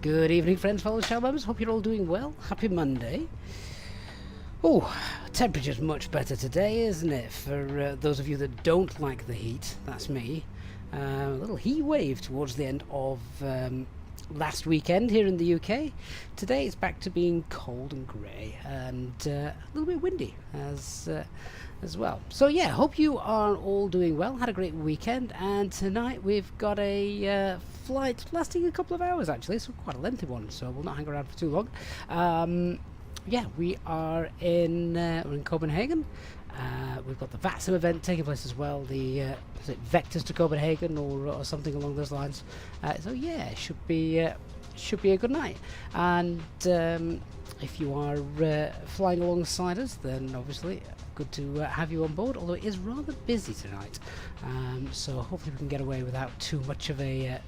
Good evening, friends, fellow channel members. Hope you're all doing well. Happy Monday. Oh, temperature's much better today, isn't it? For those of you that don't like the heat, that's me. A little heat wave towards the end of last weekend here in the UK. Today it's back to being cold and grey and a little bit windy as well. So yeah, hope you are all doing well. Had a great weekend, and tonight we've got a flight lasting a couple of hours actually, so quite a lengthy one, so we'll not hang around for too long. Yeah, we are in we're in Copenhagen. We've got the VATSIM event taking place as well, the is it Vectors to Copenhagen or something along those lines. So yeah, it should be a good night. And if you are flying alongside us, then obviously good to have you on board, although it is rather busy tonight, so hopefully we can get away without too much of a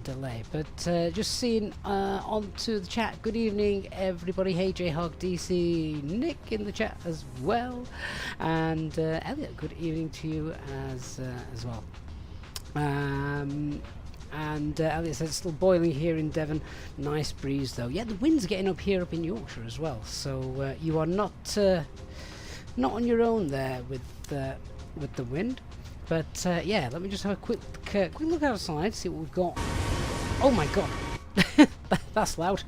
delay. But just seeing onto the chat, good evening everybody. Hey J-Hog, DC, Nick in the chat as well, and Elliot, good evening to you as well. And Elliot says it's still boiling here in Devon. Nice breeze though. Yeah, the wind's getting up here up in Yorkshire as well. So you are not on your own there with the wind. But yeah, let me just have a quick look outside, see what we've got. Oh my god, that's loud.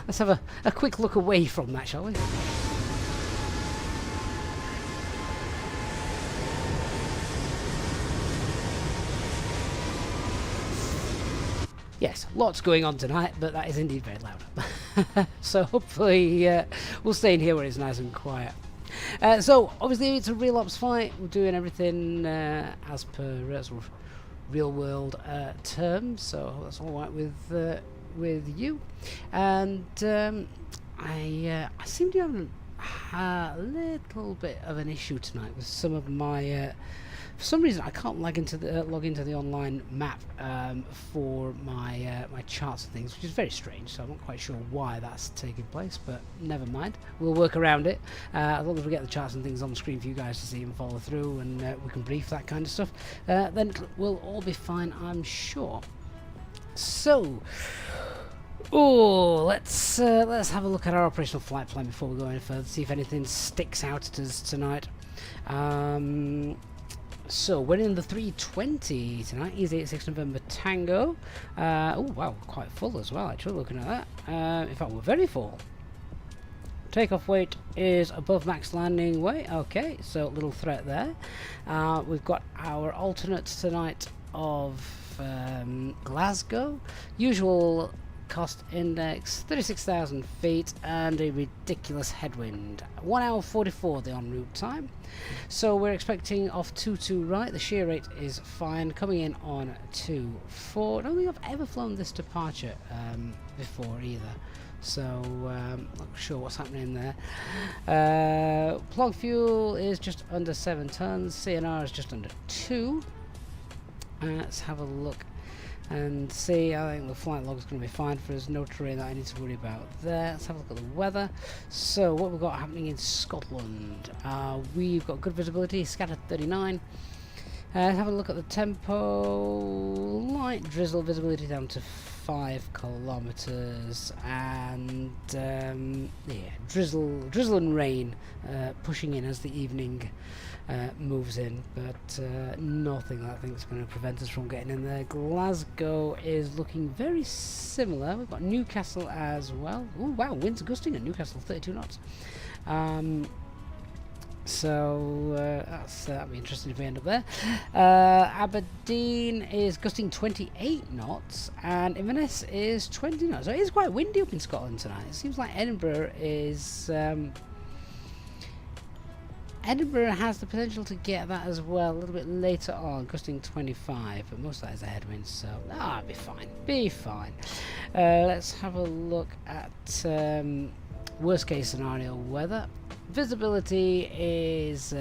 Let's have a quick look away from that, shall we? Yes, lots going on tonight, but that is indeed very loud. So hopefully we'll stay in here where it's nice and quiet. So obviously it's a real ops flight. We're doing everything as per sort of real world terms, so that's all right with you. And I seem to have a little bit of an issue tonight with some of my. For some reason, I can't log into the online map for my my charts and things, which is very strange. So I'm not quite sure why that's taking place, but never mind. We'll work around it. As long as we get the charts and things on the screen for you guys to see and follow through, and we can brief that kind of stuff, then we'll all be fine, I'm sure. So, let's have a look at our operational flight plan before we go any further. See if anything sticks out at us tonight. So we're in the 320 tonight, Easyjet 6 November Tango. Oh wow, quite full as well actually, looking at that. In fact, we're very full. Takeoff weight is above max landing weight. Okay, so little threat there. We've got our alternates tonight of Glasgow. Usual cost index 36,000 feet and a ridiculous headwind. 1 hour 44 the en route time. So we're expecting off 22 right. The shear rate is fine, coming in on 24. I don't think I've ever flown this departure before either, so not sure what's happening there. Plug fuel is just under 7 tons. CNR is just under 2. Let's have a look and see. I think the flight log is going to be fine for us. No terrain that I need to worry about there. Let's have a look at the weather. So what we've got happening in Scotland. We've got good visibility, scattered 39. Have a look at the tempo. Light drizzle, visibility down to 5 kilometers, and yeah, drizzle and rain pushing in as the evening moves in, but nothing that I think is going to prevent us from getting in there. Glasgow is looking very similar. We've got Newcastle as well. Oh wow, winds gusting at Newcastle, 32 knots. So that'll be interesting if we end up there. Aberdeen is gusting 28 knots, and Inverness is 20 knots. So it is quite windy up in Scotland tonight. It seems like Edinburgh is Edinburgh has the potential to get that as well a little bit later on, gusting 25, but most of that is a headwind, so be fine. Let's have a look at worst case scenario weather. Visibility is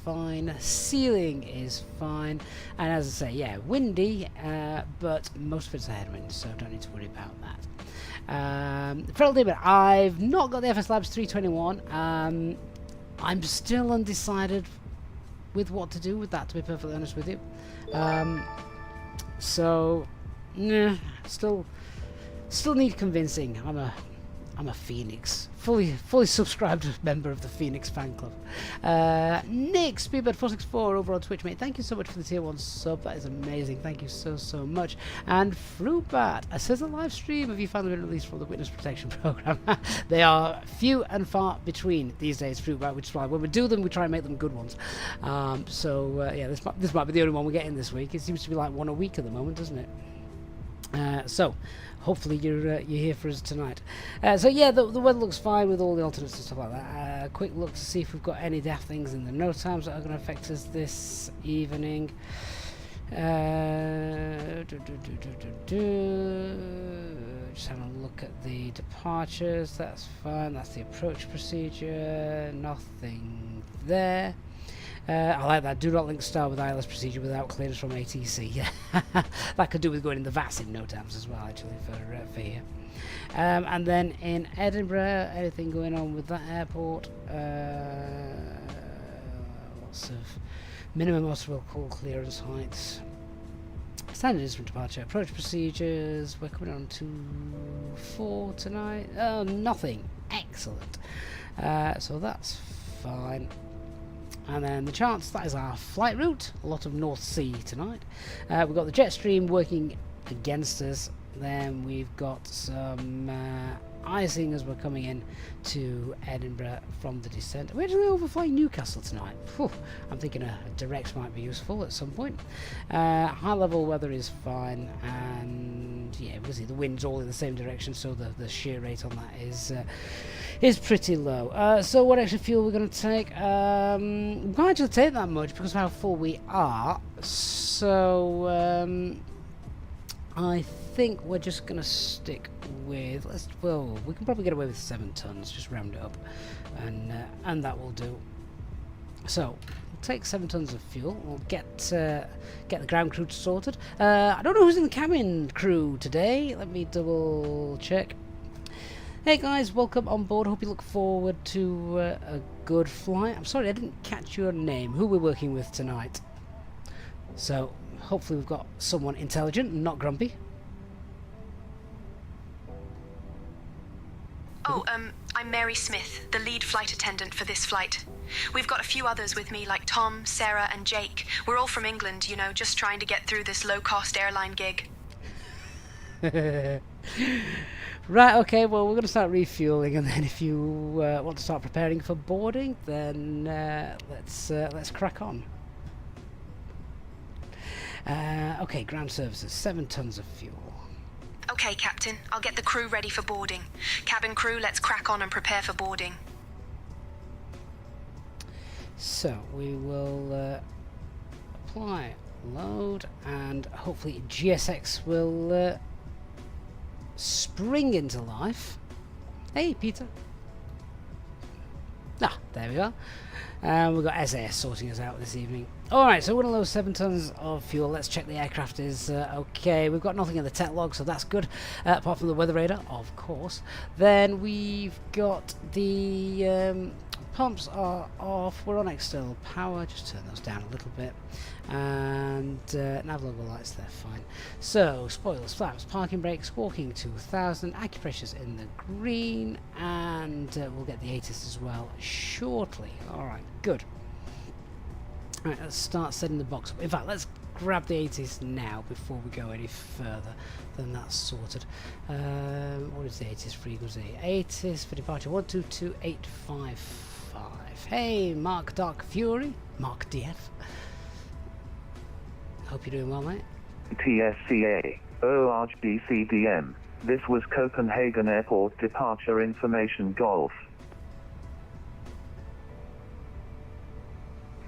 fine, ceiling is fine, and as I say, yeah, windy, but most of it's a headwind, so don't need to worry about that. Friendly, but I've not got the FS Labs 321. I'm still undecided with what to do with that, to be perfectly honest with you. So Nah, still need convincing. I'm a Phoenix, fully subscribed member of the Phoenix fan club. Nick Speedbird464 over on Twitch, mate. Thank you so much for the tier 1 sub. That is amazing. Thank you so much. And Fruitbat says a live stream. Have you finally been released from the witness protection program? They are few and far between these days, Fruitbat, which is why when we do them, we try and make them good ones. Yeah, this might be the only one we're getting this week. It seems to be like one a week at the moment, doesn't it? So hopefully you're here for us tonight. So yeah, the weather looks fine with all the alternates and stuff like that. Quick look to see if we've got any daft things in the no times that are going to affect us this evening. Just having a look at the departures. That's fine. That's the approach procedure. Nothing there. I like that. Do not link star with ILS procedure without clearance from ATC. That could do with going in the VATSIM no times as well, actually, for here. And then in Edinburgh, anything going on with that airport? Lots of minimum obstacle clearance heights. Standard instrument departure, approach procedures. We're coming on to 4 tonight. Oh, nothing. Excellent. So that's fine. And then the charts, that is our flight route. A lot of North Sea tonight. We've got the jet stream working against us. Then we've got some icing as we're coming in to Edinburgh from the descent. We're actually overflying Newcastle tonight. Whew, I'm thinking a direct might be useful at some point. High level weather is fine, and yeah, we'll see the wind's all in the same direction, so the shear rate on that is pretty low. So what extra fuel we're going to take? We can't actually take that much because of how full we are. So I think we're just going to stick with, we can probably get away with 7 tons, just round it up, and that will do. So we'll take 7 tons of fuel. We'll get the ground crew sorted. I don't know who's in the cabin crew today. Let me double check. Hey guys, welcome on board. Hope you look forward to a good flight. I'm sorry I didn't catch your name. Who we're working with tonight? So hopefully we've got someone intelligent and not grumpy. Oh, I'm Mary Smith, the lead flight attendant for this flight. We've got a few others with me, like Tom, Sarah, and Jake. We're all from England, you know, just trying to get through this low-cost airline gig. Right, okay, well, we're going to start refueling, and then if you want to start preparing for boarding, then let's crack on. Okay, ground services, 7 tons of fuel. Okay, Captain, I'll get the crew ready for boarding. Cabin crew, let's crack on and prepare for boarding. So, we will apply load, and hopefully GSX will spring into life. Hey, Peter. Ah, there we are. We've got SAS sorting us out this evening. Alright, so we're going to load 7 tons of fuel. Let's check the aircraft is okay. We've got nothing in the tech log, so that's good. Apart from the weather radar, of course. Then we've got the pumps are off. We're on external power. Just turn those down a little bit. And nav logo lights, they're fine. So, spoilers, flaps, parking brakes, walking 2000, acupressures in the green, and we'll get the ATIS as well shortly. Alright, good. Alright, let's start setting the box up. In fact, let's grab the ATIS now before we go any further. Then that's sorted. What is the ATIS frequency? ATIS for departure 122855. Hey, Mark Dark Fury. Mark DF. Hope you're doing well, mate. TSCA, ORGCDM. This was Copenhagen Airport Departure Information Golf.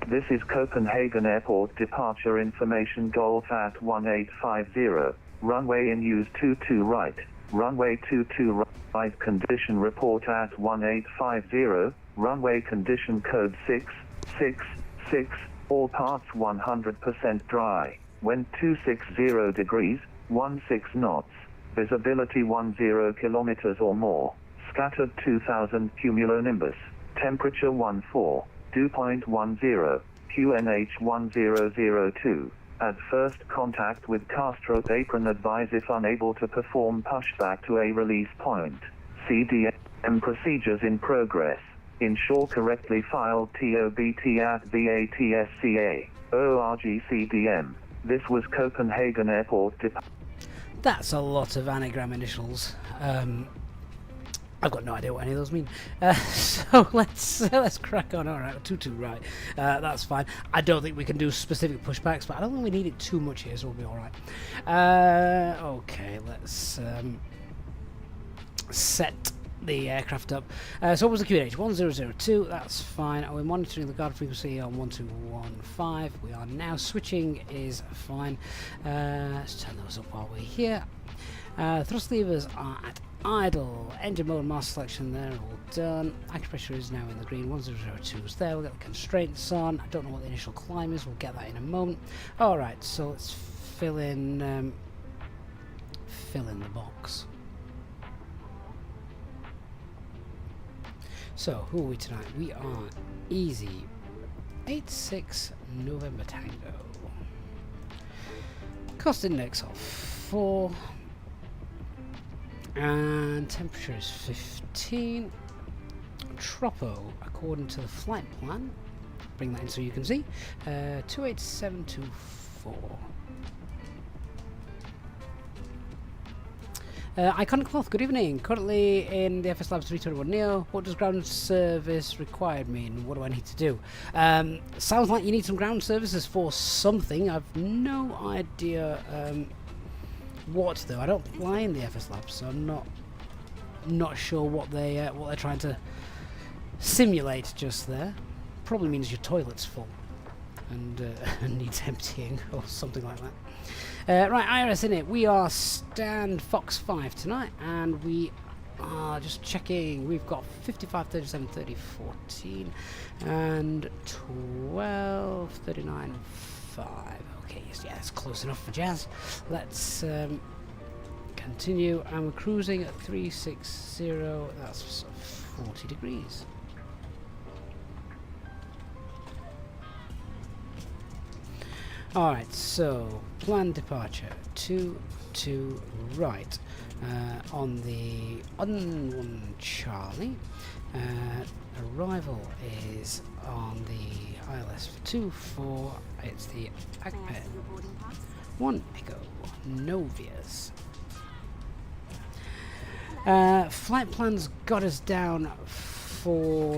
This is Copenhagen Airport Departure Information Golf at 1850. Runway in use 22 right. Runway 22 right. Condition report at 1850. Runway condition code 666. All parts 100% dry. Wind 260 degrees, 16 knots. Visibility 10 kilometers or more. Scattered 2000 cumulonimbus. Temperature 14. Dew point 10. QNH 1002. At first contact with Castro apron, advise if unable to perform pushback to a release point. CDM procedures in progress. Ensure correctly filed TOBT at VATSCA. ORGCDM. This was Copenhagen Airport Departure. That's a lot of anagram initials. I've got no idea what any of those mean. So let's crack on. All right, 22 right. That's fine. I don't think we can do specific pushbacks, but I don't think we need it too much here, so we'll be all right. Okay, let's set the aircraft up. So what was the QNH? 1002. That's fine. We're monitoring the guard frequency on 1215. We are now switching. Is fine. Let's turn those up while we're here. Thrust levers are at idle. Engine mode, master selection, they're all done. Acupressure is now in the green. 1002 is there. We'll get the constraints on. I don't know what the initial climb is. We'll get that in a moment. Alright, so let's fill in the box. So, who are we tonight? We are Easy 86 November Tango. Cost index of 4. And temperature is 15. Tropo, according to the flight plan, bring that in so you can see, 28724. Iconic Cloth, good evening. Currently in the FS Labs 321 Neo. What does ground service required mean? What do I need to do? Sounds like you need some ground services for something. I've no idea what though. I don't fly in the FS Labs, so I'm not sure what they're trying to simulate just there. Probably means your toilet's full and needs emptying or something like that. Right, IRS in it. We are stand Fox 5 tonight, and we are just checking. We've got 55, 37, 30, 14, and 12, 39, 5. Okay, yes, yeah, that's close enough for jazz. Let's continue, and we're cruising at 360. That's 40 degrees. Alright, so planned departure 2 right on the Un1 Charlie. Arrival is on the ILS 24. It's the Agpet 1 Echo Novias. Flight plans got us down for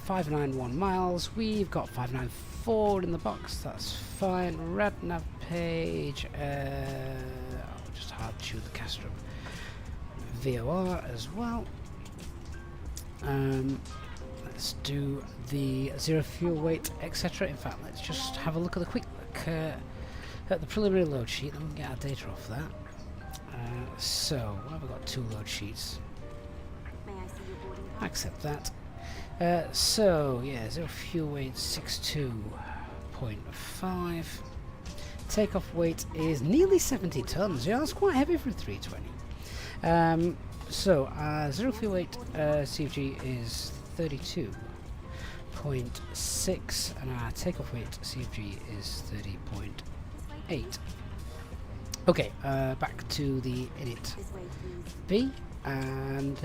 591 miles. We've got 594 in the box. That's fine. Radnav page. Just hard to chew the Castro. VOR as well. Let's do the zero fuel weight, etc. In fact, let's just have a look at the quick look at the preliminary load sheet. Then we can get our data off that. So, what have we got? 2 load sheets. Accept that. So, yeah, zero fuel weight 62.5. Takeoff weight is nearly 70 tons. Yeah, that's quite heavy for a 320. So, zero fuel weight CFG is 32.6, and our takeoff weight CFG is 30.8. Okay, back to the init B, and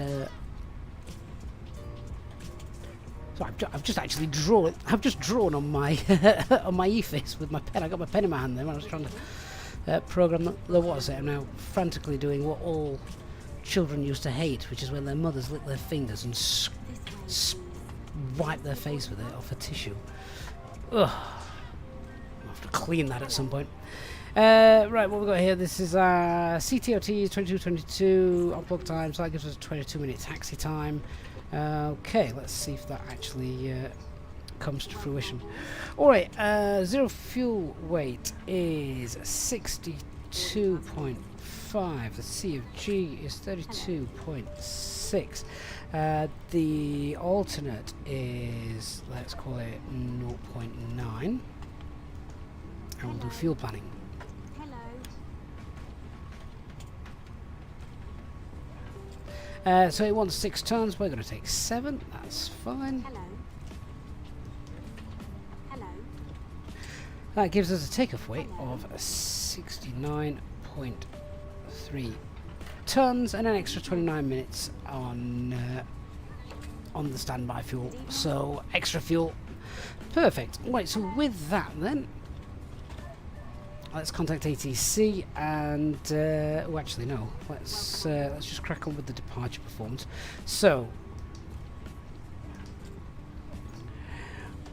so I've just actually drawn. I've just drawn on my on my e-face with my pen. I got my pen in my hand there when I was trying to program the what is it? I'm now frantically doing what all children used to hate, which is when their mothers lick their fingers and wipe their face with it off a tissue. Ugh. I'll have to clean that at some point. Right, what we've got here, this is CTOT 2222 unplug time, so that gives us a 22-minute taxi time. Okay, let's see if that actually comes to fruition. Alright, zero fuel weight is 62.5, the CFG is 32.6, the alternate is, let's call it 0.9, and we'll do fuel planning. So it wants 6 tons, we're going to take 7, that's fine. That gives us a takeoff weight of 69.3 tons and an extra 29 minutes on the standby fuel. So extra fuel. Perfect. Right, so with that then, let's contact ATC and oh, actually no. Let's just crack on with the departure performance. So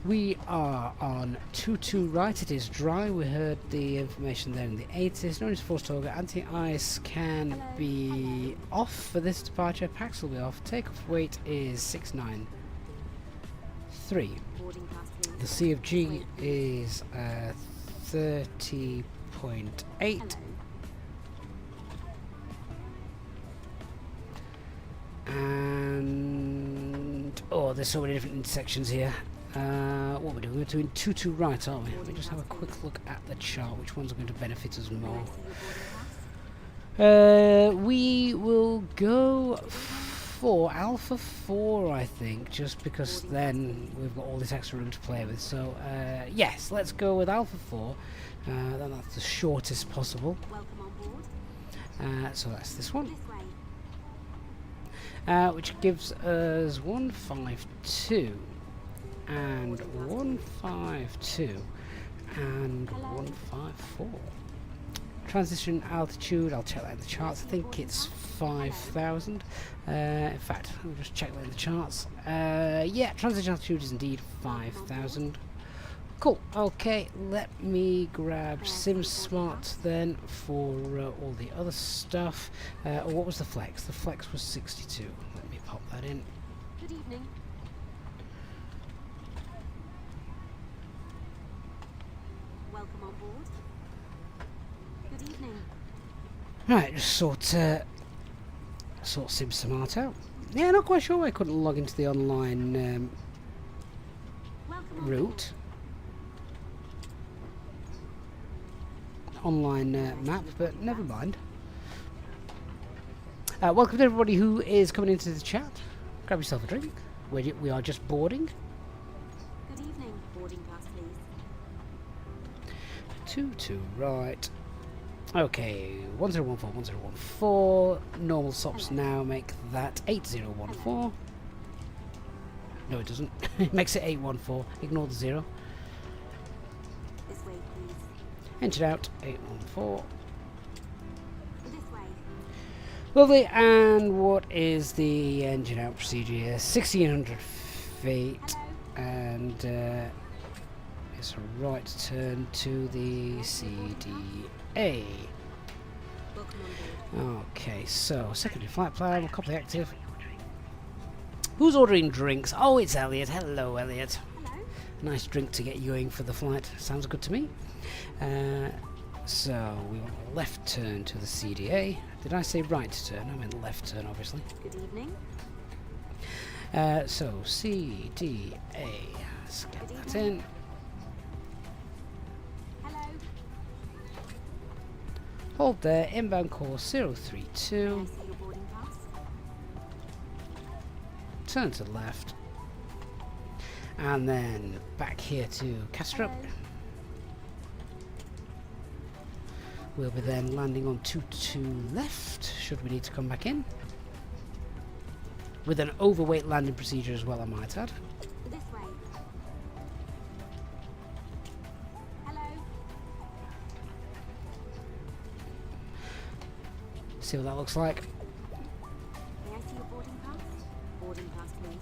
we are on 22 right. It is dry. We heard the information there in the 80s. No need to force target. Anti-ice can be off for this departure. Pax will be off. Takeoff weight is 693. The CFG is 30.8. And oh, there's so many different intersections here. What we're doing? We're doing 22 right, aren't we? Let me just have a quick look at the chart. Which ones are going to benefit us more? We will go for Alpha 4, I think, just because then we've got all this extra room to play with. So, yes, let's go with Alpha 4. Then that's the shortest possible. So that's this one. Which gives us 152. And 152 and 154. Transition altitude, I'll check that in the charts. I think it's 5,000. In fact, I'll just check that in the charts. Yeah, transition altitude is indeed 5,000. Cool. Okay, let me grab SimSmart then for all the other stuff. What was the flex? The flex was 62. Let me pop that in. Good evening. Welcome on board. Good evening. Right, just sort SimSmart out. Yeah, not quite sure why I couldn't log into the online route. Online map, but never mind. Welcome to everybody who is coming into the chat. Grab yourself a drink. We are just boarding. Good evening. Boarding pass, please. 22 right. Okay, 1014, 1014. Normal stops now make that 8014. No, it doesn't. It makes it 814. Ignore the 0. This way, please. Engine out, 814. This way. Lovely, and what is the engine out procedure here? 1600 feet, Hello. and it's a right turn to the CDA. Welcome on board. Okay, so secondary flight plan, copy active. Who's ordering drinks? Oh, it's Elliot. Hello, Elliot. Hello. Nice drink to get you going for the flight. Sounds good to me. So we want a left turn to the CDA. Did I say right turn? I meant left turn, obviously. Good evening. So CDA. Let's get that in. Hello. Hold there. Inbound course May I 032. see your boarding pass? Turn to the left. And then back here to Castrop. Hello. We'll be then landing on 22 left, should we need to come back in. With an overweight landing procedure as well, I might add. This way. Hello. See what that looks like. May I see your boarding pass? Boarding pass, please.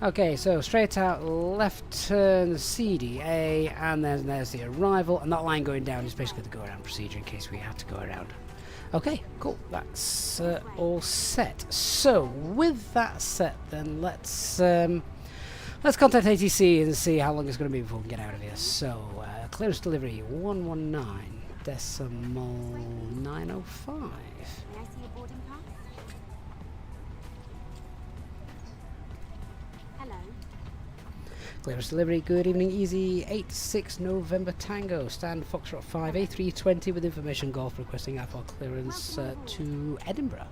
Okay, so straight out, left turn, CDA, and then there's the arrival, and that line going down is basically the go-around procedure in case we have to go around. Okay, cool, that's all set. So, with that set then, let's contact ATC and see how long it's going to be before we get out of here. So, clearance delivery, 119.905. May I see your boarding pass? Hello. Clearance delivery, good evening, Easy 86 November Tango, stand Foxtrot 5 A320 with information Golf requesting airport clearance to Edinburgh.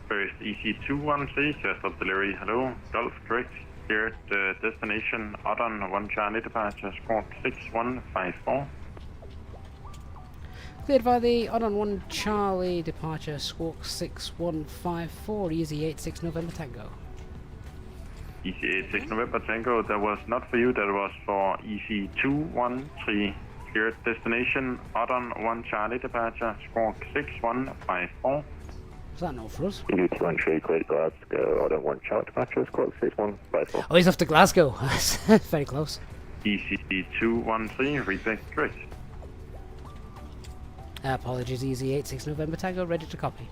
First EC213, just of delivery, hello, Golf direct, cleared destination, Addon 1 Charlie departure, squawk 6154. Cleared by the Addon 1 Charlie departure, squawk 6154, Easy 86 November Tango. EC86 November Tango, that was not for you, that was for EC213, cleared destination, Addon 1 Charlie departure, squawk 6154. Is that not for us? EC213, cleared Glasgow, Addon 1 Charlie departure, squawk 6154. Oh, he's off to Glasgow. Very close. EC213, read back direct. Apologies, Easy 86 November Tango, ready to copy.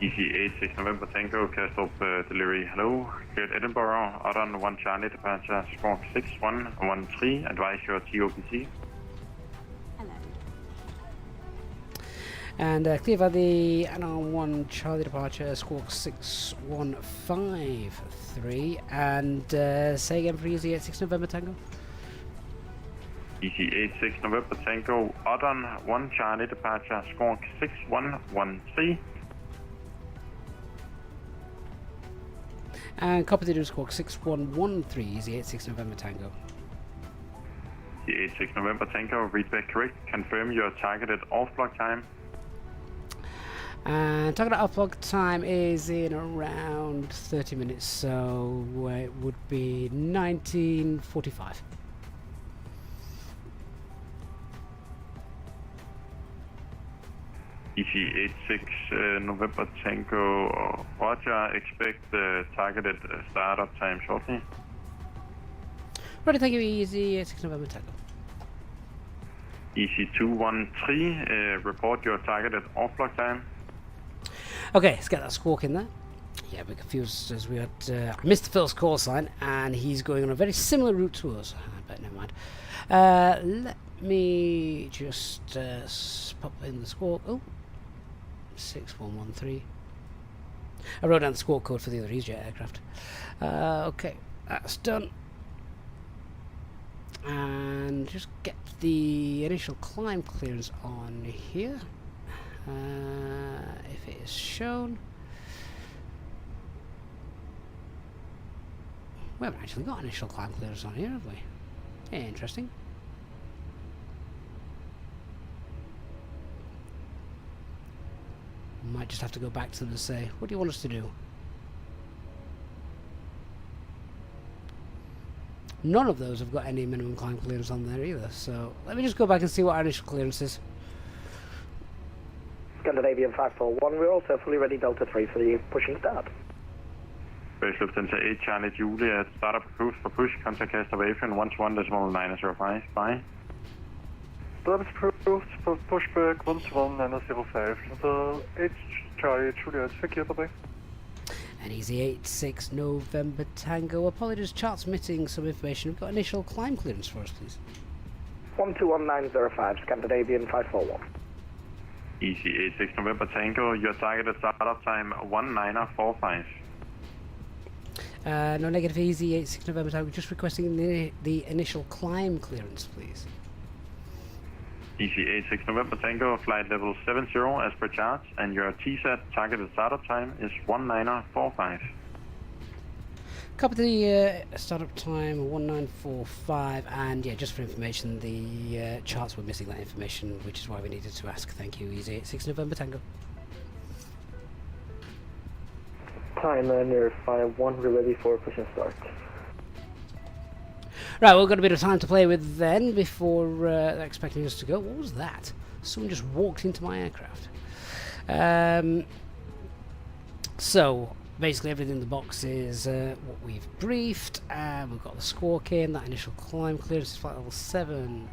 EC86 November Tango, cast off delivery, hello, cleared Edinburgh, Addon 1 Charlie departure, squawk 6113, advise your TOPC. Hello. And clear by the Addon 1 Charlie departure, squawk 6153. And say again for Easy 86 November Tango. EC86 November Tango, Addon 1 Charlie departure, squawk 6113. And copy the squawk 6113, Easy 86 November Tango. EC86 November Tango, read back correct, confirm your targeted off-block time. And target off-block time is in around 30 minutes, so it would be 1945. EC86 November Tango, Roger, expect targeted startup time shortly. Ready, thank you, Easy 86 November Tango. EC213, report your targeted off-block time. Okay, let's get that squawk in there. Yeah, we're confused as we had missed the first call sign, and he's going on a very similar route to us. But never mind. Let me just pop in the squawk. Oh, 6113. I wrote down the squawk code for the other Easyjet aircraft. Okay, that's done. And just get the initial climb clearance on here. If it is shown. We haven't actually got initial climb clearance on here, have we? Yeah, interesting. Might just have to go back to them and say, what do you want us to do? None of those have got any minimum climb clearance on there either, so let me just go back and see what our initial clearance is. Scandinavian 541, we're also fully ready Delta 3 for the pushing start. Base Lufthansa 8 Charlie Juliet, startup cruise for push, contact cast of Avian 121.905, bye. Startup approved for pushback 121.905, Delta 8 Charlie Juliet, thank you, bye-bye. And Easy 86 November Tango, apologies, chart's missing some information. We've got initial climb clearance for us, please. 121.905, Scandinavian 541. EC86 November Tango, your targeted startup time 1945. No negative, Easy 86 November Tango, just requesting the initial climb clearance, please. EC86 November Tango, flight level 70 as per chart, and your TSAT targeted startup time is 1945. Copy the startup time 1945, and yeah, just for information, the charts were missing that information, which is why we needed to ask. Thank you, Easy 86 November Tango. Time near 5-1, we're ready for push and start. Right, we've got a bit of time to play with then before they're expecting us to go. What was that? Someone just walked into my aircraft. So basically everything in the box is what we've briefed, and we've got the squawk in, that initial climb clearance is flight level 70.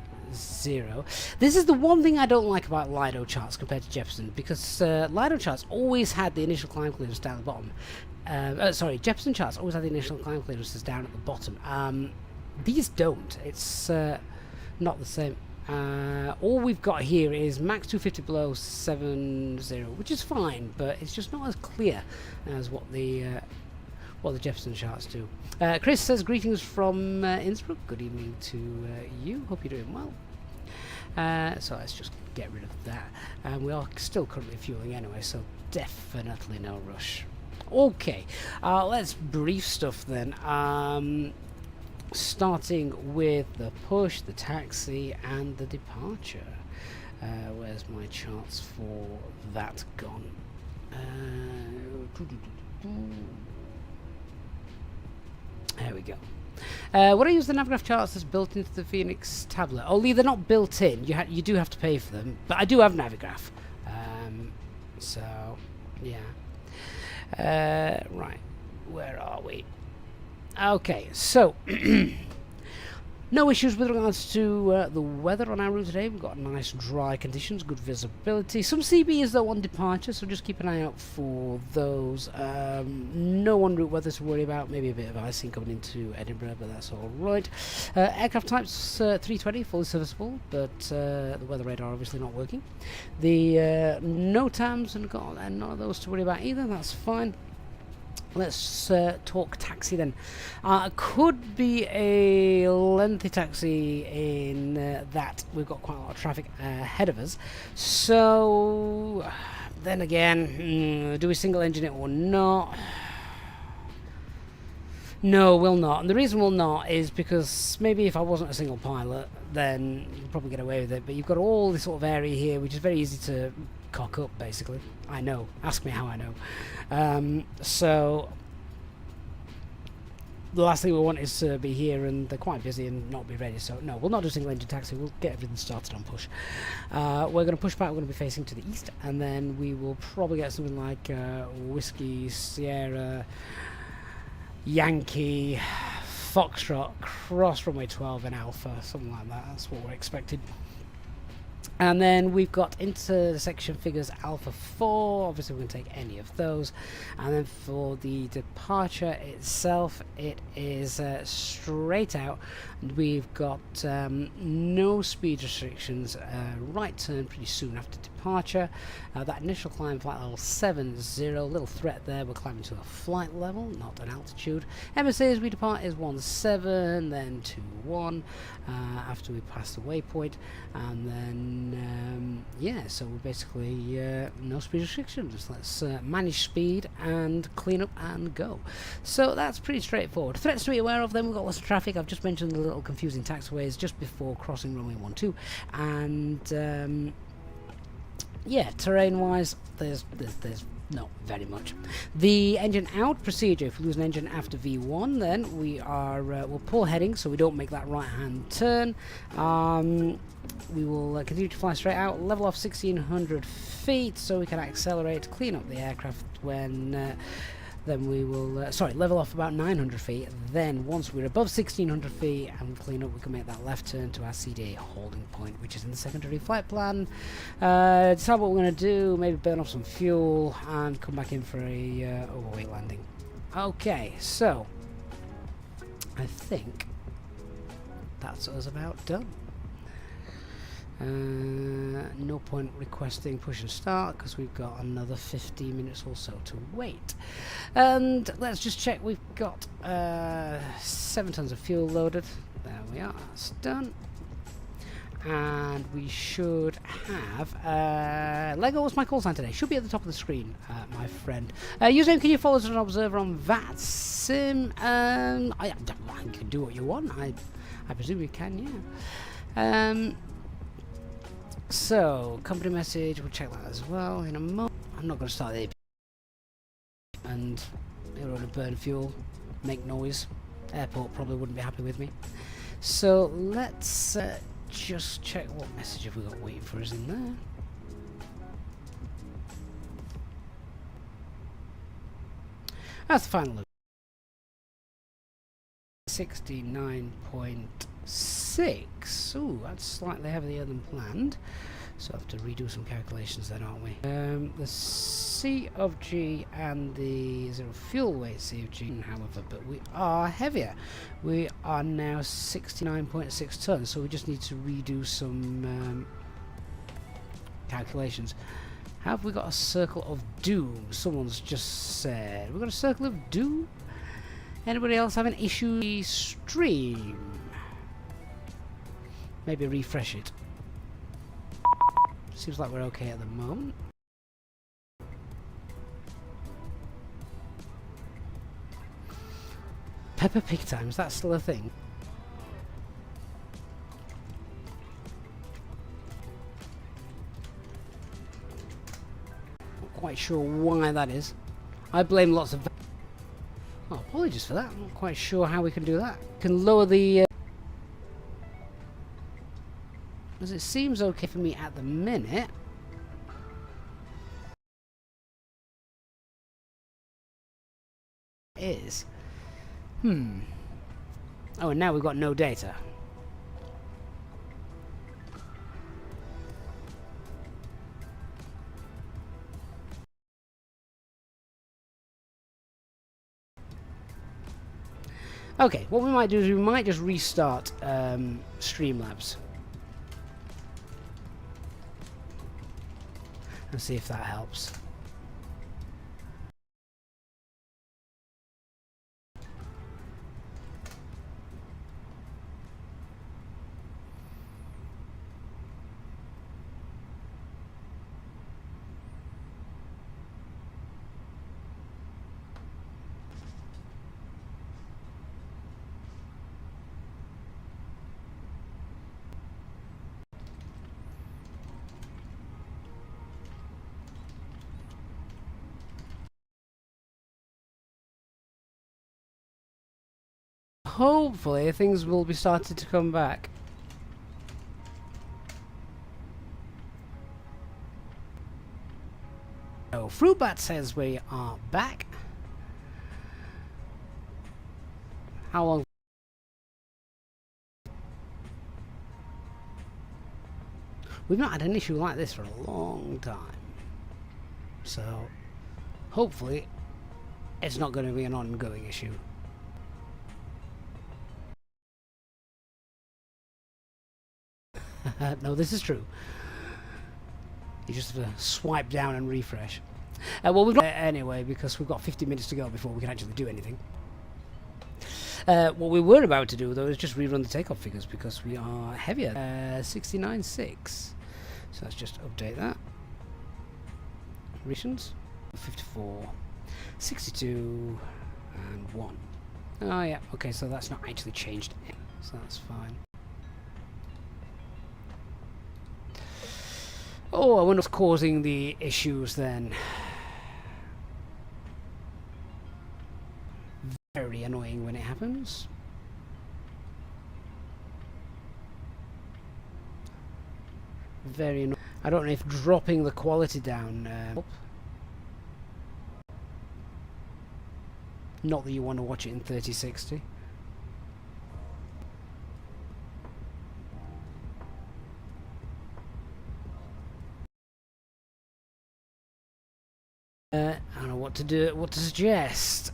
This is the one thing I don't like about Lido charts compared to Jefferson, because Lido charts always had the initial climb clearance down at the bottom. Sorry, Jefferson charts always had the initial climb clearances down at the bottom. These don't. It's not the same. All we've got here is max 250 below 70, which is fine, but it's just not as clear as what the Jefferson charts do. Chris says greetings from Innsbruck. Good evening to you. Hope you're doing well. So let's just get rid of that. We are still currently fueling anyway, so definitely no rush. Okay, let's brief stuff then. Starting with the push, the taxi, and the departure. Where's my charts for that gone? There we go. When I use the Navgraph charts that's built into the Fenix tablet, only they're not built in. You do have to pay for them, but I do have Navgraph. So yeah. Right, where are we? Okay, so no issues with regards to the weather on our route today. We've got nice dry conditions, good visibility. Some CBs though on departure, so just keep an eye out for those. No en route weather to worry about. Maybe a bit of icing coming into Edinburgh, but that's all right. Aircraft types 320, fully serviceable, but the weather radar obviously not working. The NOTAMs and none of those to worry about either. That's fine. Let's talk taxi then. Could be a lengthy taxi in that we've got quite a lot of traffic ahead of us. So then again, do we single engine it or not? No, we'll not. And the reason we'll not is because maybe if I wasn't a single pilot, then you could probably get away with it. But you've got all this sort of area here, which is very easy to cock up, basically. I know. Ask me how I know. So the last thing we want is to be here and they're quite busy and not be ready. So no, we'll not do single engine taxi. We'll get everything started on push. We're going to push back. We're going to be facing to the east, and then we will probably get something like Whiskey, Sierra, Yankee, Foxtrot, cross runway 12 and Alpha, something like that. That's what we're expected. And then we've got intersection figures Alpha 4, obviously we can take any of those. And then for the departure itself, it is straight out. We've got no speed restrictions, right turn pretty soon after departure. That initial climb, flight level 70, little threat there, we're climbing to a flight level, not an altitude. MSA as we depart is 17, then 21 after we pass the waypoint, and then yeah, so we're basically no speed restrictions. Let's manage speed and clean up and go. So that's pretty straightforward. Threats to be aware of, then we've got lots of traffic. I've just mentioned the little confusing taxiways just before crossing runway 12, and yeah, terrain wise there's not very much. The engine out procedure, if we lose an engine after V1, then we are we'll pull heading so we don't make that right hand turn. We will continue to fly straight out, level off 1600 feet so we can accelerate, clean up the aircraft when then we will sorry, level off about 900 feet. Then once we're above 1600 feet and clean up, we can make that left turn to our CDA holding point, which is in the secondary flight plan. Decide what we're going to do, maybe burn off some fuel and come back in for a overweight landing. Okay, so I think that's us about done. No point requesting push and start because we've got another 15 minutes or so to wait. And let's just check, we've got 7 tons of fuel loaded. There we are, that's done. And we should have Lego, what's my call sign today? Should be at the top of the screen, my friend. Username, can you follow us as an observer on VATSIM? I can do what you want. I presume you can, yeah. So, company message, we'll check that as well in a moment. I'm not going to start the AP. And it'll only burn fuel, make noise. Airport probably wouldn't be happy with me. So, let's just check what message have we got waiting for us in there. That's the final look. 69.6. Ooh, that's slightly heavier than planned. So I have to redo some calculations then, aren't we? The C of G and the zero fuel weight C of G, however, but we are heavier. We are now 69.6 tons, so we just need to redo some calculations. Have we got a circle of doom? Someone's just said. We've got a circle of doom? Anybody else have an issue? Stream. Maybe refresh it. Seems like we're okay at the moment. Peppa Pig time, is that still a thing? Not quite sure why that is. I blame lots of... Oh, apologies for that. I'm not quite sure how we can do that. Can lower the... As it seems okay for me at the minute. Is. Oh, and now we've got no data. Okay, what we might do is we might just restart Streamlabs. And see if that helps. Hopefully things will be starting to come back. So Fruitbat says we are back. How long? We've not had an issue like this for a long time. So hopefully it's not going to be an ongoing issue. No, this is true. You just have to swipe down and refresh. Well, we've got anyway because we've got 50 minutes to go before we can actually do anything. What we were about to do though is just rerun the takeoff figures because we are heavier. 69.6. So let's just update that. Recent 54, 62, and 1. Oh yeah. Okay, so that's not actually changed. So that's fine. Oh, I wonder what's causing the issues then. Very annoying when it happens. Very annoying. I don't know if dropping the quality down... not that you want to watch it in 3060. I don't know what to do, what to suggest.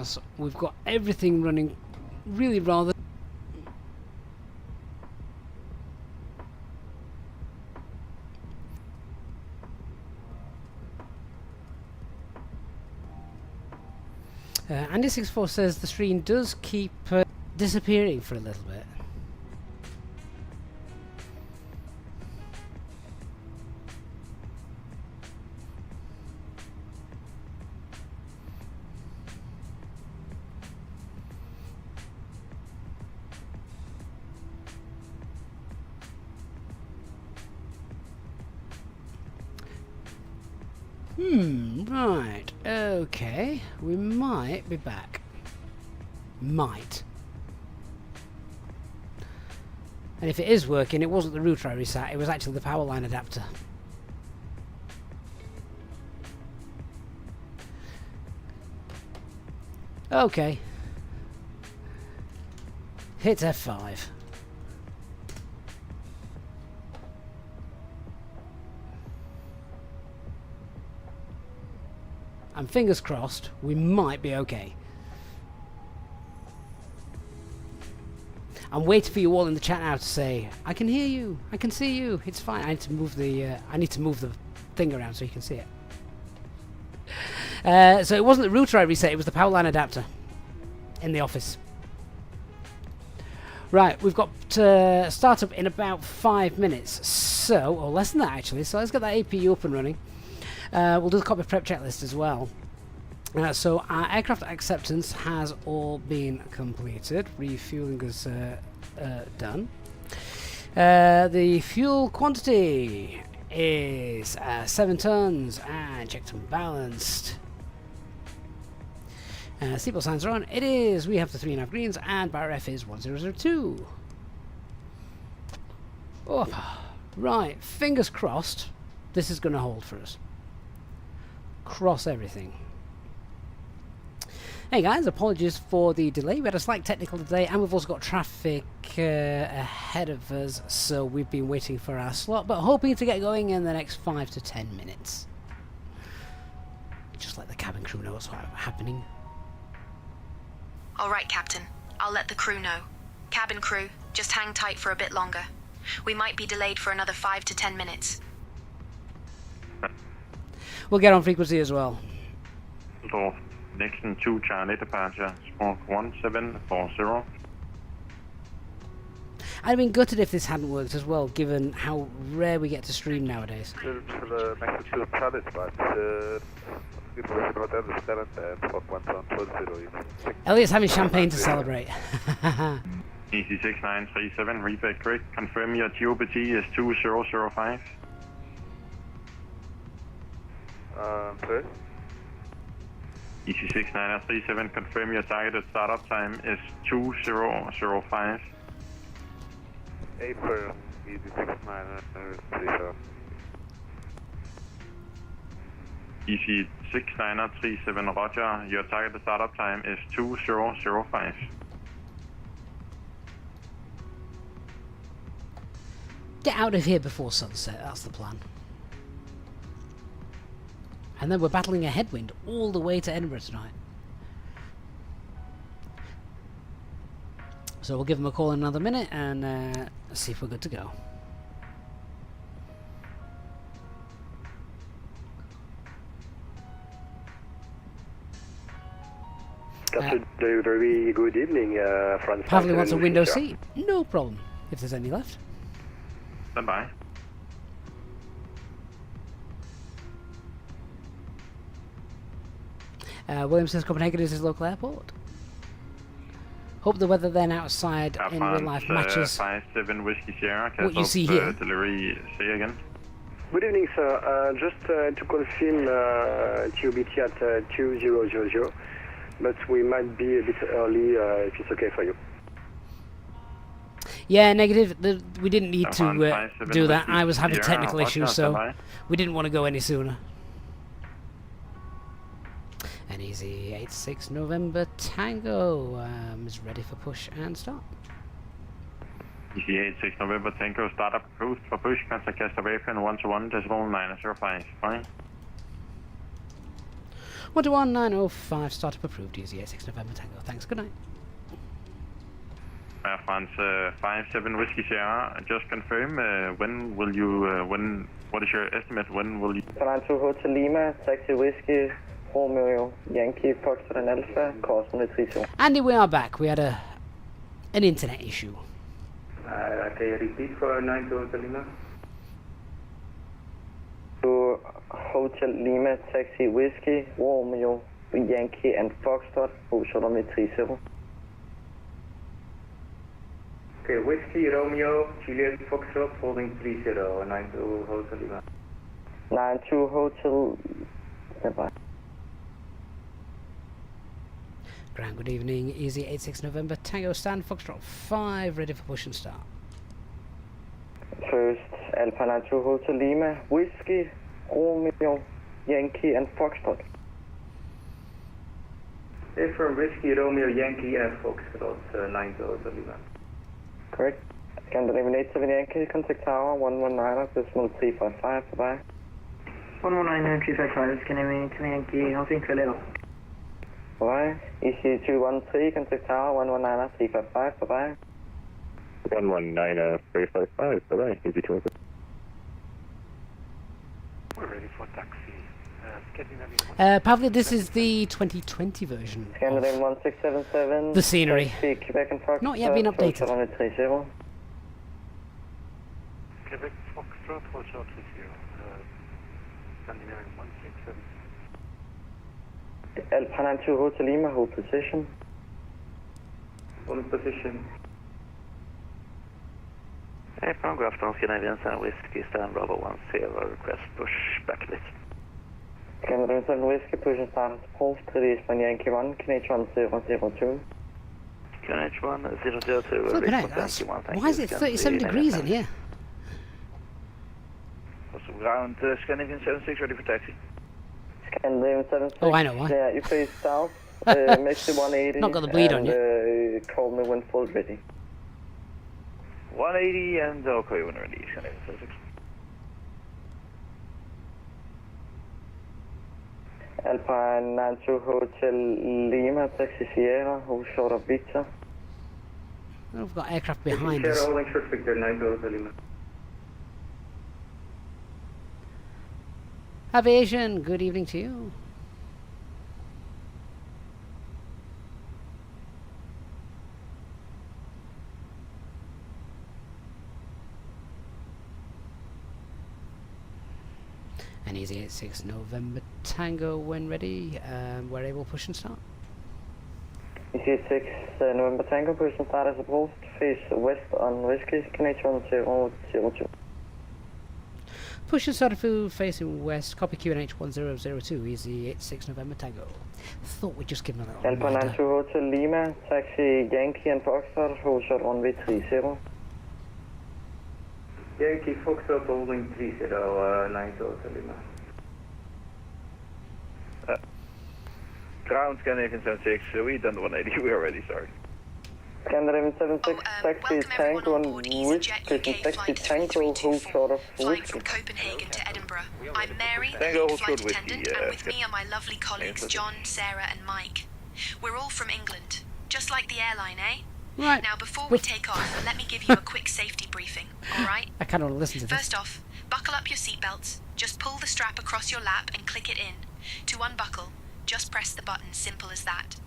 So we've got everything running really rather. Andy64 says the stream does keep disappearing for a little bit. Right, okay, we might be back. Might. And if it is working, it wasn't the router I reset, it was actually the power line adapter. Okay. Hit F5. And fingers crossed, we might be okay. I'm waiting for you all in the chat now to say, I can hear you, I can see you, it's fine. I need to move the thing around so you can see it. So it wasn't the router I reset, it was the power line adapter in the office. Right, we've got startup in about 5 minutes, so, or less than that actually, so let's get that APU up and running. We'll do the cockpit prep checklist as well. So our aircraft acceptance has all been completed. Refueling is done. The fuel quantity is 7 tons and checked and balanced. Seatbelt signs are on. It is. We have the 3.5 greens and bar F is 1002. Oh, right. Fingers crossed. This is going to hold for us. Cross everything. Hey guys, apologies for the delay. We had a slight technical delay and we've also got traffic ahead of us, so we've been waiting for our slot, but hoping to get going in the next 5 to 10 minutes. Just let the cabin crew know what's happening. All right, Captain. I'll let the crew know. Cabin crew, just hang tight for a bit longer. We might be delayed for another 5 to 10 minutes. We'll get on frequency as well. Nixon 2 Charlie departure, squawk 1740. I'd have been gutted if this hadn't worked as well, given how rare we get to stream nowadays. Elliot's having champagne to celebrate. EC6937, repeat quick. Confirm your GOPT is 2005. Sorry? EC6937, confirm your targeted startup time is 2005. April, EC6937. EC6937, roger. Your targeted startup time is 2005. Get out of here before sunset, that's the plan. And then we're battling a headwind all the way to Edinburgh tonight. So we'll give them a call in another minute and see if we're good to go. Captain, very good evening, France. Pavley wants a window seat. No problem, if there's any left. Stand by. William says Copenhagen is his local airport. Hope the weather then outside in real life matches 57 Whiskey Sierra. what you see here. Delivery, say again. Good evening, sir. Just to confirm TOBT at 2000, but we might be a bit early if it's okay for you. Yeah, negative. We didn't need to do that. I was having technical issues, so we didn't want to go any sooner. And Easy 86 November Tango is ready for push and start. Easy 86 November Tango, startup approved for push, contact Castor Airplane 121.905. Fine. 121.905, startup approved, Easy 86 November Tango. Thanks, good night. Air France 57 Whiskey Sierra, just confirm when will you, what is your estimate, when will you... Flying to Hotel Lima, taxi Whiskey, Romeo, Yankee, Foxtrot and Alpha, crossing the 32. Andy, we are back. We had an internet issue. Can you repeat for 9 to Hotel Lima? To Hotel Lima, taxi Whiskey, Romeo, Yankee and Foxtrot, Hotel on the 30. Okay, Whiskey, Romeo, Juliet, Foxtrot, holding 30, 9 to Hotel Lima. 9 to Hotel... Bye. Grand good evening, Easy 86 November Tango, stand Foxtrot 5, ready for push and start. First, Alpha 9 to Hotel Lima, Whiskey, Romeo, Yankee and Foxtrot. From Whiskey, Romeo, Yankee and Foxtrot, 9 to Hotel Lima. Correct. Scandinavian 87 Yankee, contact tower, 119.355, bye-bye. 119.355, Scandinavian 87 Yankee, ha en fin kväll idag. Bye-bye. EC213, contact tower, 119.355, bye-bye. 119.355, bye-bye, easy to answer. We're ready for taxi. Pavli, this is the 2020 version Scandinavian 1677. the scenery. Quebec and Foxtrot. Not yet been updated. Quebec Foxtrot, Hotel 30. Scandinavian Alpha 92 Hotel Lima, hold position. Hold position. April, good afternoon, Scandinavian Sun Whiskey, Stan Bravo 10, request pushback please. Scandinavian Sun Whiskey, push and start support, release from Yankee 1, Canadian 1002. Canadian 1002, Flipping out, why is it 37 degrees in here? Ground, Scandinavian 76, ready for taxi. Scandinavian 76. Oh, I know why. Yeah, you face south, makes the 180. Not got the bleed on you. Call me when full ready. 180 and I'll call you when ready, Scandinavian 76. Alpha 92 Hotel Lima, Taxi Sierra, hold short of Victor. We've got aircraft behind us. Holding short Victor, 92 Hotel Lima. Aviation, good evening to you. And Easyjet 6 November Tango when ready. We're able to push and start. Easyjet 6 November Tango, push and start as opposed. Face west on Whiskey, Canadian 1002. Push and start food facing west. Copy QNH 1002. Easyjet 6 November Tango. Thought we'd just give him a little Alpha 92 Hotel Lima, taxi Yankee and Foxtrot, hold short runway 30. Yankee Foxtrot holding 30, 92 Hotel Lima. Ground Scandinavian 76, we done the 180, we already started. Scandinavian 76, taxi Tango on Whiskey, taxi Tango, hold short of Flying from Copenhagen to Edinburgh. I'm Mary, the lead flight attendant, and with me are my lovely colleagues John, Sarah and Mike. We're all from England, just like the airline, eh? Right. Now before we take off, let me give you a quick safety briefing, alright? I kind of want to listen to this. First off, buckle up your seatbelts. Just pull the strap across your lap and click it in. To unbuckle, just press the button, simple as that.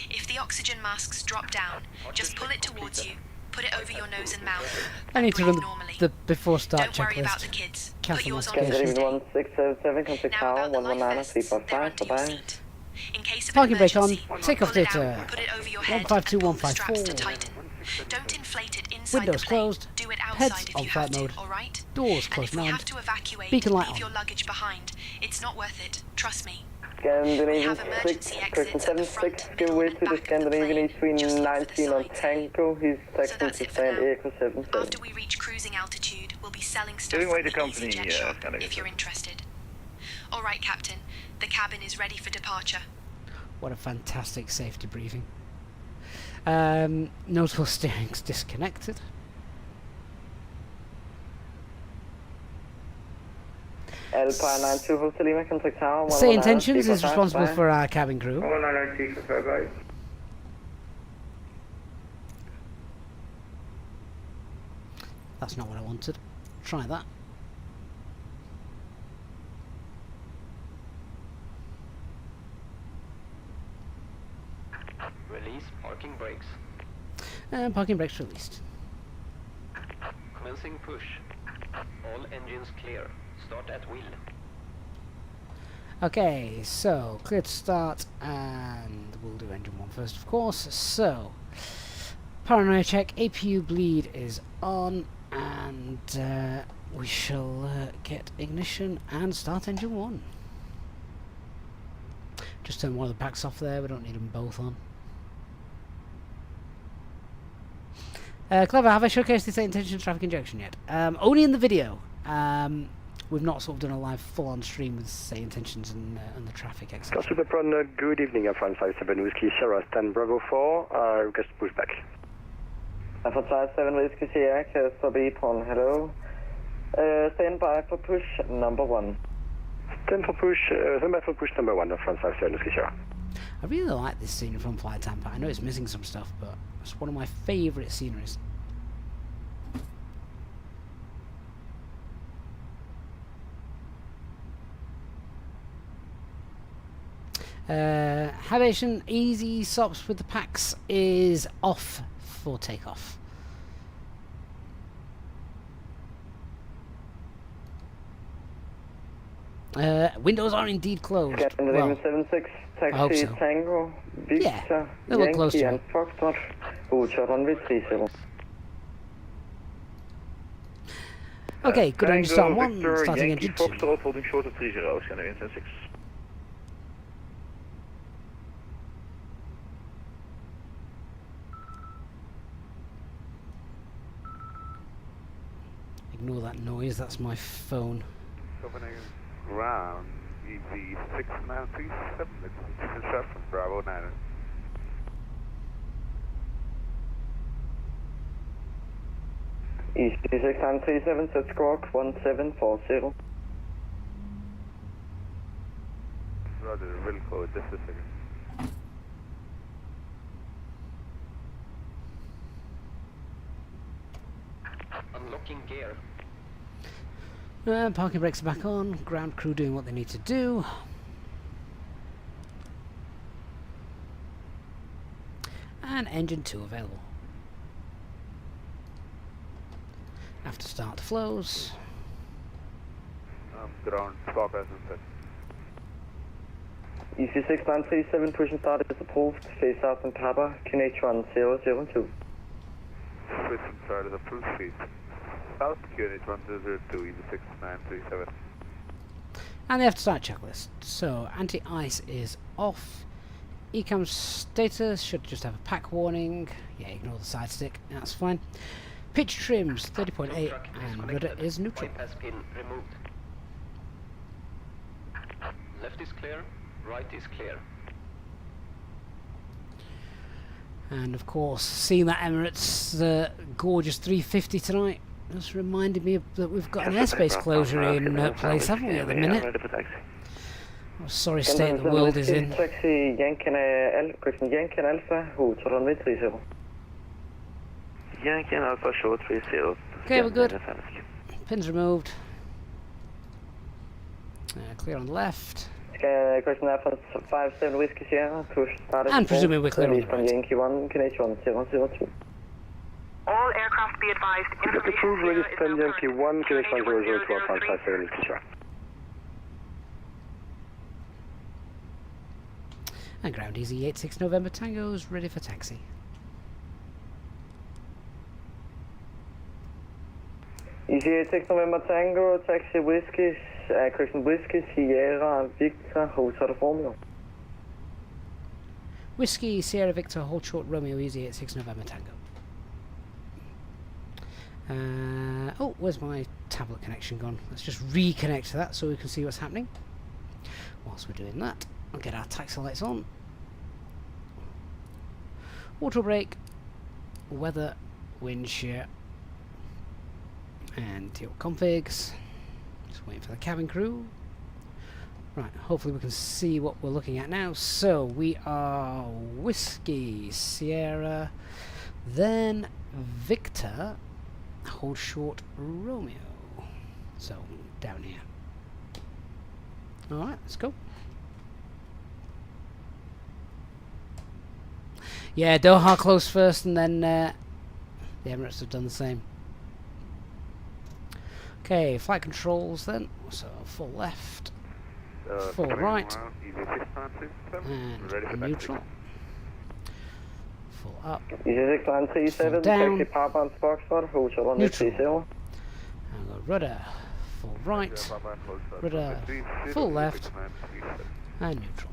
If the oxygen masks drop down, just pull it towards you, put it over your nose and mouth. I need to breathe run normally. the before start Don't worry about checklist. the kids. Put Cancel yours on notifications. first. 1677, contact Now tower, about the life 119, vests, they're 355, under your bye-bye. seat. In case of Parking an brake on. emergency, Takeoff pull it out, data. put it over your head and pull the straps 152154. to tighten. Don't inflate it inside Windows the plane. closed. Do it Heads outside if on you flight have mode. to, alright? Doors And closed if we mount. have to evacuate, Beacon light leave on. your luggage behind. It's not worth it. Trust me. Scandinavian have emergency 6, exits person at the 76, front, give middle way and to the back of the Scandinavian plane. Just look for the A319 on sides. Tango, he's So taxing that's to it for stand now. Echo 77. After we reach cruising altitude, we'll be selling stuff Giving from way the to company, Easyjet shop, Scandinavian. if you're interested. Alright, Captain. The cabin is ready for departure. What a fantastic safety briefing. Notable steering's disconnected. Alpha 92 Hotel Lima, contact tower, Say 119, Intentions is 355, responsible bye. for our cabin crew. 190, bye-bye. That's not what I wanted. Try that. Release parking brakes. And parking brakes released. Commencing push. All engines clear. Start at wheel. Okay, so clear to start, and we'll do engine 1 first, of course. So, paranoia check, APU bleed is on, and we shall get ignition and start engine 1. Just turn one of the packs off there, we don't need them both on. Clever, have I showcased this intention traffic injection yet? Only in the video. We've not sort of done a live full-on stream with, say, intentions and the traffic, etc. Super good evening, Alpha 57 Whiskey Sierra, stand Bravo 4, request pushback. Alpha 57 Whiskey Sierra, clear for Beepon, hello. Stand by for push number 1. Stand by for push number 1, Alpha 57 Whiskey Sierra. I really like this scenery from Flight Tampa. I know it's missing some stuff, but it's one of my favourite sceneries. Havation easy stops with the packs is off for takeoff. Windows are indeed closed. Scandinavian 76, hope taxi so. Tango, Victor, they look close Yankee to and Foxtrot, route runway 30. Okay, good engine start on 1, Victor, starting Yankee engine 2. Foxtrot, holding short of 30, scanning in 10-6. Ignore that noise, that's my phone. Copenhagen ground, EV 6937, it's interruption, Bravo 9. East 6937, set squawk 1740. Roger, Wilco, just a second. Unlocking gear. Parking brakes are back on, ground crew doing what they need to do. And engine 2 available. After start flows. Ground, stop as in set. East 6937, push and start is approved, face out and Papa, QNH 1002. Switch and start is approved, speed. South QNH 1002, EV 6937. And the after start checklist. So anti-ice is off. ECAM status should just have a pack warning. Yeah, ignore the side stick, that's fine. Pitch trims 30.8 and rudder is neutral. Pipe has been removed. Left is clear, right is clear. And of course, seeing that Emirates gorgeous 350 tonight just reminded me that we've got an airspace closure in place, haven't we, at the minute? Oh, sorry state the world is in. Taxi Yankee Alpha, route runway 30. Yankee and Alpha short 30. Okay, we're good. Pins removed. Clear on the left. Question Alpha 57 Whiskey Sierra, push started. And presumably we're clear on the from right. Yankee 1, QNH 1002. All aircraft be advised. Approved, ready to send Yankee 1, QNH 1002, 157 Whiskey Sierra. And ground Easyjet 6 November Tango's ready for taxi. Easyjet 6 November Tango, taxi Whiskey, correction Whiskey, Sierra, Victor, hold short of Romeo. Whiskey, Sierra Victor, hold short Romeo Easyjet 6 November Tango. Oh, where's my tablet connection gone? Let's just reconnect to that so we can see what's happening. Whilst we're doing that, I'll get our taxi lights on. Auto brake, weather, wind shear, and fuel configs. Just waiting for the cabin crew. Right, hopefully we can see what we're looking at now. So we are Whiskey, Sierra, then Victor, hold short Romeo. So down here. Alright, let's go. Yeah, Doha close first, and then the Emirates have done the same. Okay, flight controls then. So full left, full right, and neutral. Full up, full down, neutral. And go rudder, full right, rudder, full left, and neutral.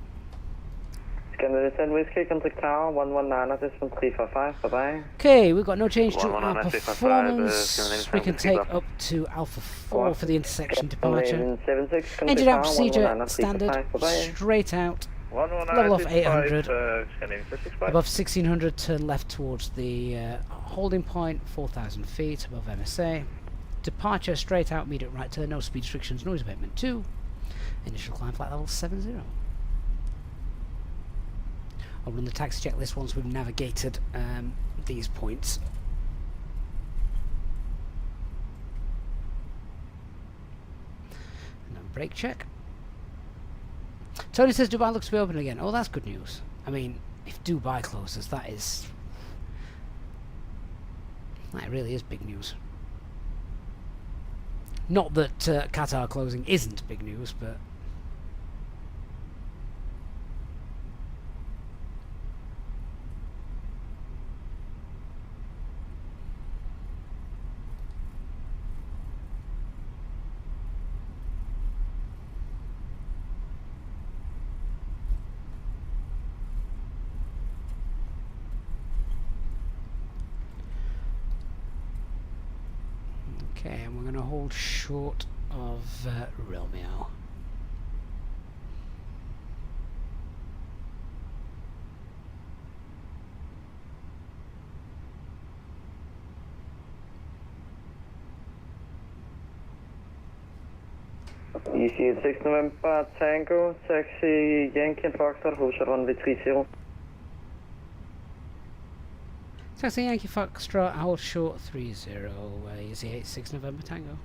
Canada 10 Whiskey, contact tower 119.355, bye-bye. Okay, we've got no change to our performance. We can take up to Alpha 4 for the intersection departure. Engine out procedure, standard, straight out, level off 800, above 1600, turn left towards the holding point, 4,000 feet above MSA. Departure, straight out, immediate right turn, no speed restrictions, noise abatement 2. Initial climb flight level 70. I'll run the taxi checklist once we've navigated these points. And then brake check. Tony says Dubai looks to be open again. Oh, that's good news. I mean, if Dubai closes, that really is big news. Not that Qatar closing isn't big news, but Okay, and we're going to hold short of Romeo. Easyjet 6 November Tango, taxi Yankee and Foxtrot, hold short runway 30. Taxi Yankee Foxtrot, hold short 30, Easyjet 6 November Tango.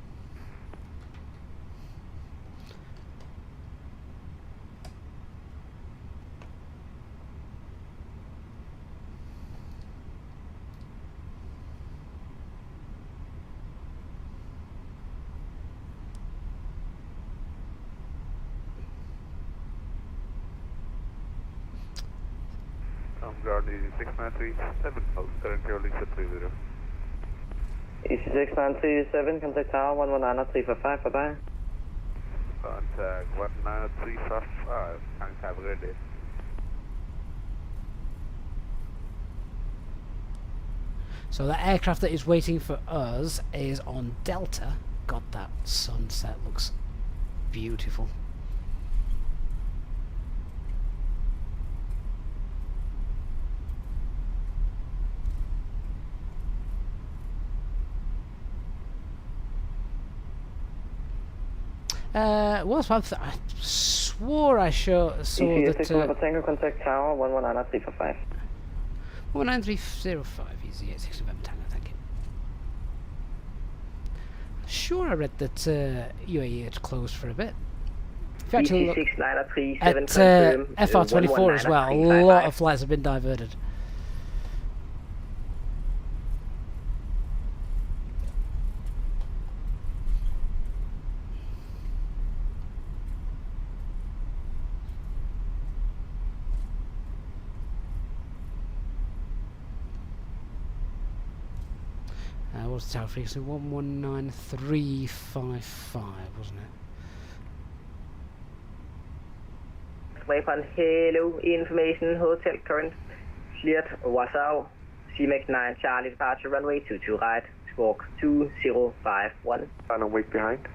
Ground Easy 6937, post currently only 30. Easy 6937, contact tower 119.355, bye-bye. Contact 19355, thanks, have a good day. So the aircraft that is waiting for us is on Delta. God, that sunset looks beautiful. I swore I saw that. Tango, contact tower 119.355. 19305, Easyjet 6 November Tango, thank you. Sure, I read that UAE had closed for a bit. If you actually look at FR24 as well, a lot of flights have been diverted. What's the tower frequency? 119355, wasn't it? Waypoint, hello, information, hotel current, cleared, Warsaw, CMAX 9 Charlie departure, runway 22 right, squawk 2051. Final wait behind.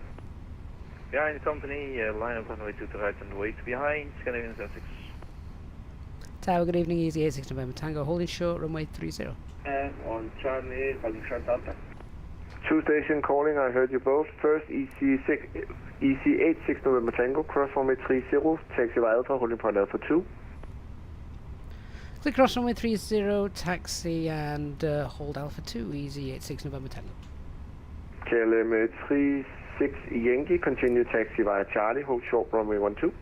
Behind the company, line up runway 22 right and wait behind, Scandinavian 76. Tower, good evening, Easyjet 6 November Tango, holding short, runway 30. On Charlie, holding short Delta. 2 station calling, I heard you both. First, EC8 6 November Tango, cross runway 30, taxi via Alpha, holding point Alpha 2. Click cross runway 30, taxi and hold Alpha 2, Easyjet 6 November Tango. KLM 36 Yankee, continue taxi via Charlie, hold short runway 12.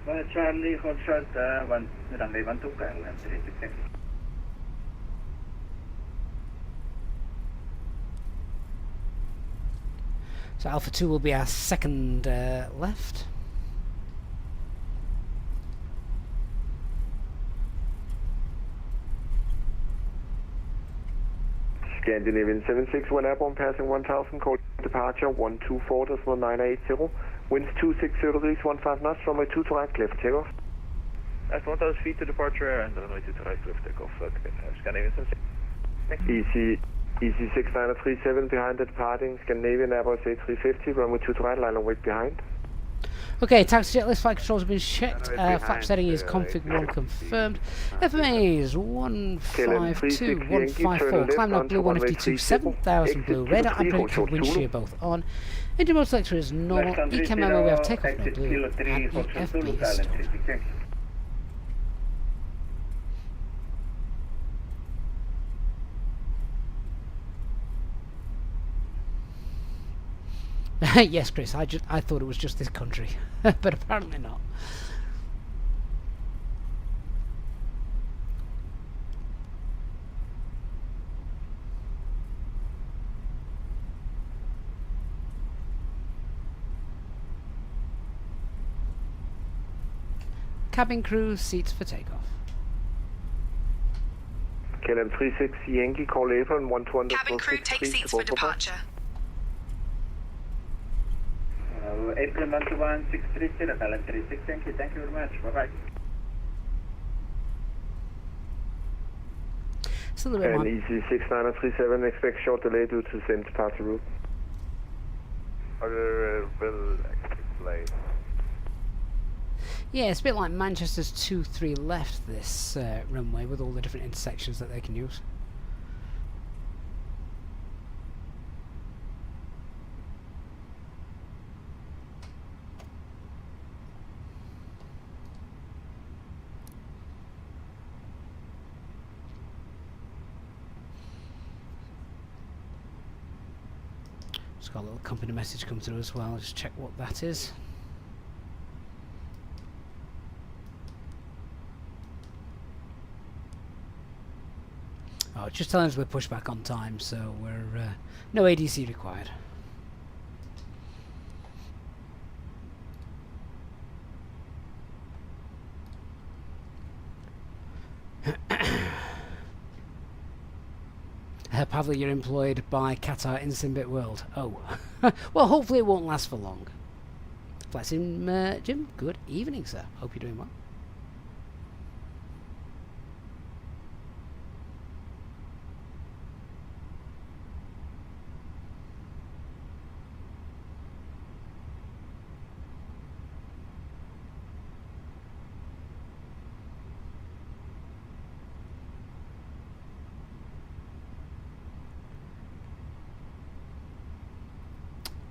Via Charlie, hold short runway 12, KLM 36 Yankee. So Alpha 2 will be our second left. Scandinavian 76, one airborne passing 1000, call departure 124.980, winds 260 degrees, 15 knots, runway 2 to right, clear for takeoff. At 1000 feet to departure and runway 2 to right, clear for takeoff. Scandinavian 76. Easy 6937 behind the departing Scandinavian Airbus A320, runway 2 to right, line of weight behind. Okay, taxi jet list flight controls have been checked. Flap setting is config 1 confirmed. FMA is 152, 154. Climb now blue 152, 7000 blue. Radar and wind shear both on. Engine mode selector is normal. ECAM memo we have takeoff no blue. And EFB is stored. Yes, Chris, I thought it was just this country, but apparently not. Cabin crew, seats for takeoff. KLM 36 Yankee, call apron 120. Cabin crew, take seats for departure. April 121-630, KLM 36 Yankee, thank you very much, bye-bye. Still a bit more. And EC6937, expect short delay due to same departure route. Order will explain. Yeah, it's a bit like Manchester's 2-3 left, this runway, with all the different intersections that they can use. Just got a little company message come through as well, just check what that is. Oh, it's just telling us we're pushed back on time, so we're no ADC required. Pavel, you're employed by Qatar in Simbit World. Oh, well, hopefully it won't last for long. VATSIM, Jim, good evening, sir. Hope you're doing well.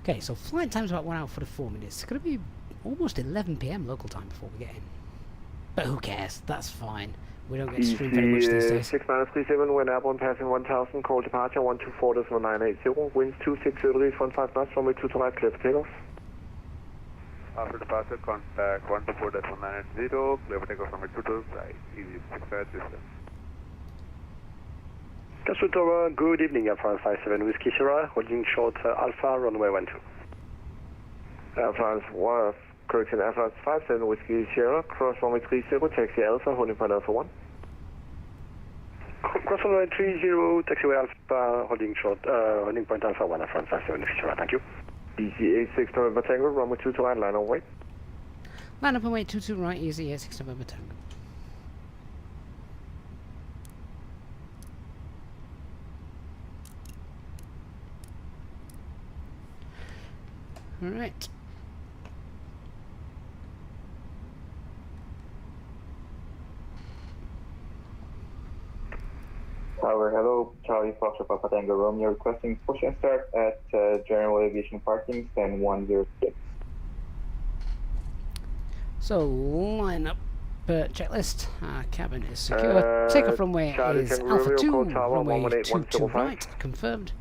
Okay, so flight time's about 1 hour 44 minutes. It's going to be almost 11 PM local time before we get in. But who cares? That's fine. We don't get streamed very much these days. 6937, when airborne passing 1000, call departure 124.980, winds 26 degrees, 15 knots, runway 22 right, clear for takeoff. After departure, contact 124.980, clear for takeoff runway 22 right, easy 65 distance. Castle Tower, good evening, Air France 57 Whiskey Sierra, holding short Alpha, runway 12. Air France, correction, Air France 57 Whiskey Sierra, cross runway 30, taxi Alpha, holding point Alpha 1. Cross runway 30, taxiway Alpha, holding short, holding point Alpha 1, Air France 57 Whiskey Sierra, thank you. EC86 November Tango, runway 22 right, line on wait. Line up and wait, 22 right, easy, 86 November Tango. Alright. Tower, hello, Charlie Foxtrot Papa Tango Romeo, requesting push and start at General Aviation Parking, stand 106. So, line up checklist. Cabin is secure. Takeoff runway Charlie is Tango Alpha Romeo, 2, call tower, runway 22 right, confirmed.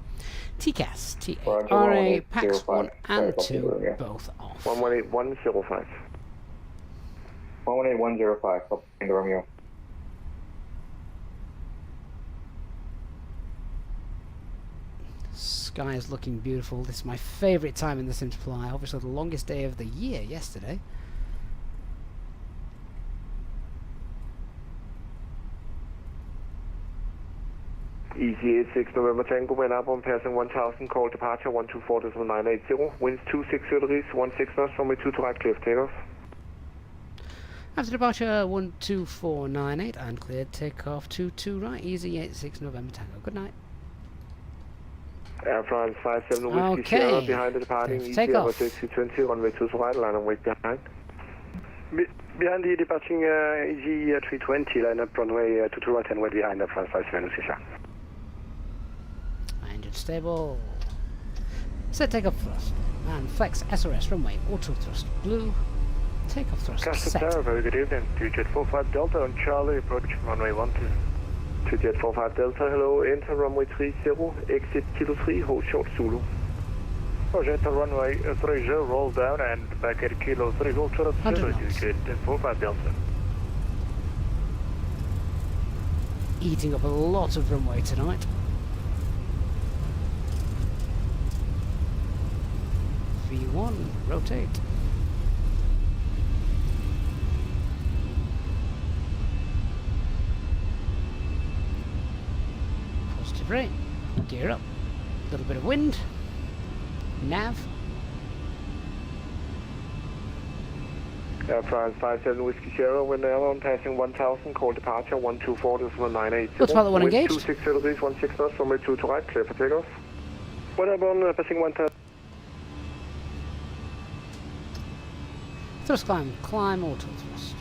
TCAS, TARA, PAX 1 and 2, both off. 118105. 118.105, Papa Tango Romeo. Sky is looking beautiful. This is my favourite time in the sim to fly. Obviously the longest day of the year yesterday. EC86 November Tango, when airborne passing 1000, call departure 124.980, winds 26 degrees, 16 knots, runway 22 right, clear for takeoff. After departure 12498 and cleared, takeoff 22 right, easy 86 November Tango. Good night. Air France 57 Whiskey Sierra, behind the departing EC86 runway 22 right, line and wait behind. Behind the departing EG320, line up runway 22 right and wait behind Air France 57 Whiskey Sierra. Engine stable. Set takeoff thrust. And flex SRS runway auto thrust blue. Takeoff thrust Castle set. Tower, very good evening. 2Jet45 Delta on Charlie, approach runway 12. 2Jet45 Delta, hello, enter runway 30, exit Kilo 3, hold short Zulu. Project runway 30, roll down and back at Kilo 3, hold short Zulu, Jet45 Delta. Eating up a lot of runway tonight. V1, rotate. Positive rain. Gear up. A little bit of wind. Nav. Air France 57 Whiskey Sierra, when airline passing 1000, call departure 124.980. What's pilot 1 engaged? 260 degrees, 16 knots, runway 2 to right, clear for takeoff. One airborne, passing 1000. Thrust climb, auto thrust.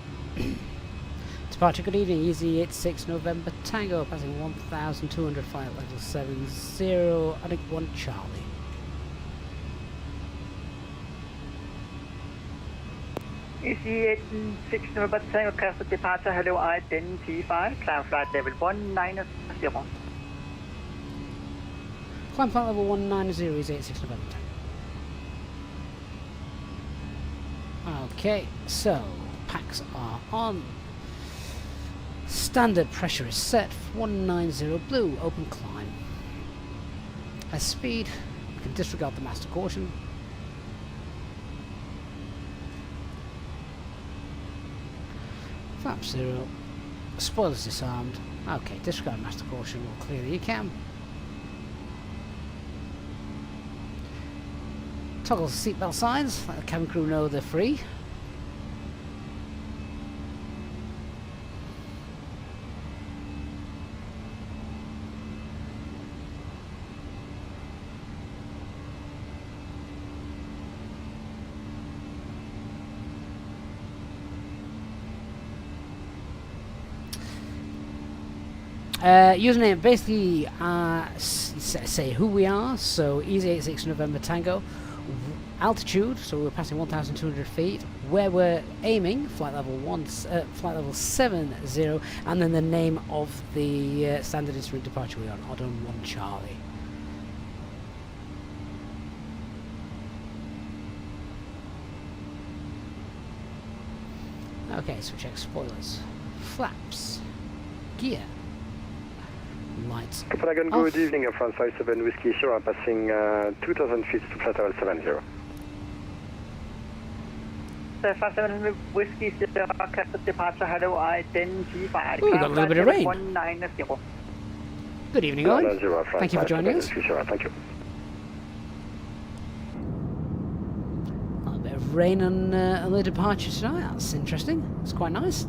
Departure, good evening, Easyjet 6 November Tango, passing 1200, flight level 70, I think 1 Charlie. Easyjet 6 November Tango, cast departure, hello, identify, climb flight level 190. Climb flight level 190, Easyjet 6 November Tango. Okay, so packs are on. Standard pressure is set. 190 blue. Open climb. As speed, we can disregard the master caution. Flap 0. Spoilers disarmed. Okay, disregard master caution. We'll clear the ECAM. Toggle seatbelt signs, let the cabin crew know they're free. Username, basically say who we are, so Easyjet 6 November Tango. Altitude, so we're passing 1,200 feet. Where we're aiming, flight level 70, and then the name of the standard instrument departure we're on, Addon 1 Charlie. Okay, so check spoilers, flaps, gear, lights. Copenhagen, good evening, Air France 57 Whiskey Sierra, passing 2,000 feet to flight level 70. 57 Whiskey Sierra, cast departure, hello, identify, ooh, got a little bit of rain. 190. Good evening, Owen. Thank you for joining us. Thank you. A little bit of rain on the departure tonight. That's interesting. It's quite nice.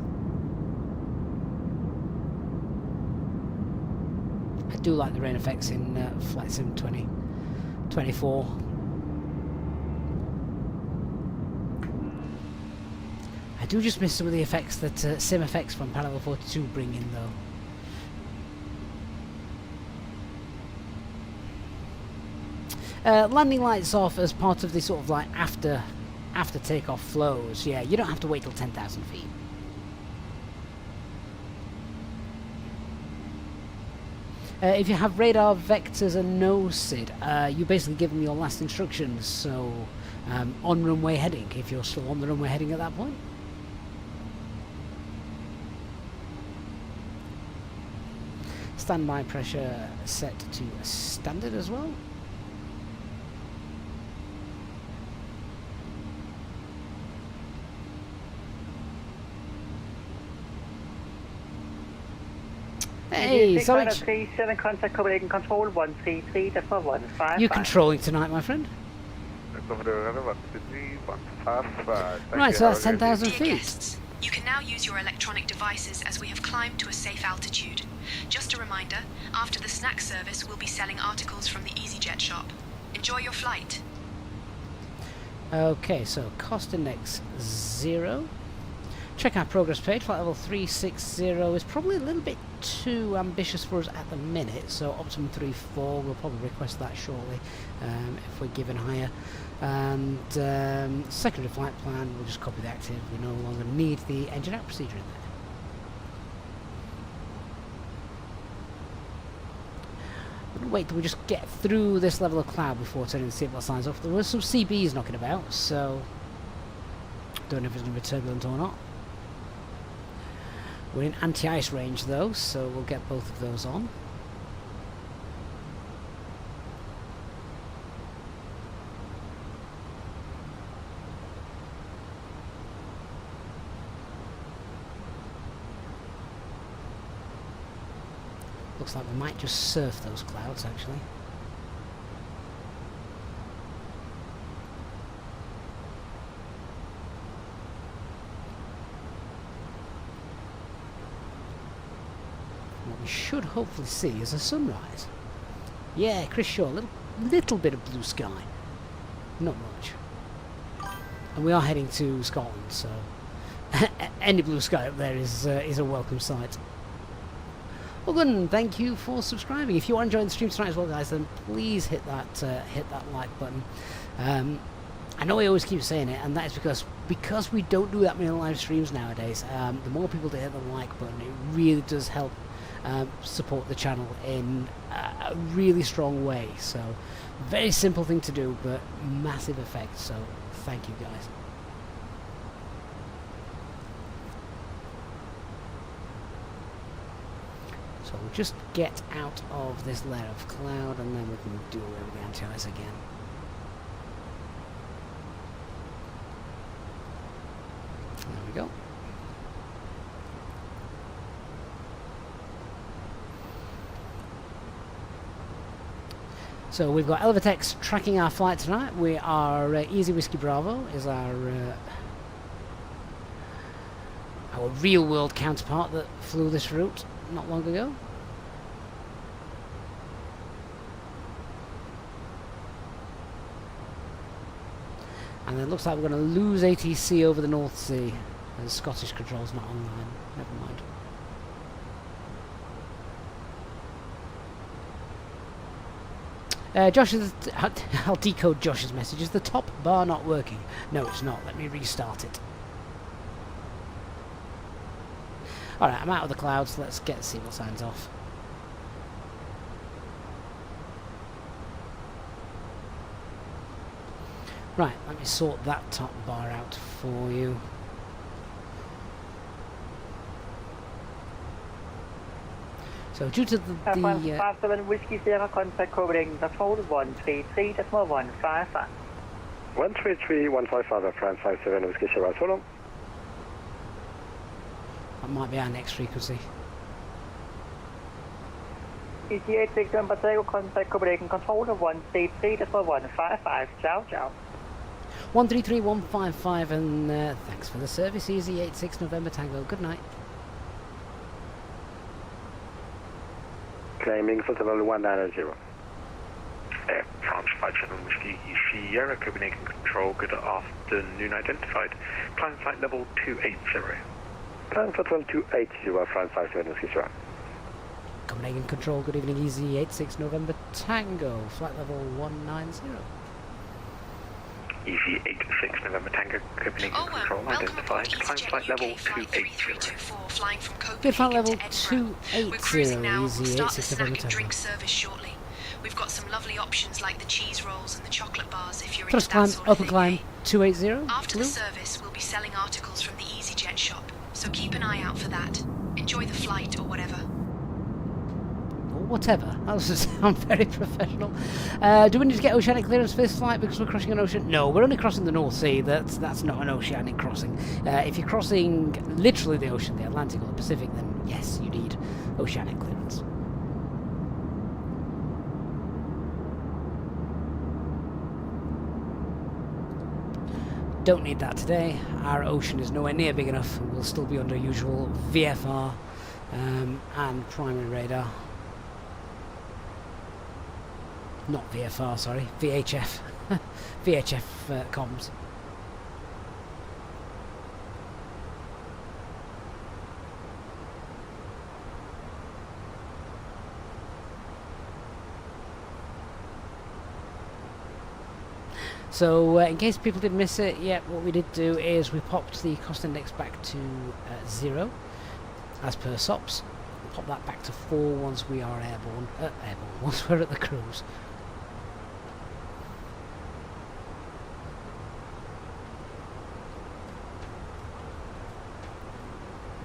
I do like the rain effects in Flight Sim 2024. I do just miss some of the effects that Sim effects from Parallel 42 bring in, though. Landing lights off as part of the sort of like after takeoff flows. Yeah, you don't have to wait till 10,000 feet. If you have radar vectors and no SID, you basically give them your last instructions. So on runway heading, if you're still on the runway heading at that point. Standby pressure set to standard as well. Hey, sorry. 37 contact Copenhagen control 133, that's for 155. You controlling tonight, my friend? Right, so that's 10,000 Dear feet. guests, you can now use your electronic devices as we have climbed to a safe altitude. Just a reminder, after the snack service, we'll be selling articles from the Easyjet shop. Enjoy your flight. Okay, so cost index 0. Check our progress page. Flight level 360 is probably a little bit too ambitious for us at the minute, so optimum 34, we'll probably request that shortly if we're given higher. And secondary flight plan, we'll just copy the active. We no longer need the engine out procedure in there. Wait till we just get through this level of cloud before turning the seatbelt signs off. There were some CBs knocking about, so don't know if it's going to be turbulent or not. We're in anti-ice range though, so we'll get both of those on. Looks like we might just surf those clouds actually. What we should hopefully see is a sunrise. Yeah, Chris Shaw, little bit of blue sky. Not much. And we are heading to Scotland, so any blue sky up there is a welcome sight. Well, good, and thank you for subscribing. If you are enjoying the stream tonight as well, guys, then please hit that like button. I know I always keep saying it, and that is because we don't do that many live streams nowadays. The more people that hit the like button, it really does help support the channel in a really strong way. So, very simple thing to do, but massive effect. So, thank you, guys. So we'll just get out of this layer of cloud, and then we can do away with the anti-ice again. There we go. So we've got Elvatex tracking our flight tonight. We are Easy Whiskey Bravo is our real world counterpart that flew this route not long ago. And it looks like we're going to lose ATC over the North Sea. The Scottish control's not online. Never mind. Josh, I'll decode Josh's message. Is the top bar not working? No, it's not. Let me restart it. Alright, I'm out of the clouds. Let's get signal signs off. Right, let me sort that top bar out for you. So due to the 57 Whiskey Sierra contact Copenhagen, that's hold 133.155. 133.155, France 57 Whiskey Sierra, hold on. That might be our next frequency. Easyjet 6 number Takeoff contact Copenhagen, control 133.155. Ciao, ciao. 133.155, and thanks for the service, Easyjet 6 November Tango. Good night. Claiming for level 190. France 57 Whiskey Sierra, Copenhagen Control, good afternoon, identified. Climb flight level 280. Climb flight level 280, France 57 Whiskey Sierra. Copenhagen Control, good evening, Easy 86 November Tango, flight level 190. Easy 86 November Tango, Copenhagen Control, identified. Climb flight level 280. Flying from Copenhagen good flight level to Edinburgh. 280, We're cruising now. We'll Easy start the 86 snack November and Tango. drink service shortly. We've got some lovely options like the cheese rolls and the chocolate bars if you're First into climb, that sort of open thing. climb, 280. After blue. the service, we'll be selling articles from the Easyjet shop, so keep an eye out for that. Enjoy the flight or whatever. Or whatever. That doesn't sound very professional. Do we need to get oceanic clearance for this flight because we're crossing an ocean? No, we're only crossing the North Sea. That's not an oceanic crossing. If you're crossing literally the ocean, the Atlantic or the Pacific, then yes, you need oceanic clearance. Don't need that today. Our ocean is nowhere near big enough. We'll still be under usual VFR and primary radar. Not VFR, sorry, VHF. VHF comms. So in case people did miss it, yeah, what we did do is we popped the cost index back to 0 as per SOPs. We'll pop that back to 4 once we are airborne, once we're at the cruise.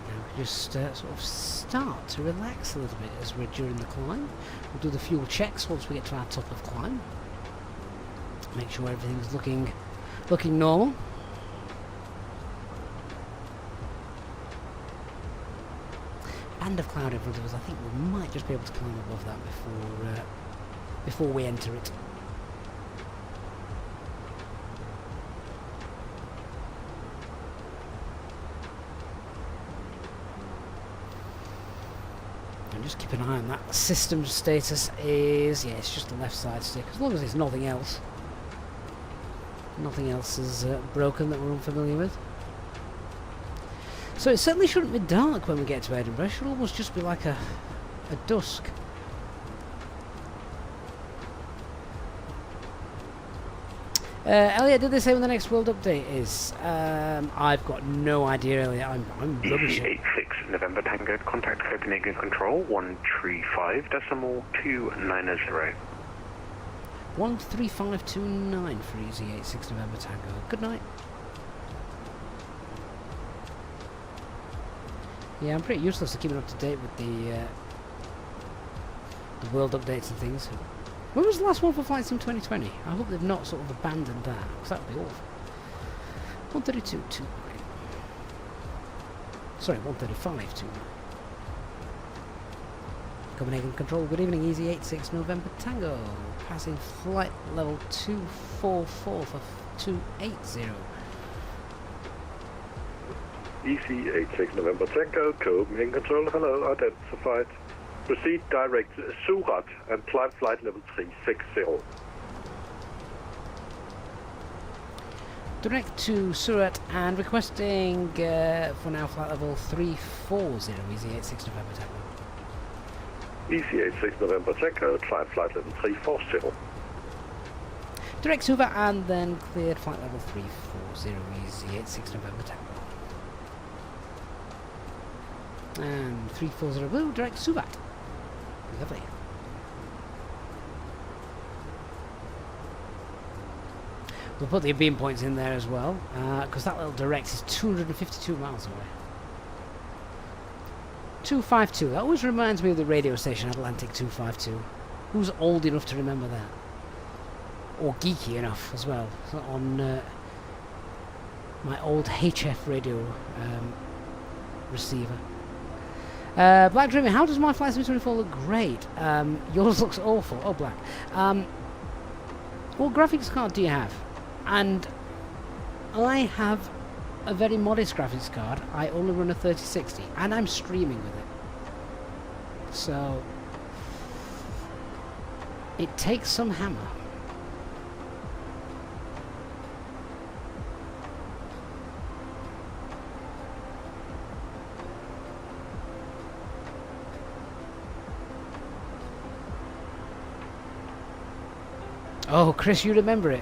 Now we just sort of start to relax a little bit as we're during the climb. We'll do the fuel checks once we get to our top of climb. Make sure everything's looking normal. Band of cloud in front of us. I think we might just be able to climb above that before we enter it. happen. Just keep an eye on that. System status is, yeah, it's just the left side stick. As long as there's nothing else. Nothing else is broken that we're unfamiliar with. So it certainly shouldn't be dark when we get to Edinburgh. It should almost just be like a dusk. Elliot, did they say when the next world update is? I've got no idea, Elliot. I'm rubbish. 86 November Tango, contact Copenhagen Control 135.290. 13529 for Easyjet November Tango. Good night. Yeah, I'm pretty useless at keeping up to date with the world updates and things. When was the last one for VATSIM 2020? I hope they've not sort of abandoned that, because that would be awful. 132.29. Sorry, 135.29. Copenhagen Control, good evening, Easyjet November Tango. Passing flight level 244 for 280. EC86 November Tango, Copenhagen Control, hello, identified. Proceed direct Surat and climb flight level 360. Direct to Surat and requesting for now flight level 340, Easyjet November Tango. EC86 November Tango, climb flight level 340. Direct Suva and then cleared flight level 340, Easyjet November Tango. And 340 blue, direct Suvat. Lovely. We'll put the beam points in there as well, because that little direct is 252 miles away. 252, that always reminds me of the radio station Atlantic 252. Who's old enough to remember that? Or geeky enough as well, on my old HF radio receiver. Black Dreaming, how does my Flight Sim 24 look? Great. Yours looks awful. Oh, Black. What graphics card do you have? And I have a very modest graphics card. I only run a 3060, and I'm streaming with it. So it takes some hammer. Oh, Chris, you remember it.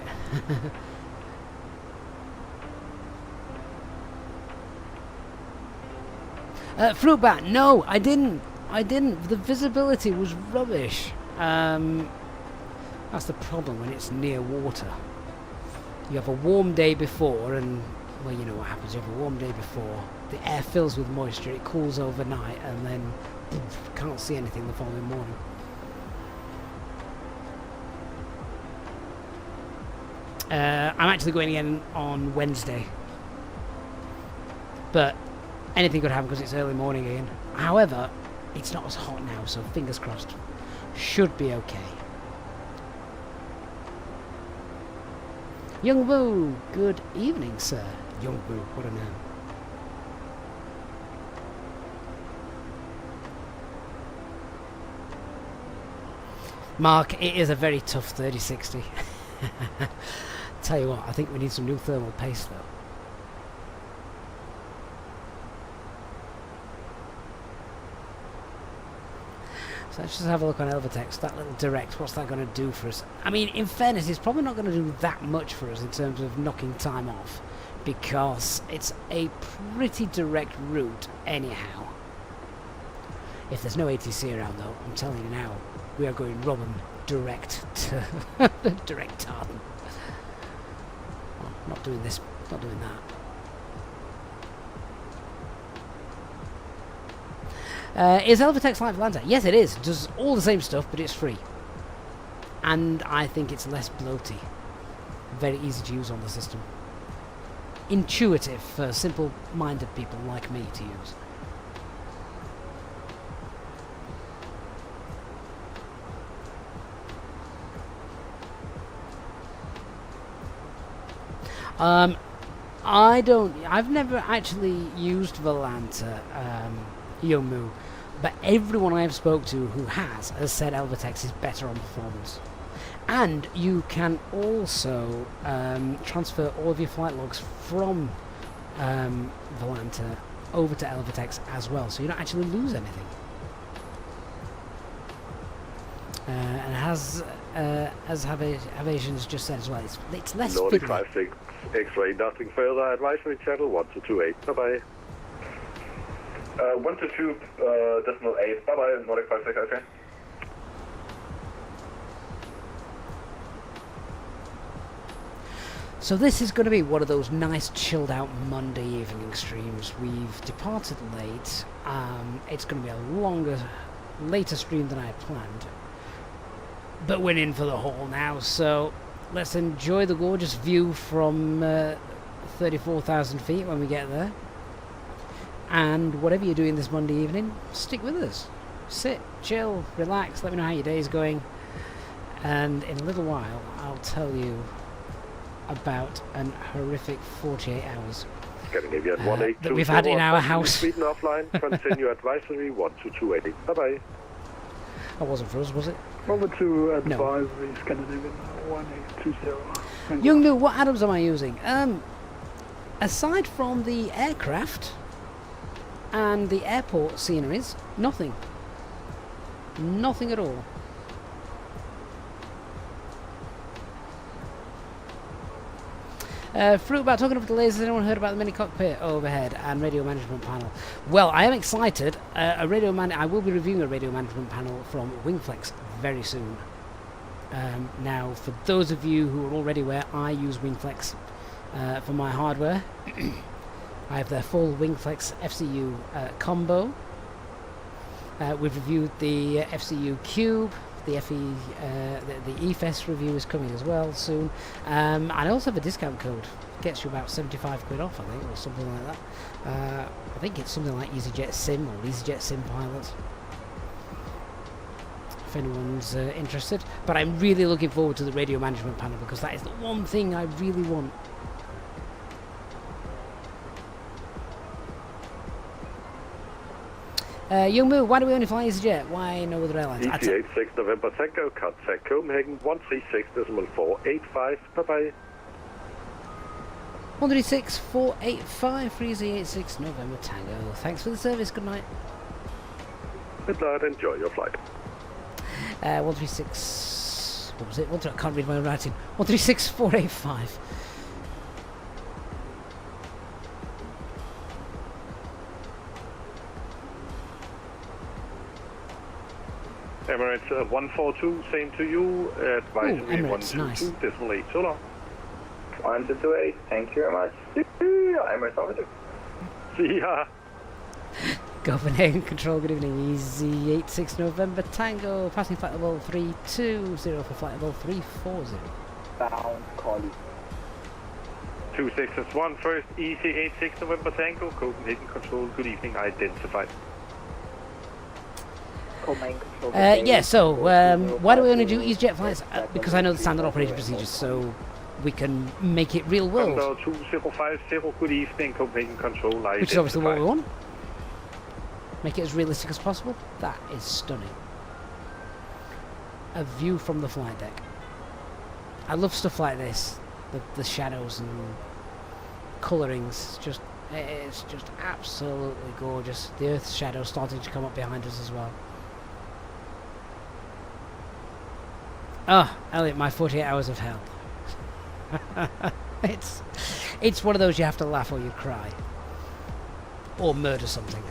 Fruit bat, no, I didn't. The visibility was rubbish. That's the problem when it's near water. You have a warm day before, and, well, you know what happens. You have a warm day before, the air fills with moisture, it cools overnight, and then can't see anything the following morning. I'm actually going again on Wednesday, but anything could happen because it's early morning again. However, it's not as hot now, so fingers crossed. Should be okay. Young Boo, good evening, sir. Young Boo, what a name. Mark, it is a very tough 3060. Tell you what, I think we need some new thermal paste though. So let's just have a look on Elvatex. That little direct, what's that going to do for us? I mean, in fairness, it's probably not going to do that much for us in terms of knocking time off, because it's a pretty direct route anyhow. If there's no ATC around though, I'm telling you now, we are going Robin direct to direct Tartan. Oh, not doing this, not doing that. Is Elvatex like Atlanta? Yes, it is. It does all the same stuff, but it's free. And I think it's less bloaty. Very easy to use on the system. Intuitive for simple-minded people like me to use. I've never actually used Volanta, Yomu. but everyone I've spoke to who has said Elvatex is better on performance. And you can also transfer all of your flight logs from Volanta over to Elvatex as well, so you don't actually lose anything. And as Avation's just said as well, it's less Nordic fiddly. 56 X-ray, nothing further. Advisory channel 1228. Bye bye. 122.8. Bye bye. Nordic 56. Okay. So this is going to be one of those nice chilled out Monday evening streams. We've departed late. It's going to be a later stream than I had planned. But we're in for the haul now, so let's enjoy the gorgeous view from 34,000 feet when we get there. And whatever you're doing this Monday evening, stick with us. Sit, chill, relax, let me know how your day's going. And in a little while, I'll tell you about an horrific 48 hours that we've had in our house. Sweden offline, continue advisory 1228. Bye bye. That wasn't for us, was it? Over to advisory Scandinavian 1820. Young Lou, what addons am I using? Aside from the aircraft and the airport sceneries, nothing. Nothing at all. Fruit about talking about the lasers. Anyone heard about the mini cockpit overhead and radio management panel? Well, I am excited. I will be reviewing a radio management panel from Wingflex very soon. Now, for those of you who are already aware, I use Wingflex for my hardware. I have their full Wingflex FCU combo. We've reviewed the FCU Cube. The EFS review is coming as well soon. And I also have a discount code. Gets you about 75 quid off, I think, or something like that. I think it's something like Easyjet Sim or Easyjet Sim Pilot, if anyone's interested. But I'm really looking forward to the radio management panel because that is the one thing I really want. Young Moo, why do we only fly EasyJet? Why no other airlines? ETA 6 November Tango, contact Copenhagen 136.485. Bye bye. 136.485 for Easy86 November Tango. Thanks for the service, good night. Good night, enjoy your flight. 136. What was it? I can't read my own writing. 136.485. Emirates 142, same to you. Advisory Emirates, 122.8. So long. 1228, thank you very much. Emirates over. See ya. Copenhagen Control, good evening. Easy86 November Tango, passing flight level 320 for flight level 340. Down, call you. 2661, first EC86 November Tango, Copenhagen Control, good evening, identified. Yeah, so why do we only do EasyJet flights? Because I know the standard operating procedures, so we can make it real world. 2050, good evening, Copenhagen Control, which is obviously what we want. Make it as realistic as possible. That is stunning. A view from the flight deck. I love stuff like this. The shadows and colourings. It's just absolutely gorgeous. The Earth's shadow starting to come up behind us as well. Oh, Elliot, my 48 hours of hell. It's one of those you have to laugh or you cry. Or murder something.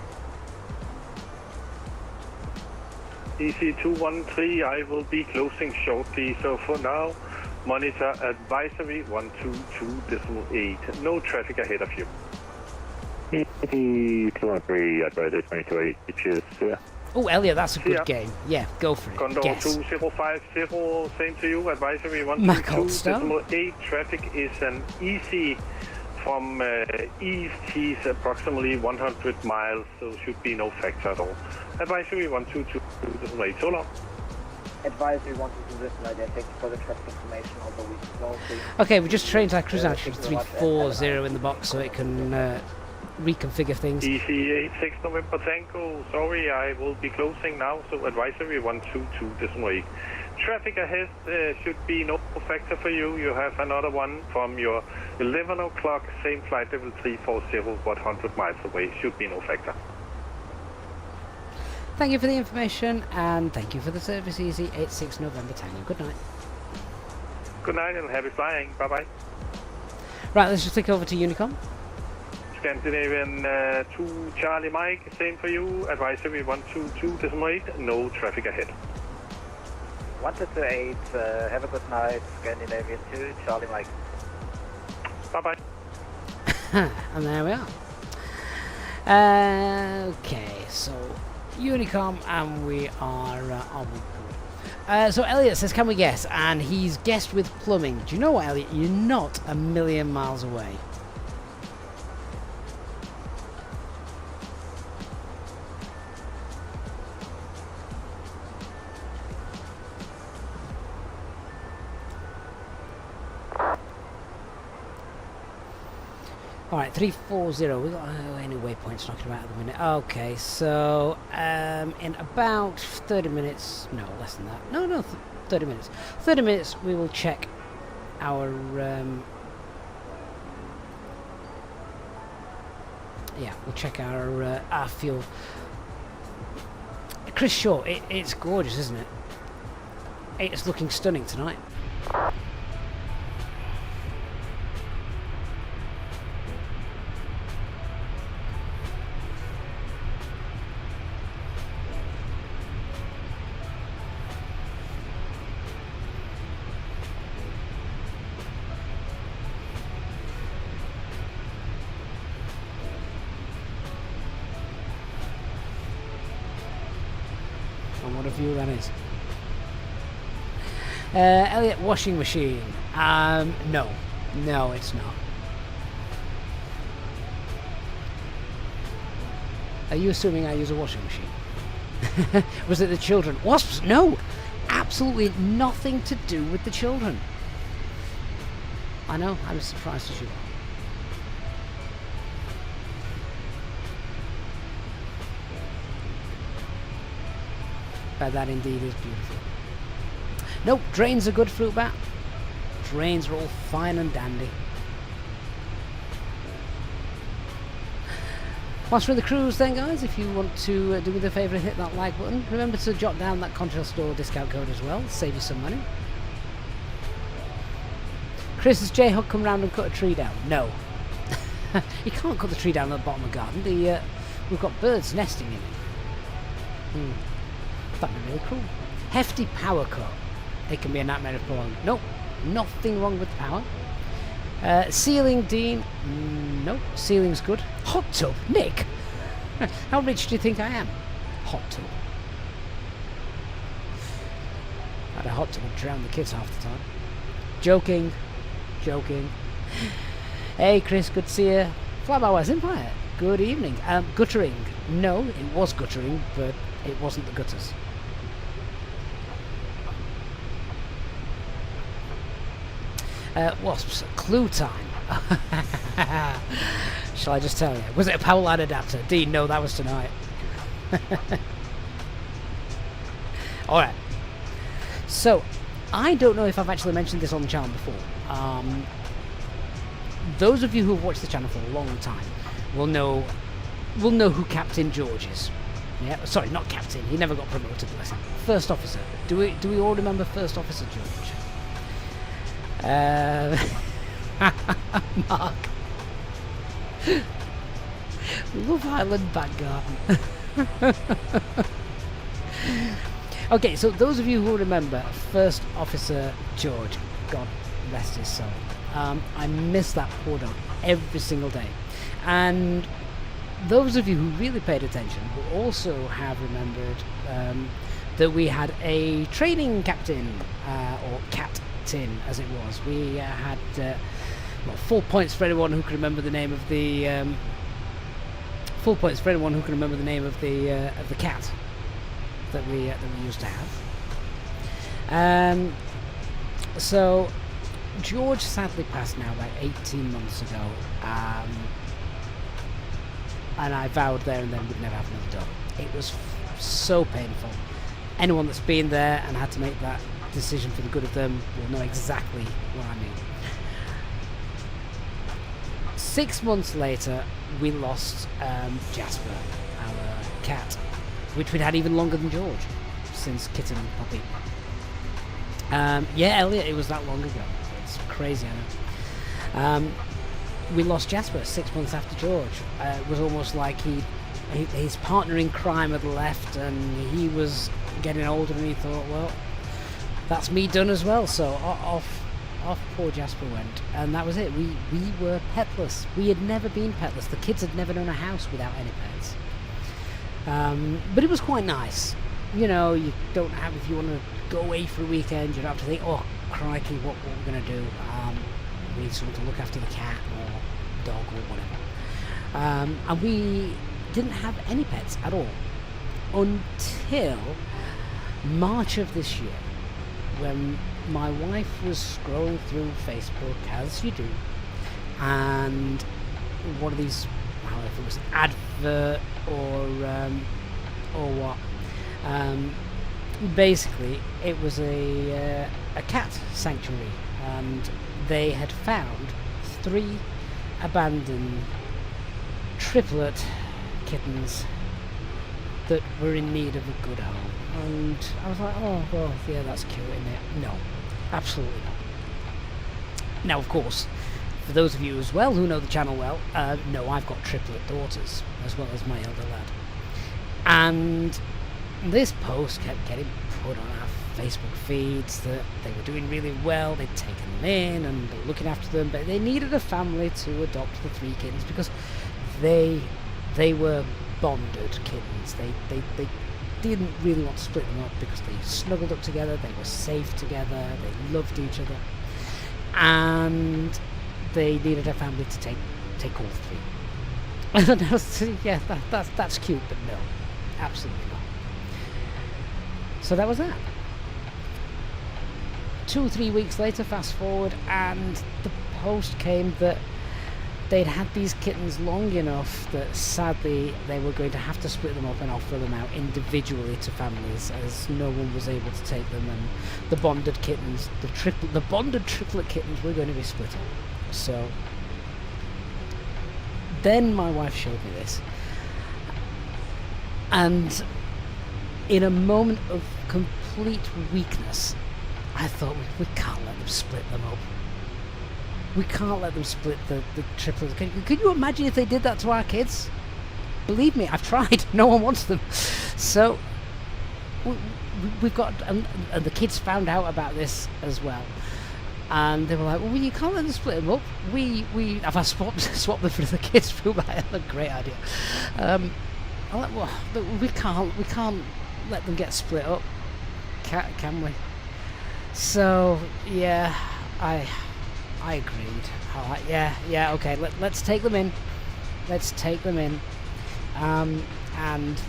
EC213, I will be closing shortly, so for now, monitor advisory 122.8. No traffic ahead of you. EC213, advisory 22.8, which is... Oh, Elliot, that's a good game. Yeah, go for it. Condor Guess. 2050, same to you, advisory 122.8. Traffic is an easy from east. He's approximately 100 miles, so should be no factor at all. Advisory 122.8, so long. Advisory 122.8, thank you for the traffic information, although we slowly... Okay, we just trained our cruise altitude 340 in the box so it can reconfigure things. Easy 6 November Tango, sorry, I will be closing now, so advisory 122.8. Traffic ahead should be no factor for you. You have another one from your 11 o'clock, same flight level 340, 100 miles away. Should be no factor. Thank you for the information, and thank you for the service, Easy 86 November Tango. Good night. Good night and happy flying. Bye-bye. Right, let's just click over to Unicom. Scandinavian 2 Charlie Mike, same for you. Advisory 122.8, no traffic ahead. 128, have a good night. Scandinavian 2 Charlie Mike. Bye-bye. And there we are. Okay, so Unicom, and we are on board. So Elliot says, can we guess? And he's guessed with plumbing. Do you know what, Elliot? You're not a million miles away. Alright, 340. We've got any waypoints knocking about at the minute. Okay, so in about 30 minutes, no, less than that. No, 30 minutes. 30 minutes we will check our yeah, we'll check our fuel. Chris Shaw, it's gorgeous, isn't it? It's looking stunning tonight. What a view that is. Elliot, washing machine. No, it's not. Are you assuming I use a washing machine? Was it the children? Wasps? No, absolutely nothing to do with the children. I know, I was surprised as you are. That indeed is beautiful. Nope, drains are good, fruit bat. Drains are all fine and dandy. Whilst we're in the cruise then, guys, if you want to do me the favour and hit that like button, remember to jot down that Contrail Store discount code as well, save you some money. Chris, has J-Hog come round and cut a tree down? No. You can't cut the tree down at the bottom of the garden. We've got birds nesting in it. That'd be really cool. Hefty power cut. It can be a nightmare of prolonged. Nope, nothing wrong with the power. Ceiling, Dean. Nope, ceiling's good. Hot tub, Nick. How rich do you think I am? Hot tub. I had a hot tub and drown the kids half the time. Joking. Hey Chris, good to see you. Flyby Empire. Good evening. Guttering. No, it was guttering, but it wasn't the gutters. Wasps, clue time. Shall I just tell you? Was it a power line adapter? Dean, no, that was tonight. Alright. So, I don't know if I've actually mentioned this on the channel before. Those of you who have watched the channel for a long time will know who Captain George is. Yeah, sorry, not Captain. He never got promoted. Listen, First Officer. Do we all remember First Officer George? Mark. Love Island back garden. Okay, so those of you who remember First Officer George, God rest his soul. I miss that poor dog every single day. And those of you who really paid attention will also have remembered that we had a training captain, or captain as it was. We had well, 4 points for anyone who can remember the name of the 4 points for anyone who can remember the name of the cat that we used to have. So George sadly passed now about 18 months ago. and I vowed there and then we'd never have another dog. It was so painful. Anyone that's been there and had to make that decision for the good of them will know exactly what I mean. 6 months later, we lost Jasper, our cat, which we'd had even longer than George, since kitten puppy. Yeah, Elliot, it was that long ago. It's crazy, I know. We lost Jasper 6 months after George. It was almost like his partner in crime had left, and he was getting older, and he thought, well, that's me done as well. So off poor Jasper went, and that was it. We were petless. We had never been petless. The kids had never known a house without any pets. But it was quite nice. You know, you don't have, if you want to go away for a weekend, you don't have to think, oh crikey, what we're going to do. We need someone to look after the cat or dog or whatever. And we didn't have any pets at all until March of this year, when my wife was scrolling through Facebook, as you do, and one of these, I don't know if it was advert or what, basically it was a cat sanctuary, and they had found 3 abandoned triplet kittens that were in need of a good home. And I was like, oh, well, yeah, that's cute, isn't it? No, absolutely not. Now, of course, for those of you as well who know the channel well, no, I've got triplet daughters, as well as my elder lad. And this post kept getting put on our Facebook feeds that they were doing really well, they'd taken them in and they were looking after them, but they needed a family to adopt the 3 kittens because they were bonded kittens. They didn't really want to split them up because they snuggled up together, they were safe together, they loved each other, and they needed a family to take all 3. And I was, yeah, that's cute, but no, absolutely not. So that was that. 2 or 3 weeks later, fast forward, and the post came that they'd had these kittens long enough that sadly they were going to have to split them up and offer them out individually to families, as no one was able to take them, and the bonded kittens, the bonded triplet kittens, were going to be split up. So then my wife showed me this, and in a moment of complete weakness, I thought, we can't let them split them up. We can't let them split the triplets. Could you imagine if they did that to our kids? Believe me, I've tried. No one wants them. So we've got, and the kids found out about this as well, and they were like, well, you can't let them split them up. If I swap them for the kids' room, that's a great idea. I'm like, well, but we can't let them get split up, can we? So yeah, I agreed. Yeah, okay, let's take them in. Let's take them in, and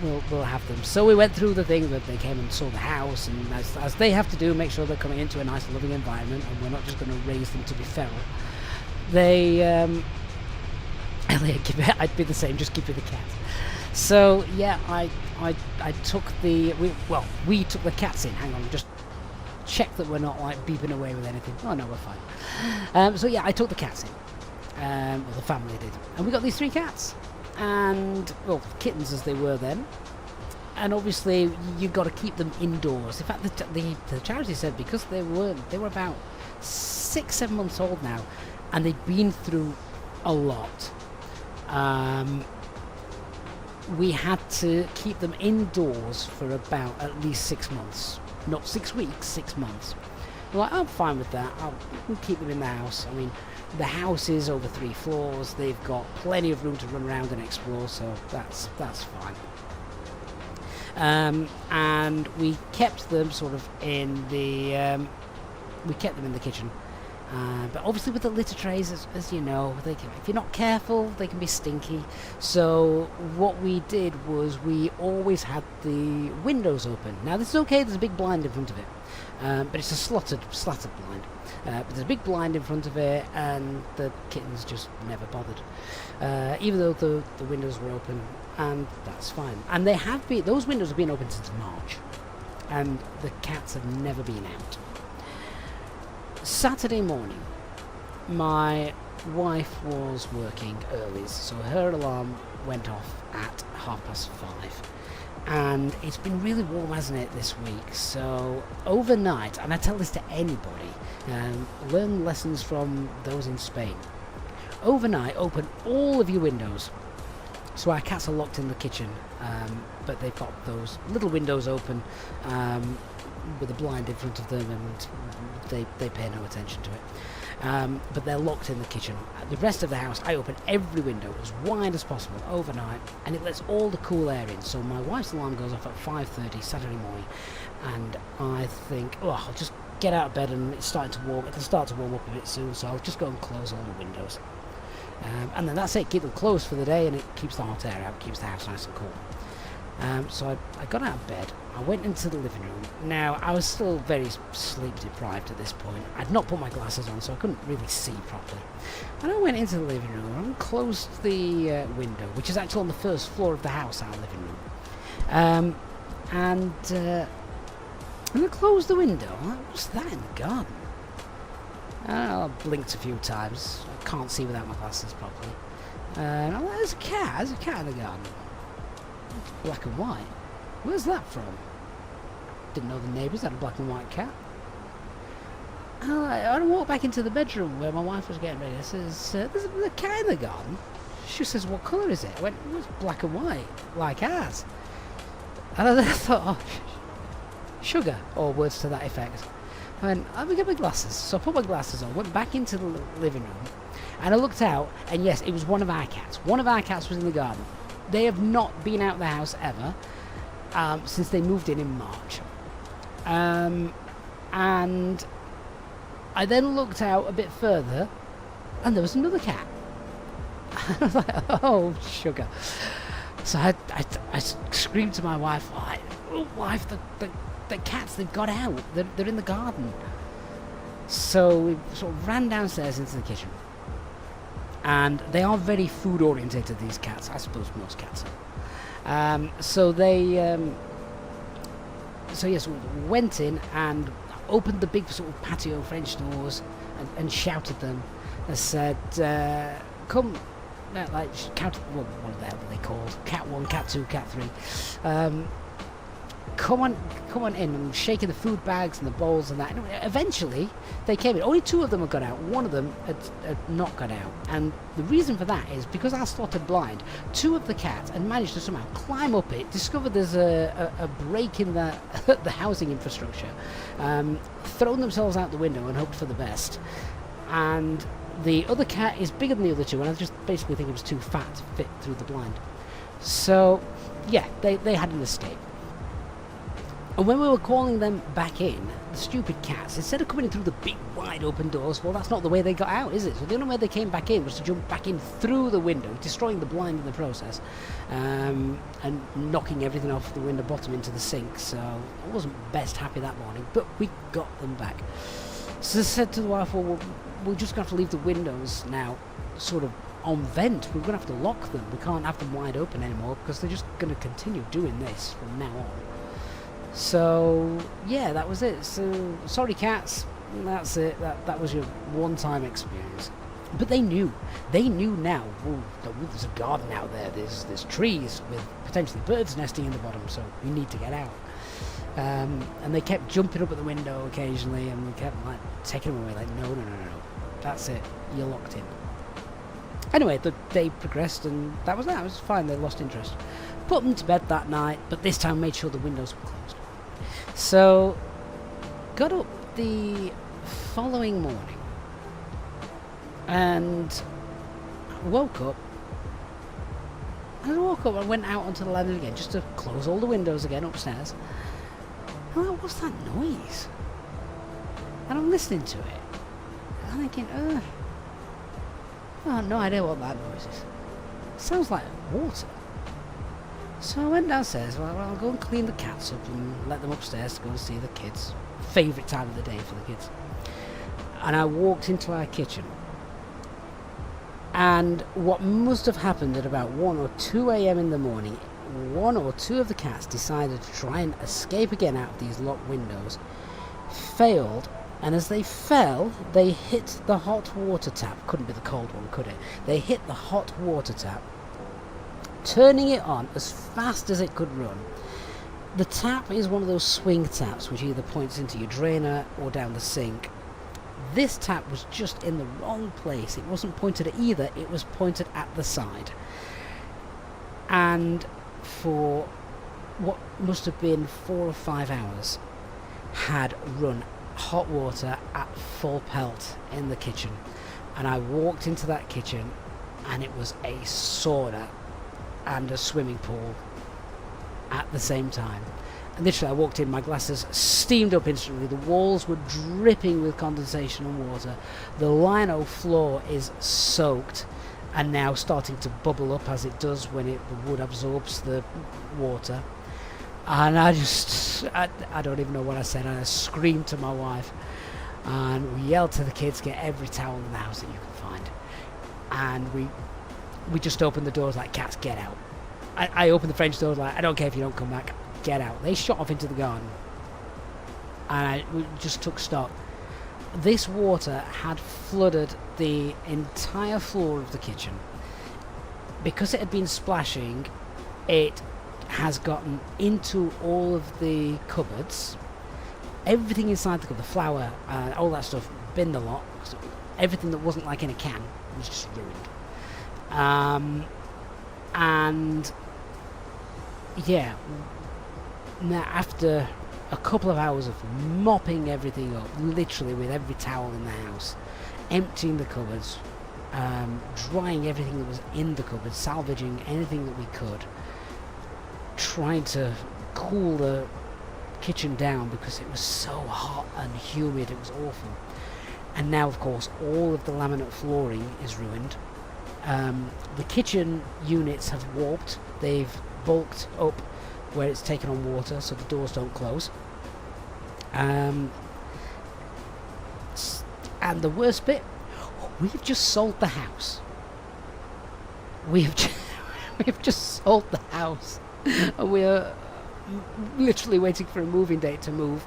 we'll have them. So we went through the thing that they came and saw the house, and as they have to do, make sure they're coming into a nice loving environment, and we're not just going to raise them to be feral. They Elliot, I'd be the same, just give me the cat. So yeah, I took we took the cats in. Hang on, just check that we're not like beeping away with anything. Oh no, we're fine. So yeah, I took the cats in. Well, the family did, and we got these 3 cats, and well, kittens as they were then. And obviously, you've got to keep them indoors. In fact, the charity said because they were about 6-7 months old now, and they'd been through a lot. We had to keep them indoors for about at least 6 months. Not 6 weeks, 6 months. I'm like, I'm fine with that. We'll keep them in the house. I mean, the house is over 3 floors. They've got plenty of room to run around and explore, so that's fine. And we kept them sort of in the we kept them in the kitchen, But obviously with the litter trays, as you know, if you're not careful, they can be stinky. So what we did was we always had the windows open. Now this is okay, there's a big blind in front of it, but it's a slatted blind. But there's a big blind in front of it, and the kittens just never bothered, even though the windows were open, and that's fine. And those windows have been open since March, and the cats have never been out. Saturday morning, my wife was working early, so her alarm went off at 5:30. And it's been really warm, hasn't it, this week? So overnight, and I tell this to anybody, learn lessons from those in Spain. Overnight, open all of your windows. So our cats are locked in the kitchen, but they've got those little windows open with a blind in front of them, and they pay no attention to it. But they're locked in the kitchen. The rest of the house, I open every window as wide as possible overnight, and it lets all the cool air in. So my wife's alarm goes off at 5:30 Saturday morning, and I think, oh, I'll just get out of bed, and it'll start to warm up a bit soon, so I'll just go and close all the windows. And then that's it, keep them closed for the day, and it keeps the hot air out, keeps the house nice and cool. So I got out of bed, I went into the living room. Now, I was still very sleep deprived at this point. I'd not put my glasses on, so I couldn't really see properly. And I went into the living room and closed the window, which is actually on the first floor of the house, our living room. And I closed the window. What's that in the garden? I blinked a few times. I can't see without my glasses properly. There's a cat. There's a cat in the garden. It's black and white. Where's that from? Didn't know the neighbours had a black and white cat. I walked back into the bedroom where my wife was getting ready. I says, there's a cat in the garden. She says, what colour is it? I went, it's black and white, like ours. And I thought, oh, sugar, or words to that effect. I went, let me get my glasses. So I put my glasses on, went back into the living room, and I looked out, and yes, it was one of our cats. One of our cats was in the garden. They have not been out of the house ever since they moved in March. And I then looked out a bit further, and there was another cat. I was like, oh, sugar. So I screamed to my wife, oh, wife, the cats, they've got out. They're in the garden. So we sort of ran downstairs into the kitchen. And they are very food orientated, these cats. I suppose most cats are. So yes, we went in and opened the big sort of patio French doors and shouted them and said, come, what the hell are they called? Cat 1, Cat 2, Cat 3. Come on in, and shaking the food bags and the bowls and that. And eventually, they came in. Only 2 of them had got out. One of them had not got out. And the reason for that is because our slotted blind, 2 of the cats had managed to somehow climb up it, discovered there's a break in the housing infrastructure, thrown themselves out the window and hoped for the best. And the other cat is bigger than the other 2, and I just basically think it was too fat to fit through the blind. So, yeah, they had an escape. And when we were calling them back in, the stupid cats, instead of coming in through the big wide open doors, well, that's not the way they got out, is it? So the only way they came back in was to jump back in through the window, destroying the blind in the process, and knocking everything off the window bottom into the sink. So I wasn't best happy that morning, but we got them back. So I said to the wife, well, we're just going to have to leave the windows now sort of on vent. We're going to have to lock them. We can't have them wide open anymore because they're just going to continue doing this from now on. So yeah, that was it. So sorry cats, that's it. That was your one-time experience. But they knew now. Oh, there's a garden out there. There's trees with potentially birds nesting in the bottom. So we need to get out. And they kept jumping up at the window occasionally, and we kept taking them away. Like no, that's it. You're locked in. Anyway, the day progressed, and that was that. It was fine. They lost interest. Put them to bed that night, but this time made sure the windows were closed. So, got up the following morning and woke up. I went out onto the landing again just to close all the windows again upstairs. And I thought, what's that noise? And I'm listening to it. I'm thinking, I have no idea what that noise is. Sounds like water. So I went downstairs. Well, I'll go and clean the cats up and let them upstairs to go and see the kids. Favourite time of the day for the kids. And I walked into our kitchen. And what must have happened at about 1 or 2 a.m. in the morning, 1 or 2 of the cats decided to try and escape again out of these locked windows, failed, and as they fell, they hit the hot water tap. Couldn't be the cold one, could it? They hit the hot water tap, turning it on as fast as it could run. The tap is one of those swing taps which either points into your drainer or down the sink. This tap was just in the wrong place. It wasn't pointed at either, it was pointed at the side. And for what must have been 4 or 5 hours, had run hot water at full pelt in the kitchen. And I walked into that kitchen and it was a sauna and a swimming pool at the same time. And literally I walked in, my glasses steamed up instantly, the walls were dripping with condensation and water, the lino floor is soaked and now starting to bubble up as it does when the wood absorbs the water. And I don't even know what I said. I screamed to my wife and we yelled to the kids, get every towel in the house that you can find. And we just opened the doors like, cats, get out. I opened the French doors like, I don't care if you don't come back, get out. They shot off into the garden. And we just took stock. This water had flooded the entire floor of the kitchen. Because it had been splashing, it has gotten into all of the cupboards. Everything inside the cupboard, the flour, all that stuff, bin the lot. So everything that wasn't like in a can was just ruined. And yeah, now after a couple of hours of mopping everything up, literally with every towel in the house, emptying the cupboards, drying everything that was in the cupboards, salvaging anything that we could, trying to cool the kitchen down because it was so hot and humid, it was awful. And now of course all of the laminate flooring is ruined. The kitchen units have warped, they've bulked up where it's taken on water so the doors don't close. And the worst bit, we've just sold the house. We've just sold the house. We're literally waiting for a moving date to move,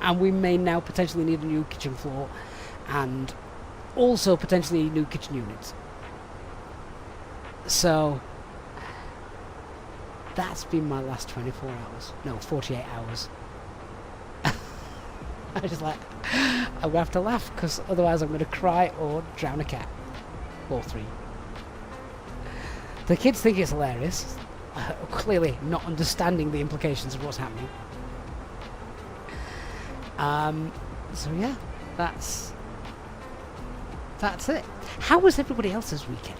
and we may now potentially need a new kitchen floor and also potentially new kitchen units. So that's been my last 24 hours. No, 48 hours. I just like, I'm going to have to laugh because otherwise I'm going to cry or drown a cat. Or 3. The kids think it's hilarious. Clearly not understanding the implications of what's happening. So yeah, that's it. How was everybody else's weekend?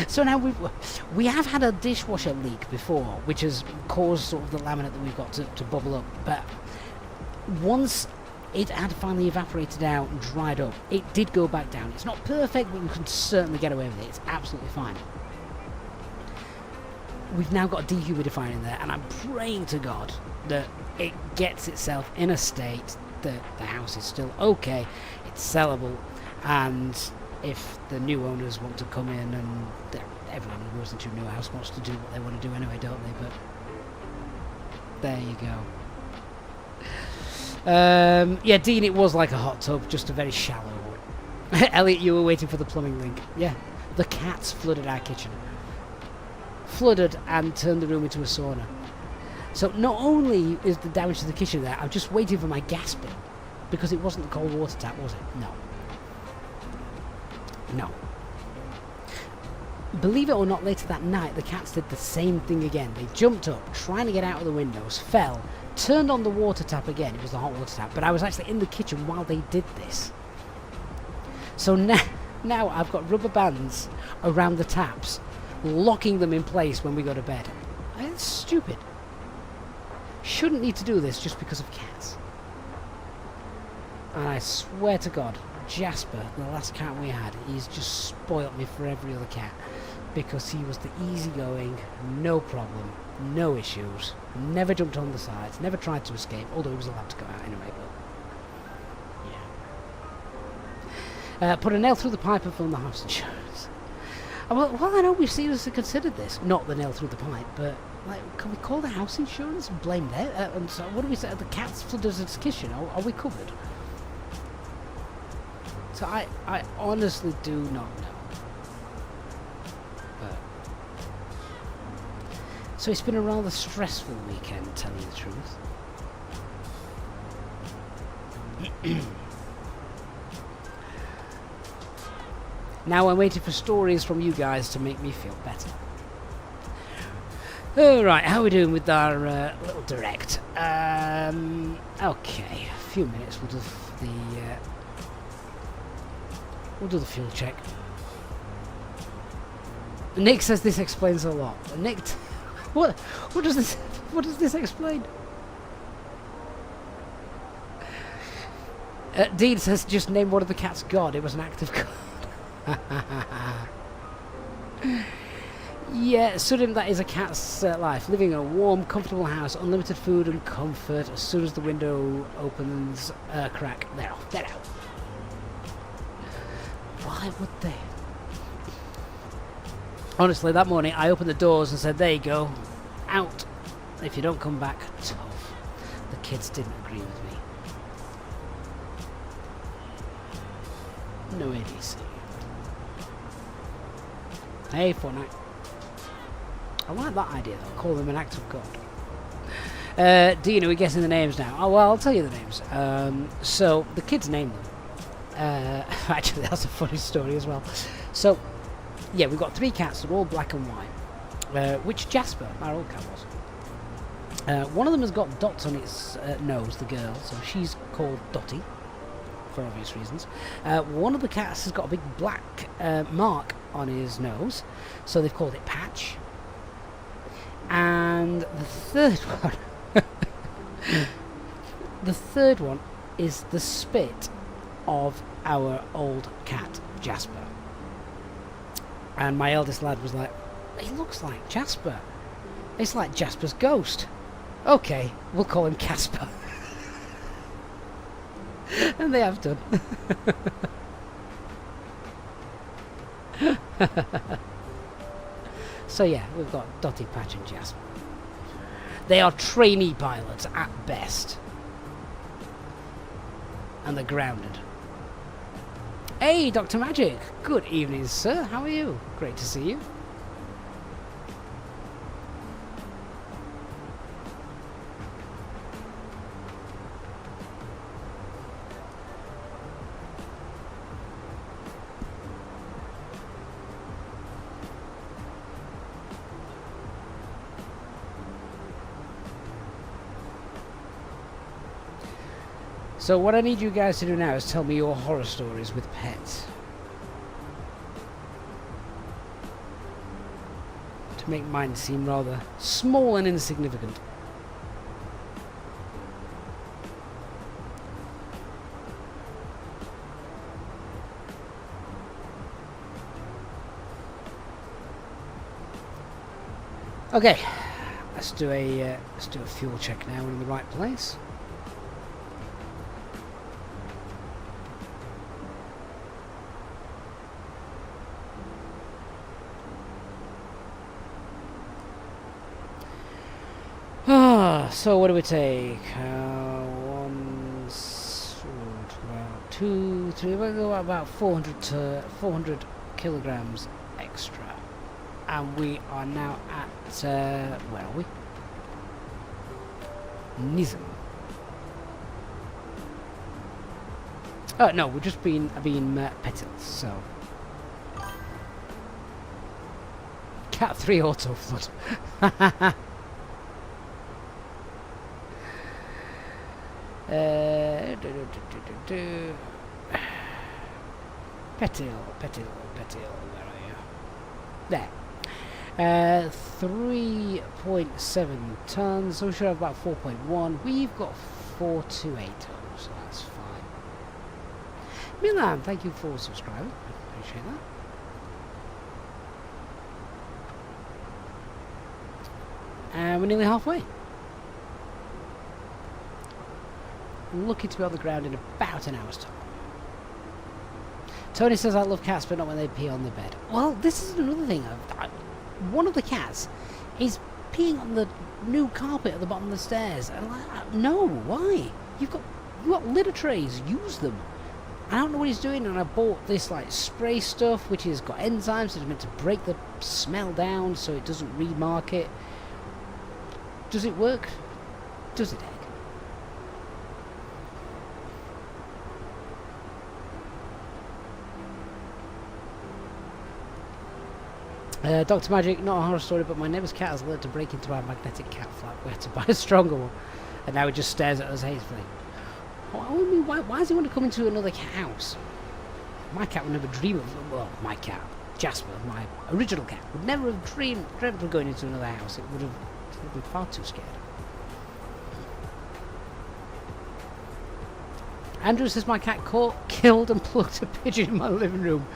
So now we have had a dishwasher leak before, which has caused sort of the laminate that we've got to bubble up. But once it had finally evaporated out and dried up, it did go back down. It's not perfect, but we can certainly get away with it. It's absolutely fine. We've now got a dehumidifier in there, and I'm praying to God that it gets itself in a state that the house is still okay, it's sellable, and if the new owners want to come in, and everyone who goes into a new house wants to do what they want to do anyway, don't they? But there you go. Yeah, Dean, it was like a hot tub, just a very shallow one. Elliot, you were waiting for the plumbing link. Yeah, the cats flooded our kitchen. Flooded and turned the room into a sauna. So not only is the damage to the kitchen there, I'm just waiting for my gas bill, because it wasn't the cold water tap, was it? No. No. Believe it or not, later that night the cats did the same thing again. They jumped up, trying to get out of the windows, fell, turned on the water tap again. It was the hot water tap, but I was actually in the kitchen while they did this. So now I've got rubber bands around the taps, locking them in place when we go to bed. It's stupid. Shouldn't need to do this just because of cats. And I swear to God, Jasper, the last cat we had, he's just spoilt me for every other cat. Because he was the easygoing, no problem, no issues, never jumped on the sides, never tried to escape, although he was allowed to go out anyway, but yeah. Put a nail through the pipe and film the house insurance. Well, I know we've seriously considered this, not the nail through the pipe, but like, can we call the house insurance and blame them? And so what do we say? The cat's flooded its kitchen, are we covered? So I honestly do not know. So it's been a rather stressful weekend, telling you the truth. Now I'm waiting for stories from you guys to make me feel better. Alright, how are we doing with our little direct? Okay, a few minutes, we'll do the fuel check. Nick says this explains a lot. Nick... What does this explain? Dean says just name one of the cats God. It was an act of God. Yeah, Sudim, that is a cat's life. Living in a warm, comfortable house, unlimited food and comfort. As soon as the window opens, crack. They're out. They're out. Why would they? Honestly, that morning I opened the doors and said, there you go, out. If you don't come back, tough. The kids didn't agree with me. No ADC. Hey, Fortnite. I like that idea though, call them an act of God. Dean, are we guessing the names now? Oh, well, I'll tell you the names. So, the kids named them. Actually, that's a funny story as well. So, yeah, we've got 3 cats, they're all black and white. Which Jasper, our old cat, was. One of them has got dots on its nose, the girl, so she's called Dotty, for obvious reasons. One of the cats has got a big black mark on his nose, so they've called it Patch. And the third one... the third one is the spit of our old cat, Jasper. And my eldest lad was like, he looks like Jasper. It's like Jasper's ghost. Okay, we'll call him Casper. And they have done. So yeah, we've got Dotty, Patch and Jasper. They are trainee pilots at best. And they're grounded. Hey, Dr. Magic. Good evening, sir. How are you? Great to see you. So what I need you guys to do now is tell me your horror stories with pets. To make mine seem rather small and insignificant. Okay, let's do a fuel check now. We're in the right place. So what do we take? 1, 2, 3. We'll go about 400 kilograms extra, and we are now at where are we? Nizam. Oh no, we're just being petted. So Cat 3 auto flood. Petil, where are you? There. 3.7 tons, so we should have about 4.1. We've got 428 tons, so that's fine. Milan, thank you for subscribing. Appreciate that. And we're nearly halfway. Lucky to be on the ground in about an hour's time. Tony says I love cats but not when they pee on the bed. Well, this is another thing. One of the cats is peeing on the new carpet at the bottom of the stairs. And I'm like, no, why? You've got litter trays, use them. I don't know what he's doing, and I bought this like spray stuff which has got enzymes that are meant to break the smell down so it doesn't remark it. Does it work? Does it, Egg? Dr. Magic, not a horror story, but my neighbour's cat has learned to break into our magnetic cat flap. We had to buy a stronger one, and now it just stares at us hatefully. I mean, why does he want to come into another house? My cat would never dream of... Well, my cat, Jasper, my original cat, would never have dreamt of going into another house. It would have been far too scared. Andrew says my cat caught, killed and plucked a pigeon in my living room.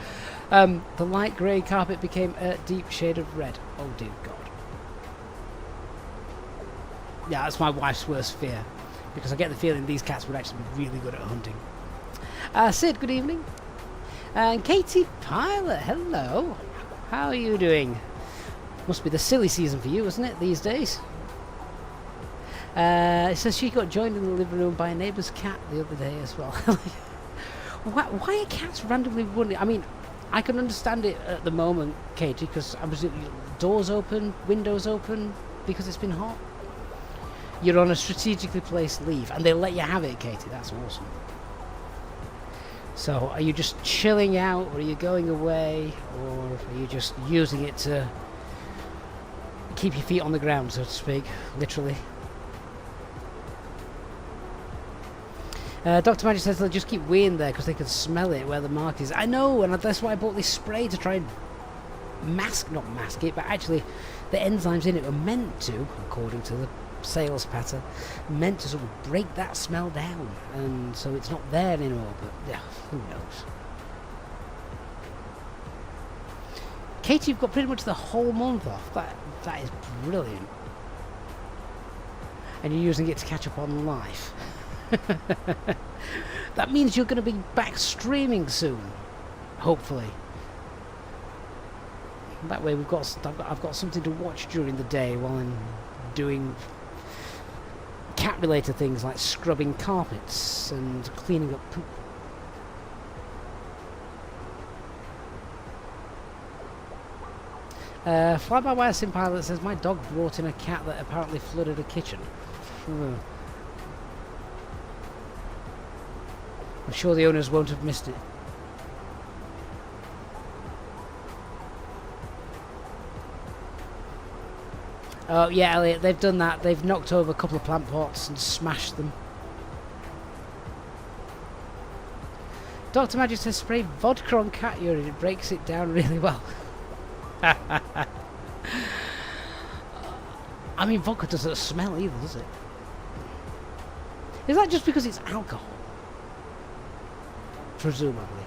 The light grey carpet became a deep shade of red. Oh dear God. Yeah, that's my wife's worst fear. Because I get the feeling these cats would actually be really good at hunting. Sid, good evening. And Katie Pilot, hello. How are you doing? Must be the silly season for you, isn't it, these days? It says she got joined in the living room by a neighbour's cat the other day as well. Why are cats randomly running? I mean, I can understand it at the moment, Katie, because I'm presuming doors open, windows open, because it's been hot. You're on a strategically placed leave, and they let you have it, Katie. That's awesome. So, are you just chilling out, or are you going away, or are you just using it to keep your feet on the ground, so to speak, literally? Dr. Magic says they'll just keep weighing there because they can smell it where the mark is. I know, and that's why I bought this spray to try and not mask it, but actually the enzymes in it are meant to, according to the sales pattern, meant to sort of break that smell down, and so it's not there anymore, but yeah, who knows. Katie, you've got pretty much the whole month off. That is brilliant. And you're using it to catch up on life. That means you're going to be back streaming soon, hopefully. That way I've got something to watch during the day while I'm doing cat related things like scrubbing carpets and cleaning up poop. Fly-by-wire sim pilot says my dog brought in a cat that apparently flooded a kitchen. I'm sure the owners won't have missed it. Oh yeah, Elliot, they've done that. They've knocked over a couple of plant pots and smashed them. Dr. Magic says spray vodka on cat urine, it breaks it down really well. I mean, vodka doesn't smell either, does it? Is that just because it's alcohol? Presumably.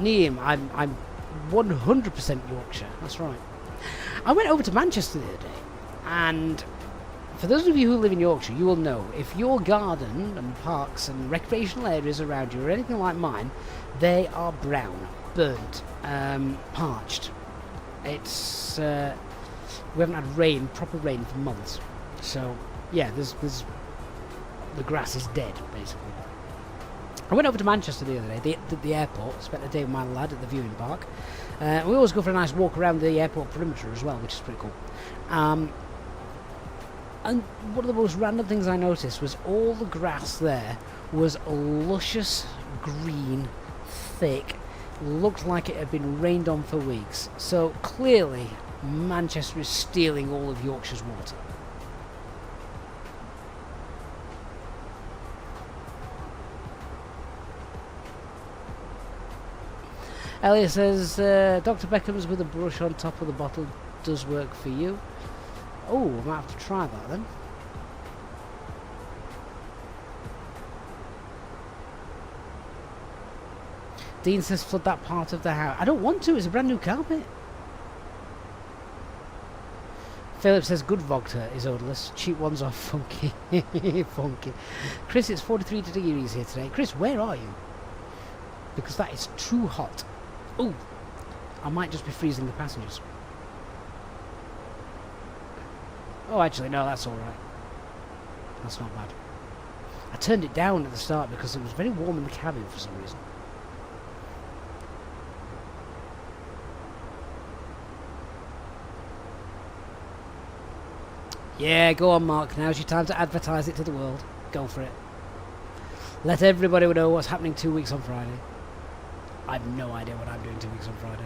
Neem, I'm 100% Yorkshire, that's right. I went over to Manchester the other day, and for those of you who live in Yorkshire, you will know if your garden and parks and recreational areas around you are anything like mine, they are brown, burnt, parched. It's we haven't had rain, proper rain for months, so yeah, there's the grass is dead, basically. I went over to Manchester the other day, the airport, spent a day with my lad at the viewing park. We always go for a nice walk around the airport perimeter as well, which is pretty cool. And one of the most random things I noticed was all the grass there was luscious, green, thick, looked like it had been rained on for weeks. So clearly, Manchester is stealing all of Yorkshire's water. Elliot says, Dr. Beckham's with a brush on top of the bottle does work for you. Oh, I might have to try that then. Dean says flood that part of the house. I don't want to, it's a brand new carpet. Philip says good Vogter is odorless. Cheap ones are funky. Funky. Chris, it's 43 degrees here today. Chris, where are you? Because that is too hot. Oh, I might just be freezing the passengers. Oh, actually, no, that's alright. That's not bad. I turned it down at the start because it was very warm in the cabin for some reason. Yeah, go on, Mark. Now's your time to advertise it to the world. Go for it. Let everybody know what's happening 2 weeks on Friday. I have no idea what I'm doing 2 weeks on Friday.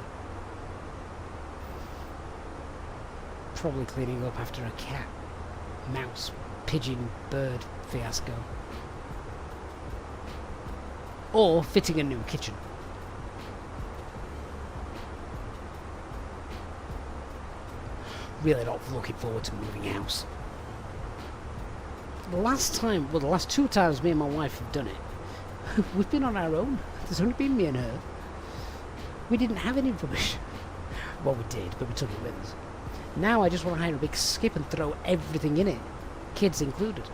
Probably cleaning up after a cat, mouse, pigeon, bird fiasco. Or fitting a new kitchen. Really not looking forward to moving house. The last time, well, the last 2 times me and my wife have done it, we've been on our own. There's only been me and her. We didn't have any rubbish. Well, we did, but we took it with us. Now I just want to hire a big skip and throw everything in it, kids included.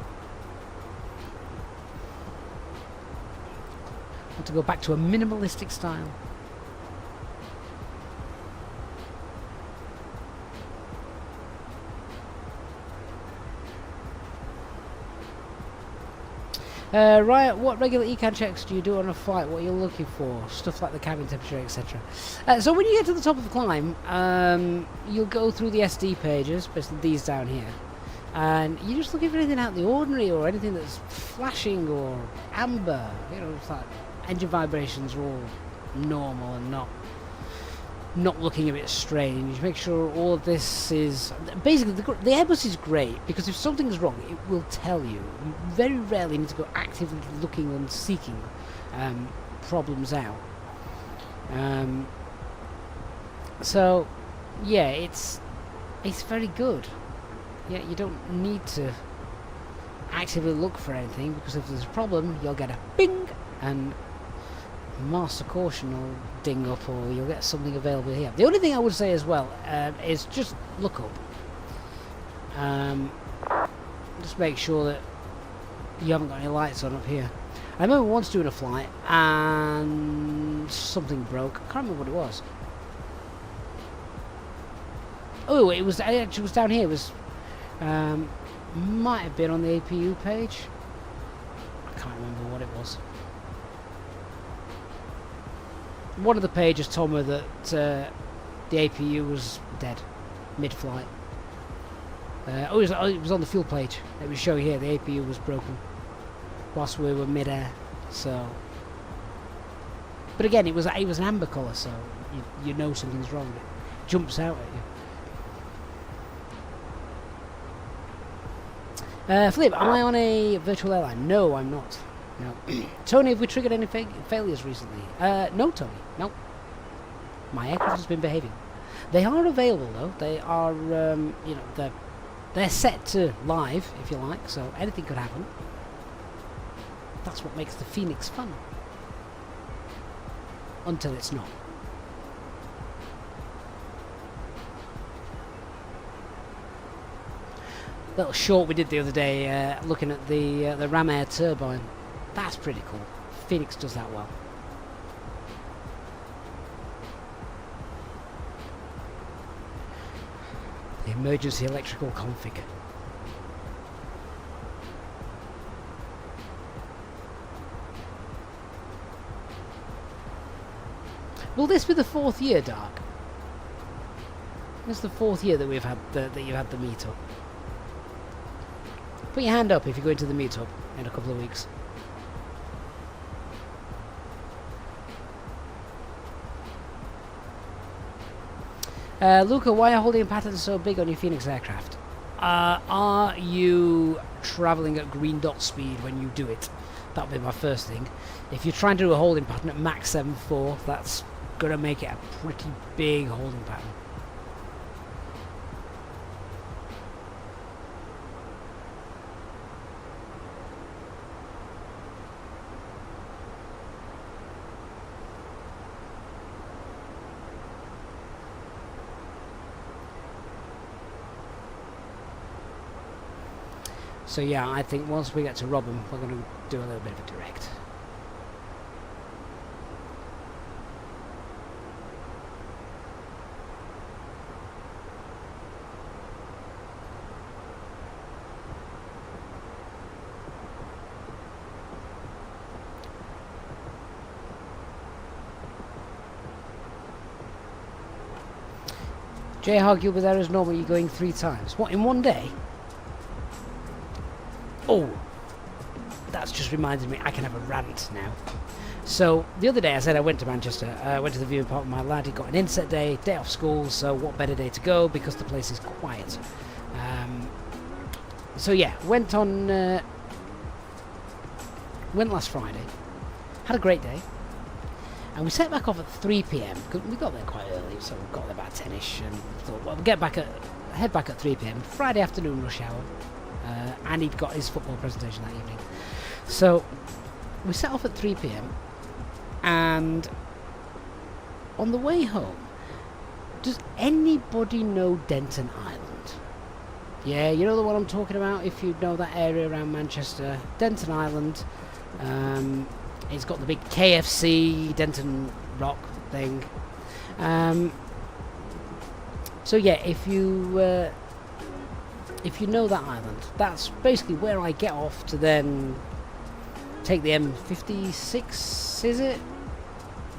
I want to go back to a minimalistic style. Riot, what regular econ checks do you do on a flight? What are you looking for? Stuff like the cabin temperature, etc. So when you get to the top of the climb, you'll go through the SD pages, basically these down here, and you're just looking for anything out of the ordinary or anything that's flashing or amber. You know, it's like engine vibrations are all normal and not looking a bit strange. Make sure all of this is... Basically, the Airbus is great because if something's wrong, it will tell you. You very rarely need to go actively looking and seeking problems out. So, yeah, it's very good. Yeah, you don't need to actively look for anything because if there's a problem, you'll get a bing and master caution will ding up, or you'll get something available here. The only thing I would say as well is just look up. Just make sure that you haven't got any lights on up here. I remember once doing a flight and something broke. I can't remember what it was. Oh, it actually was down here. It was might have been on the APU page. I can't remember what it was. One of the pages told me that the APU was dead mid-flight. It was on the fuel page. It was showing here the APU was broken whilst we were mid-air. So, but again, it was an amber colour, so you know something's wrong. It jumps out at you. Flip, am I on a virtual airline? No, I'm not. No. Tony, have we triggered any failures recently? No, Tony. No. My aircraft has been behaving. They are available though. They are, you know, they're set to live, if you like. So anything could happen. That's what makes the Fenix fun. Until it's not. Little short we did the other day, looking at the Ram Air turbine. That's pretty cool. Fenix does that well. The emergency electrical config. Will this be the 4th year, Dark? This is the 4th year that we've had that you've had the meetup. Put your hand up if you're going to the meetup in a couple of weeks. Luca, why are holding patterns so big on your Fenix aircraft? Are you travelling at green dot speed when you do it? That would be my first thing. If you're trying to do a holding pattern at Mach 7.4, that's going to make it a pretty big holding pattern. So yeah, I think once we get to Robin, we're going to do a little bit of a direct. J-Hog, you'll be there as normal, you're going 3 times. What, in one day? Oh, that's just reminded me I can have a rant now. So, the other day I said I went to Manchester, I went to the viewing park with my lad, he got an inset day off school, so what better day to go because the place is quiet. So yeah, went last Friday, had a great day. And we set back off at 3 PM because we got there quite early, so we got there about 10ish, and thought, well, we'll head back at 3 PM. Friday afternoon rush hour, and he'd got his football presentation that evening. So we set off at 3 PM, and on the way home, does anybody know Denton Island? Yeah, you know the one I'm talking about. If you know that area around Manchester, Denton Island. It's got the big KFC Denton Rock thing. So yeah, if you know that island, that's basically where I get off to then take the M56, is it,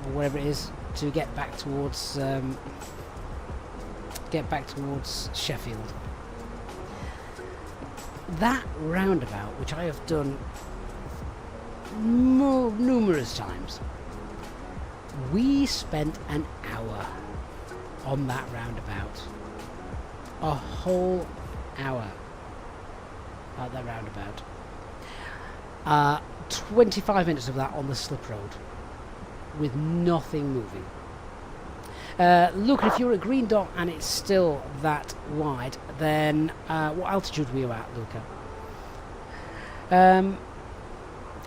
or whatever it is, to get back towards Sheffield. That roundabout, which I have done numerous times, we spent an hour on that roundabout, a whole hour at that roundabout. 25 minutes of that on the slip road with nothing moving. Look, if you're a green dot and it's still that wide, then what altitude were you at, Luca?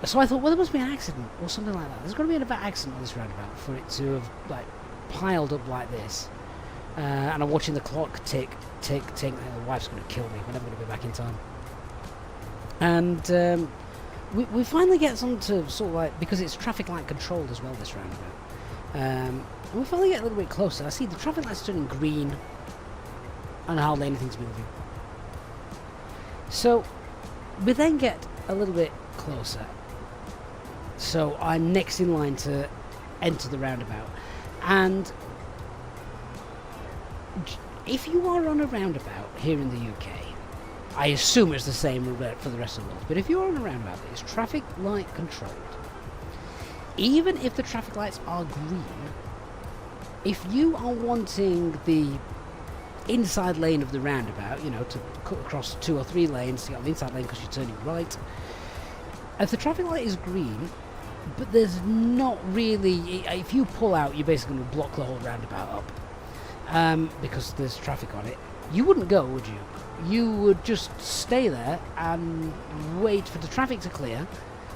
So I thought, well, there must be an accident or something like that. There's got to be an accident on this roundabout for it to have like piled up like this. And I'm watching the clock tick, tick, tick. The wife's going to kill me. We're never going to be back in time. And we finally get some to sort of like, because it's traffic light controlled as well, this roundabout. And we finally get a little bit closer. I see the traffic light's turning green, and hardly anything's moving. So we then get a little bit closer. So I'm next in line to enter the roundabout, and if you are on a roundabout here in the UK, I assume it's the same for the rest of the world, but if you're on a roundabout that is traffic light controlled, even if the traffic lights are green, if you are wanting the inside lane of the roundabout, you know, to cut across 2 or 3 lanes to get on the inside lane because you're turning right, if the traffic light is green, but there's not really, if you pull out, you're basically going to block the whole roundabout up, because there's traffic on it. You wouldn't go, would you? You would just stay there and wait for the traffic to clear,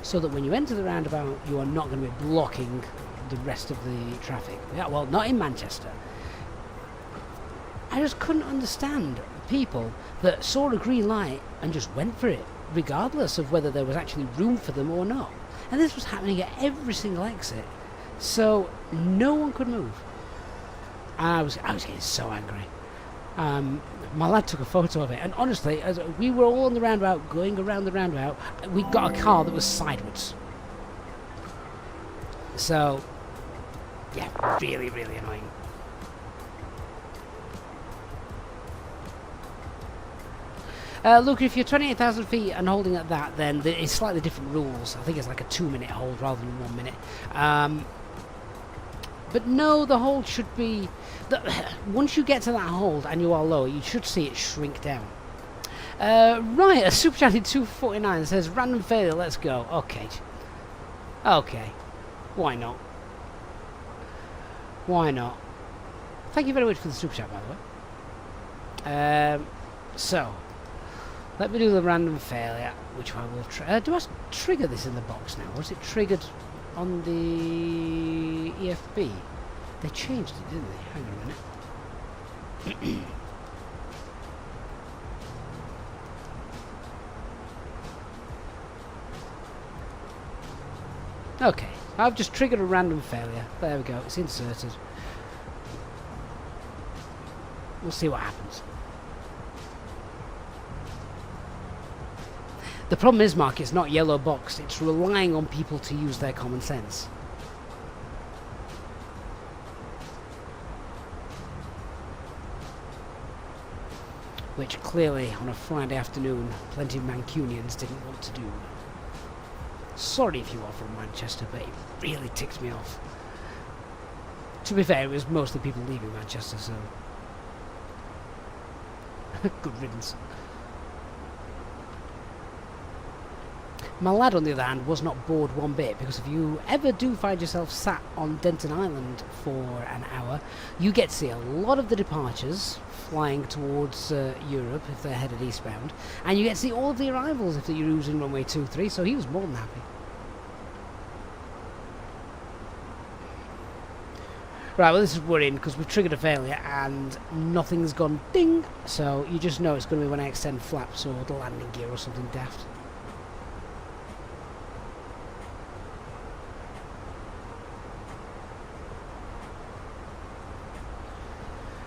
so that when you enter the roundabout, you are not going to be blocking the rest of the traffic. Yeah, well, not in Manchester. I just couldn't understand people that saw a green light and just went for it, regardless of whether there was actually room for them or not. And this was happening at every single exit, so no one could move. And I was getting so angry. My lad took a photo of it, and honestly, as we were all on the roundabout, going around the roundabout, we got a car that was sideways. So, yeah, really, really annoying. Look, if you're 28,000 feet and holding at that, then it's slightly different rules. I think it's like a 2-minute hold rather than 1 minute. But no, the hold should be... once you get to that hold and you are low, you should see it shrink down. Right, a Super Chatty 249 says, random failure, let's go. Okay. Okay. Why not? Why not? Thank you very much for the Super Chat, by the way. So... let me do the random failure, which I will try. Do I trigger this in the box now? Or is it triggered on the EFB? They changed it, didn't they? Hang on a minute. Okay, I've just triggered a random failure. There we go, it's inserted. We'll see what happens. The problem is, Mark, it's not yellow boxed. It's relying on people to use their common sense. Which clearly, on a Friday afternoon, plenty of Mancunians didn't want to do. Sorry if you are from Manchester, but it really ticks me off. To be fair, it was mostly people leaving Manchester, so... good riddance. My lad, on the other hand, was not bored one bit, because if you ever do find yourself sat on Denton Island for an hour, you get to see a lot of the departures flying towards Europe if they're headed eastbound, and you get to see all of the arrivals if you're using runway 23, so he was more than happy. Right, well, this is worrying because we've triggered a failure and nothing's gone ding, so you just know it's going to be when I extend flaps or the landing gear or something daft.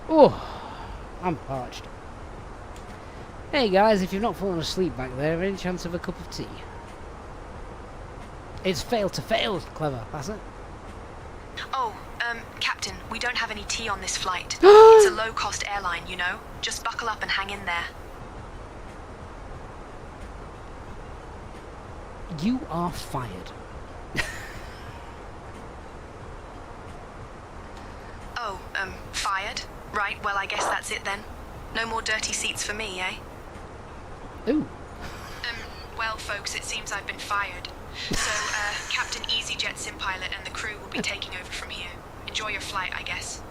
Oh, I'm parched. Hey guys, if you've not fallen asleep back there, any chance of a cup of tea? It's fail to fail, clever, that's it. Oh, Captain, we don't have any tea on this flight. It's a low-cost airline, you know. Just buckle up and hang in there. You are fired. Oh, fired? Right, well, I guess that's it then. No more dirty seats for me, eh? Ooh. Well, folks, it seems I've been fired. So, Captain Easyjet sim pilot and the crew will be taking over from here. Enjoy your flight, I guess.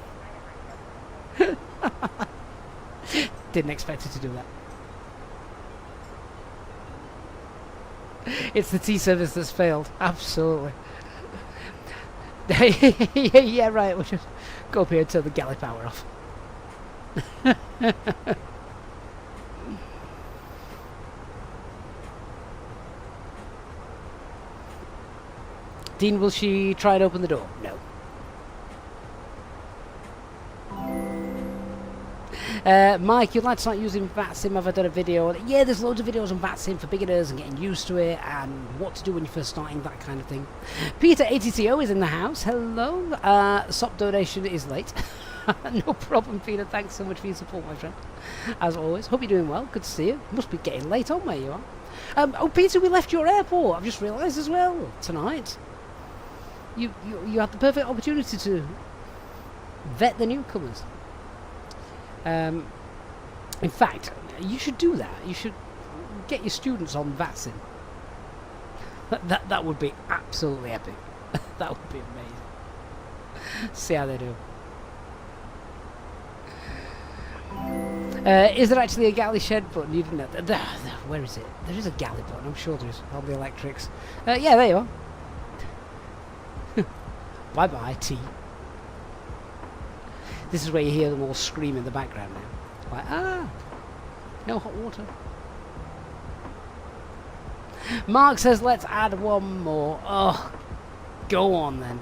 Didn't expect it to do that. It's the tea service that's failed. Absolutely. Yeah, right. We'll just go up here and turn the galley power off. Dean, will she try and open the door? No. Mike, you'd like to start using VATSIM? Have I done a video? Yeah, there's loads of videos on VATSIM for beginners and getting used to it and what to do when you're first starting, that kind of thing. Peter ATTO is in the house. Hello. SOP donation is late. No problem, Peter. Thanks so much for your support, my friend. As always. Hope you're doing well. Good to see you. Must be getting late on where you are. Oh, Peter, we left your airport. I've just realised as well tonight. You had the perfect opportunity to vet the newcomers. In fact, you should do that. You should get your students on VATSIM. That would be absolutely epic. That would be amazing. See how they do. Is there actually a galley shed button? You didn't know. Where is it? There is a galley button. I'm sure there is. On the electrics. Yeah, there you are. Bye bye, tea. This is where you hear them all scream in the background now. Like, no hot water. Mark says, let's add one more. Oh, go on then.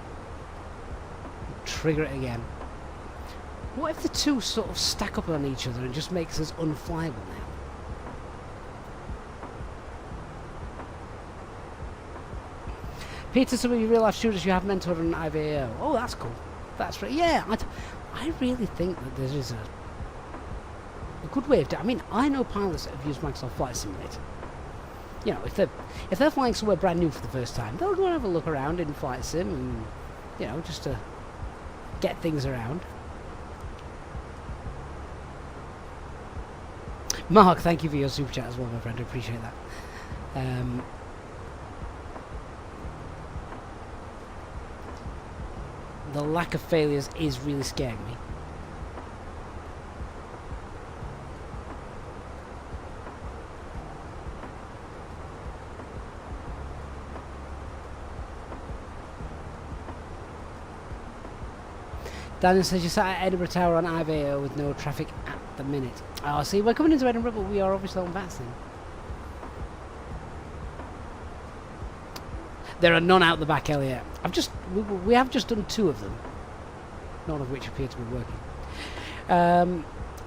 Trigger it again. What if the two sort of stack up on each other and just makes us unflyable now? Peter, some of you real-life students you have mentored on IVAO. Oh, that's cool. That's right. Yeah, I really think that there is a good way of doing it. I mean, I know pilots that have used Microsoft Flight Simulator. You know, if they're flying somewhere brand new for the first time, they'll go and have a look around in Flight Sim and, you know, just to get things around. Mark, thank you for your super chat as well, my friend. I appreciate that. The lack of failures is really scaring me. Daniel says you sat at Edinburgh Tower on IVAO with no traffic at the minute. Oh, see, we're coming into Edinburgh, but we are obviously on VATSIM. There are none out the back, Elliot. We have just done 2 of them, none of which appear to be working.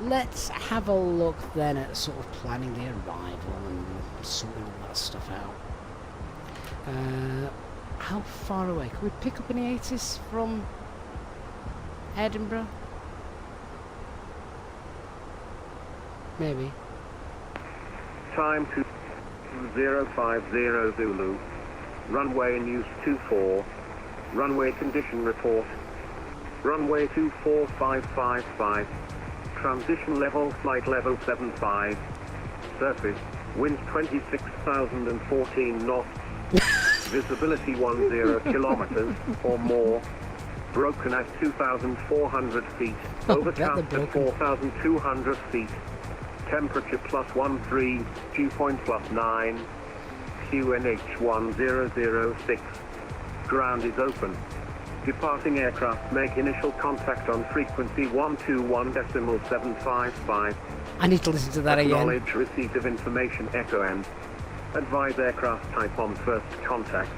Let's have a look then at sort of planning the arrival and sorting all that stuff out. How far away? Can we pick up any ATIS from Edinburgh? Maybe. Time 2050 Zulu. Runway in use 24. Runway condition report. Runway 24555. Transition level, flight level 75. Surface, winds 26,014 knots. Visibility 10 kilometers or more. Broken at 2,400 feet. Overcast at 4,200 feet. Temperature +13, dew point +9. QNH 1006. Ground is open. Departing aircraft make initial contact on frequency 121.755. I need to listen to that again. Acknowledge receipt of information echo and advise aircraft type on first contact.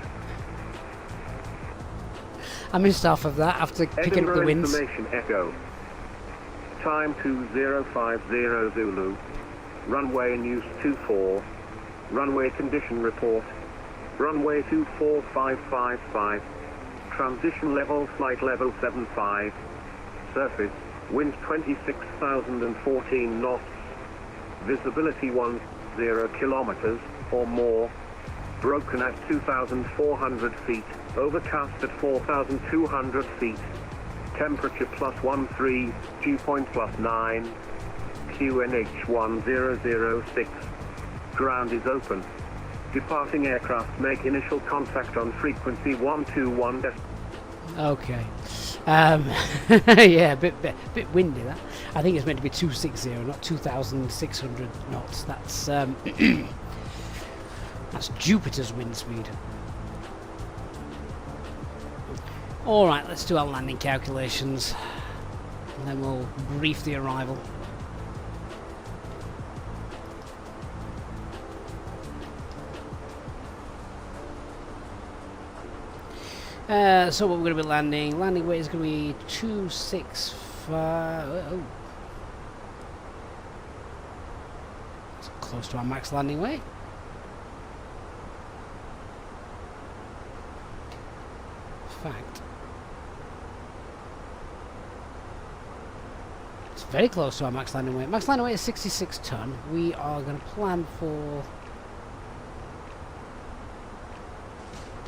I missed half of that after picking up the winds. Information echo. Time 2050 Zulu. Runway in use 24. Runway condition report. Runway 24555. Transition level, flight level 75. Surface, winds 26,014 knots. Visibility 10 kilometers or more. Broken at 2,400 feet. Overcast at 4,200 feet. Temperature +13, dew point +9. QNH 1006. Ground is open. Departing aircraft make initial contact on frequency 121. Okay. Yeah, a bit windy that. I think it's meant to be 260, not 2,600 knots. That's that's Jupiter's wind speed. All right, let's do our landing calculations, and then we'll brief the arrival. So what we're going to be landing weight is going to be 265. Oh. It's close to our max landing weight. Fact. It's very close to our max landing weight. Max landing weight is 66 ton. We are going to plan for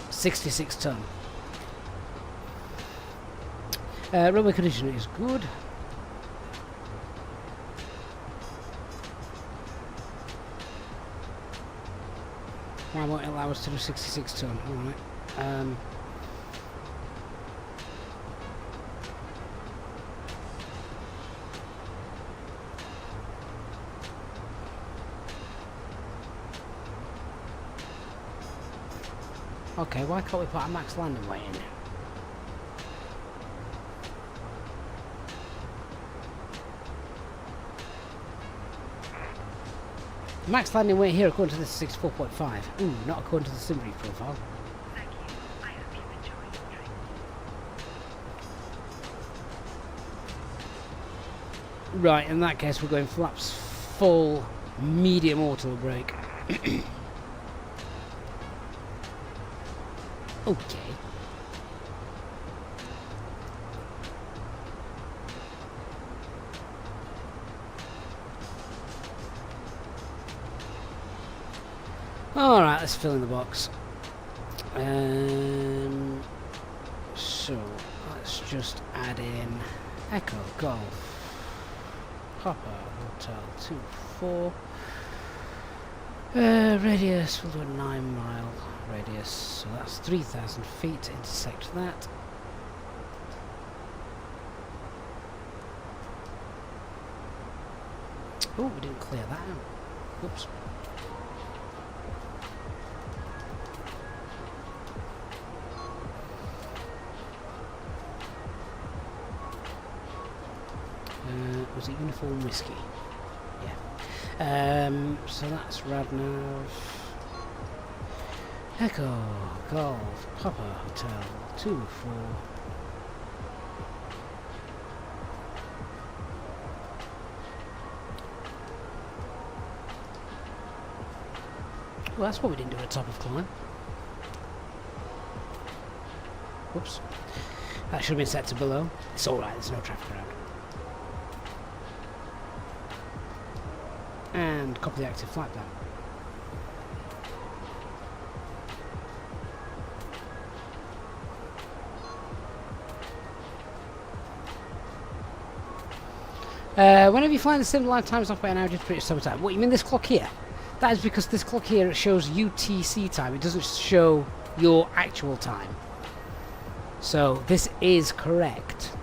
66 ton. Runway condition is good. Why won't it allow us to do 66 ton? Alright. Okay, why can't we put a max landing weight in? Max landing weight here according to this is 64.5. Ooh, not according to the SimReef profile. Right, in that case we're going flaps full, medium auto brake. Okay. Alright, let's fill in the box. So, let's just add in Echo, Golf, Papa, Hotel 24. Radius, we'll do a 9-mile radius, so that's 3,000 feet to intersect that. Oh, we didn't clear that out. Whoops. Was it Uniform Whiskey? Yeah. So that's Radnav. Echo, Golf, Papa Hotel, 2-4. Well, that's what we didn't do at the top of climb. Whoops. That should have been set to below. It's alright, there's no traffic around. And copy the active flight plan. Whenever you find the sim lifetimes off by an hour, just pretty summertime. What, you mean this clock here? That is because this clock here shows UTC time. It doesn't show your actual time. So this is correct.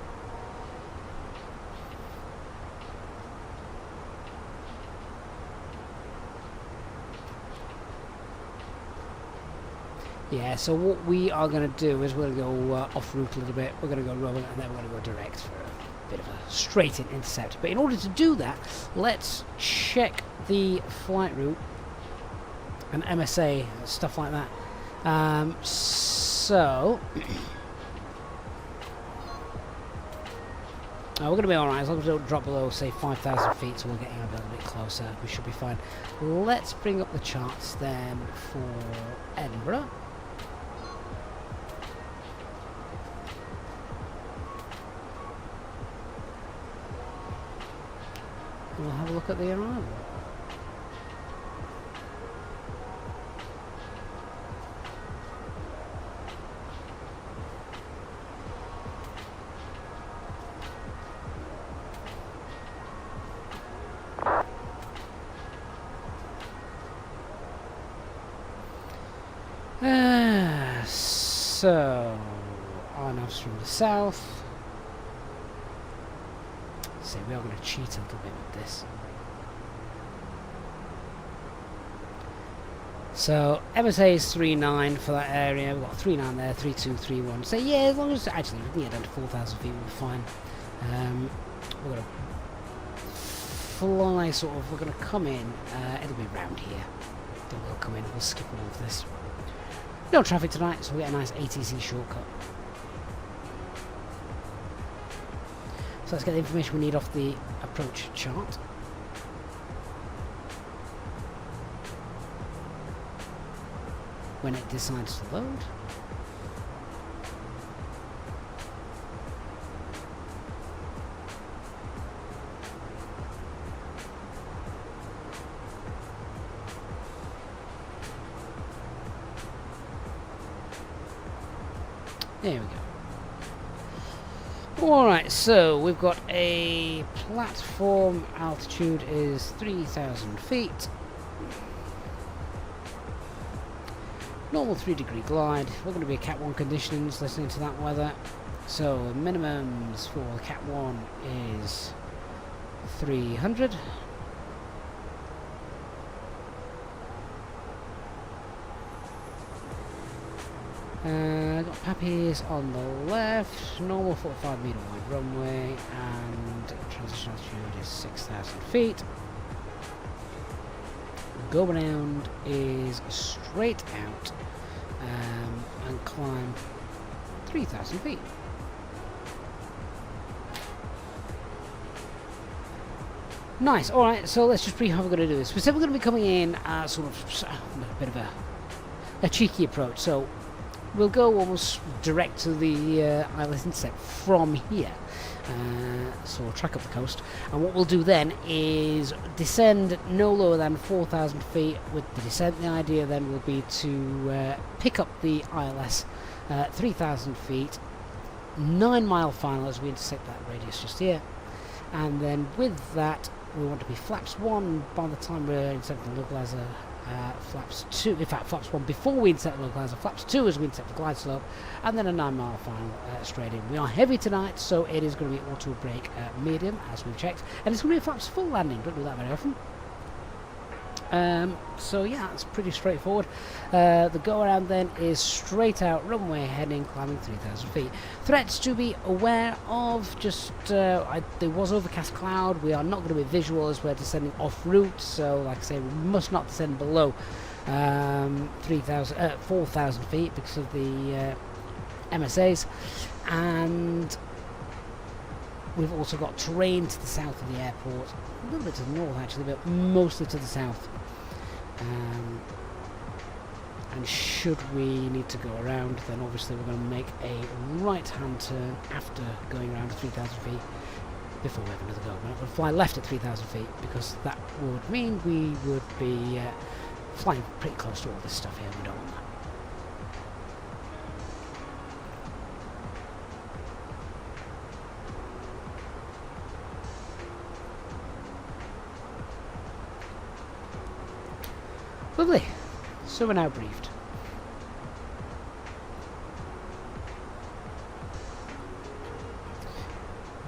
Yeah, so what we are going to do is we're going to go off route a little bit. We're going to go rolling and then we're going to go direct for a bit of a straight in intercept. But in order to do that, let's check the flight route and MSA, stuff like that. We're going to be alright as long as we don't drop below, say, 5,000 feet, so we're getting a little bit closer. We should be fine. Let's bring up the charts then for Edinburgh. We'll have a look at the arrival. So, RNAVs from the south. So we are going to cheat a little bit with this. So MSA is 3.9 for that area. We've got 3.9 there, 3.2, 3.1. So yeah, as long as actually we can get down to 4,000 feet, we'll be fine. We're going to fly sort of. We're going to come in. It'll be round here. Then we'll come in. We'll skip all of this. No traffic tonight, so we get a nice ATC shortcut. So let's get the information we need off the approach chart. When it decides to load. There we go. Alright, so we've got a platform, altitude is 3,000 feet. Normal 3-degree glide. We're going to be at Cat 1 conditions, listening to that weather. So minimums for Cat 1 is 300. Got Pappies on the left, normal 45 metre wide runway, and transition altitude is 6,000 feet. Go around is straight out and climb 3,000 feet. Nice, alright, so let's just brief how we're going to do this. We said we're going to be coming in sort of a bit of a cheeky approach, so we'll go almost direct to the islet intercept from here. So we'll track up the coast, and what we'll do then is descend no lower than 4,000 feet. With the descent, the idea then will be to pick up the ILS 3,000 feet, 9-mile final as we intersect that radius just here, and then with that we want to be flaps 1 by the time we're intercepting the localizer, flaps 2, in fact flaps 1 before we intercept the localizer, flaps 2 as we intercept the glide slope, and then a 9-mile final straight in. We are heavy tonight, so it is going to be auto brake medium as we've checked, and it's going to be a flaps full landing. Don't do that very often. So yeah, it's pretty straightforward. The go around then is straight out runway heading, climbing 3,000 feet. Threats to be aware of, just there was overcast cloud. We are not going to be visual as we're descending off route, so like I say, we must not descend below 4,000 feet because of the MSAs, and we've also got terrain to the south of the airport, a little bit to the north actually, but mostly to the south. And should we need to go around, then obviously we're going to make a right-hand turn after going around 3,000 feet before we have another go. We're not going to fly left at 3,000 feet because that would mean we would be flying pretty close to all this stuff here. We don't want that. Lovely. So we're now briefed.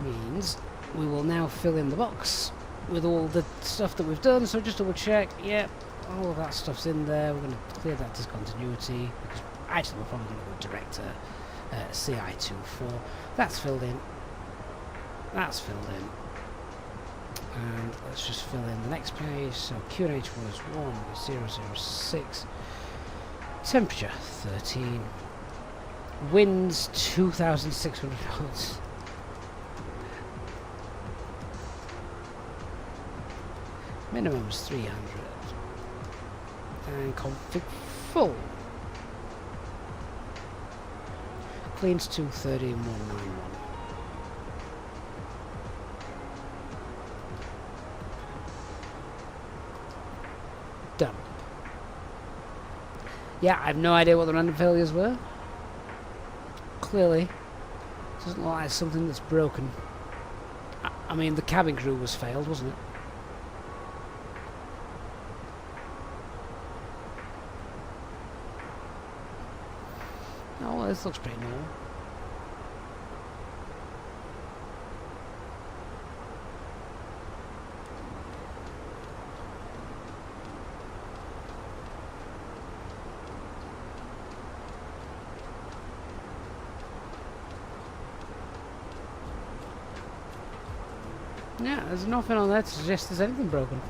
Means we will now fill in the box with all the stuff that we've done. So just double check. Yep, all of that stuff's in there. We're going to clear that discontinuity because actually we're probably going to go direct to CI24. That's filled in. That's filled in. And let's just fill in the next page. So QNH was 1006. Temperature 13. Winds 2,600 knots. Minimum's 300. And config full. Cleans 230 and 191. Done. Yeah, I have no idea what the random failures were. Clearly, doesn't look like something that's broken. I mean, the cabin crew was failed, wasn't it? Oh, well, this looks pretty normal. Yeah, there's nothing on there to suggest there's anything broken.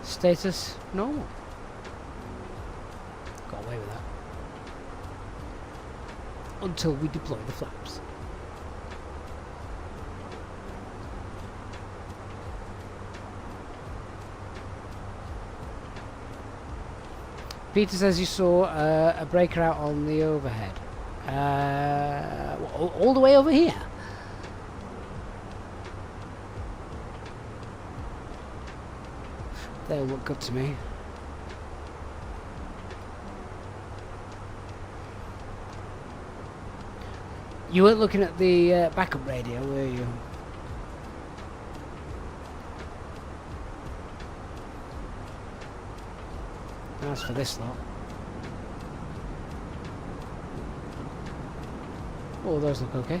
Status normal. Got away with that. Until we deploy the flaps. Peter says you saw a breaker out on the overhead. All the way over here? They all look good to me. You weren't looking at the backup radio, were you? As for this lot. Oh, those look okay.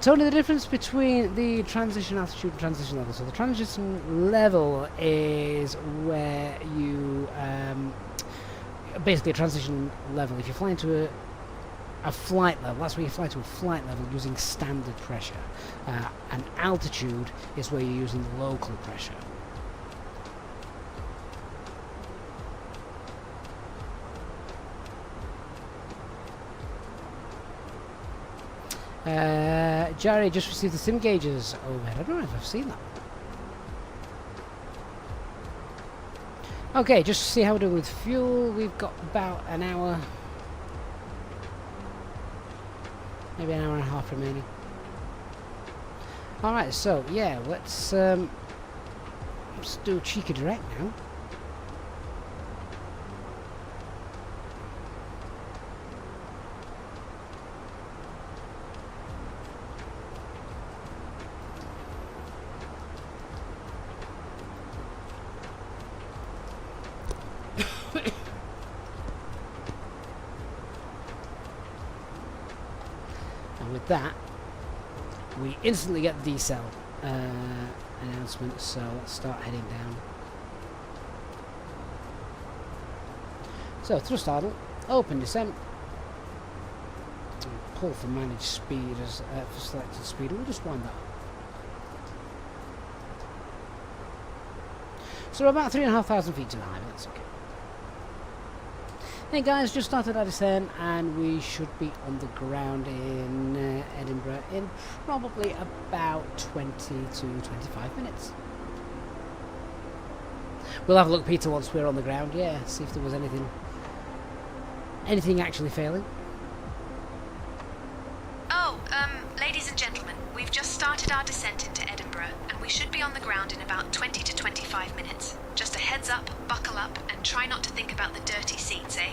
Tony, the difference between the transition altitude and transition level. So the transition level is where you basically a transition level. If you fly into a flight level, that's where you fly to a flight level using standard pressure. And altitude is where you're using local pressure. Jerry just received the sim gauges overhead. I don't know if I've seen that. Okay, just to see how we're doing with fuel. We've got about an hour, maybe an hour and a half remaining. Alright, so yeah, let's do a cheeky direct now. That we instantly get the decel announcement, so let's start heading down. So thrust idle, open descent, pull for managed speed as for selected speed. We'll just wind that up. So we're about 3,500 feet too high, but that's okay. Hey guys, just started our descent and we should be on the ground in Edinburgh in probably about 20 to 25 minutes. We'll have a look, Peter, once we're on the ground, yeah, see if there was anything actually failing. Oh, ladies and gentlemen, we've just started our descent into Edinburgh and we should be on the ground in about 20 to 25 minutes. Just a heads up, buckle up, and try not to think about the dirty seats, eh?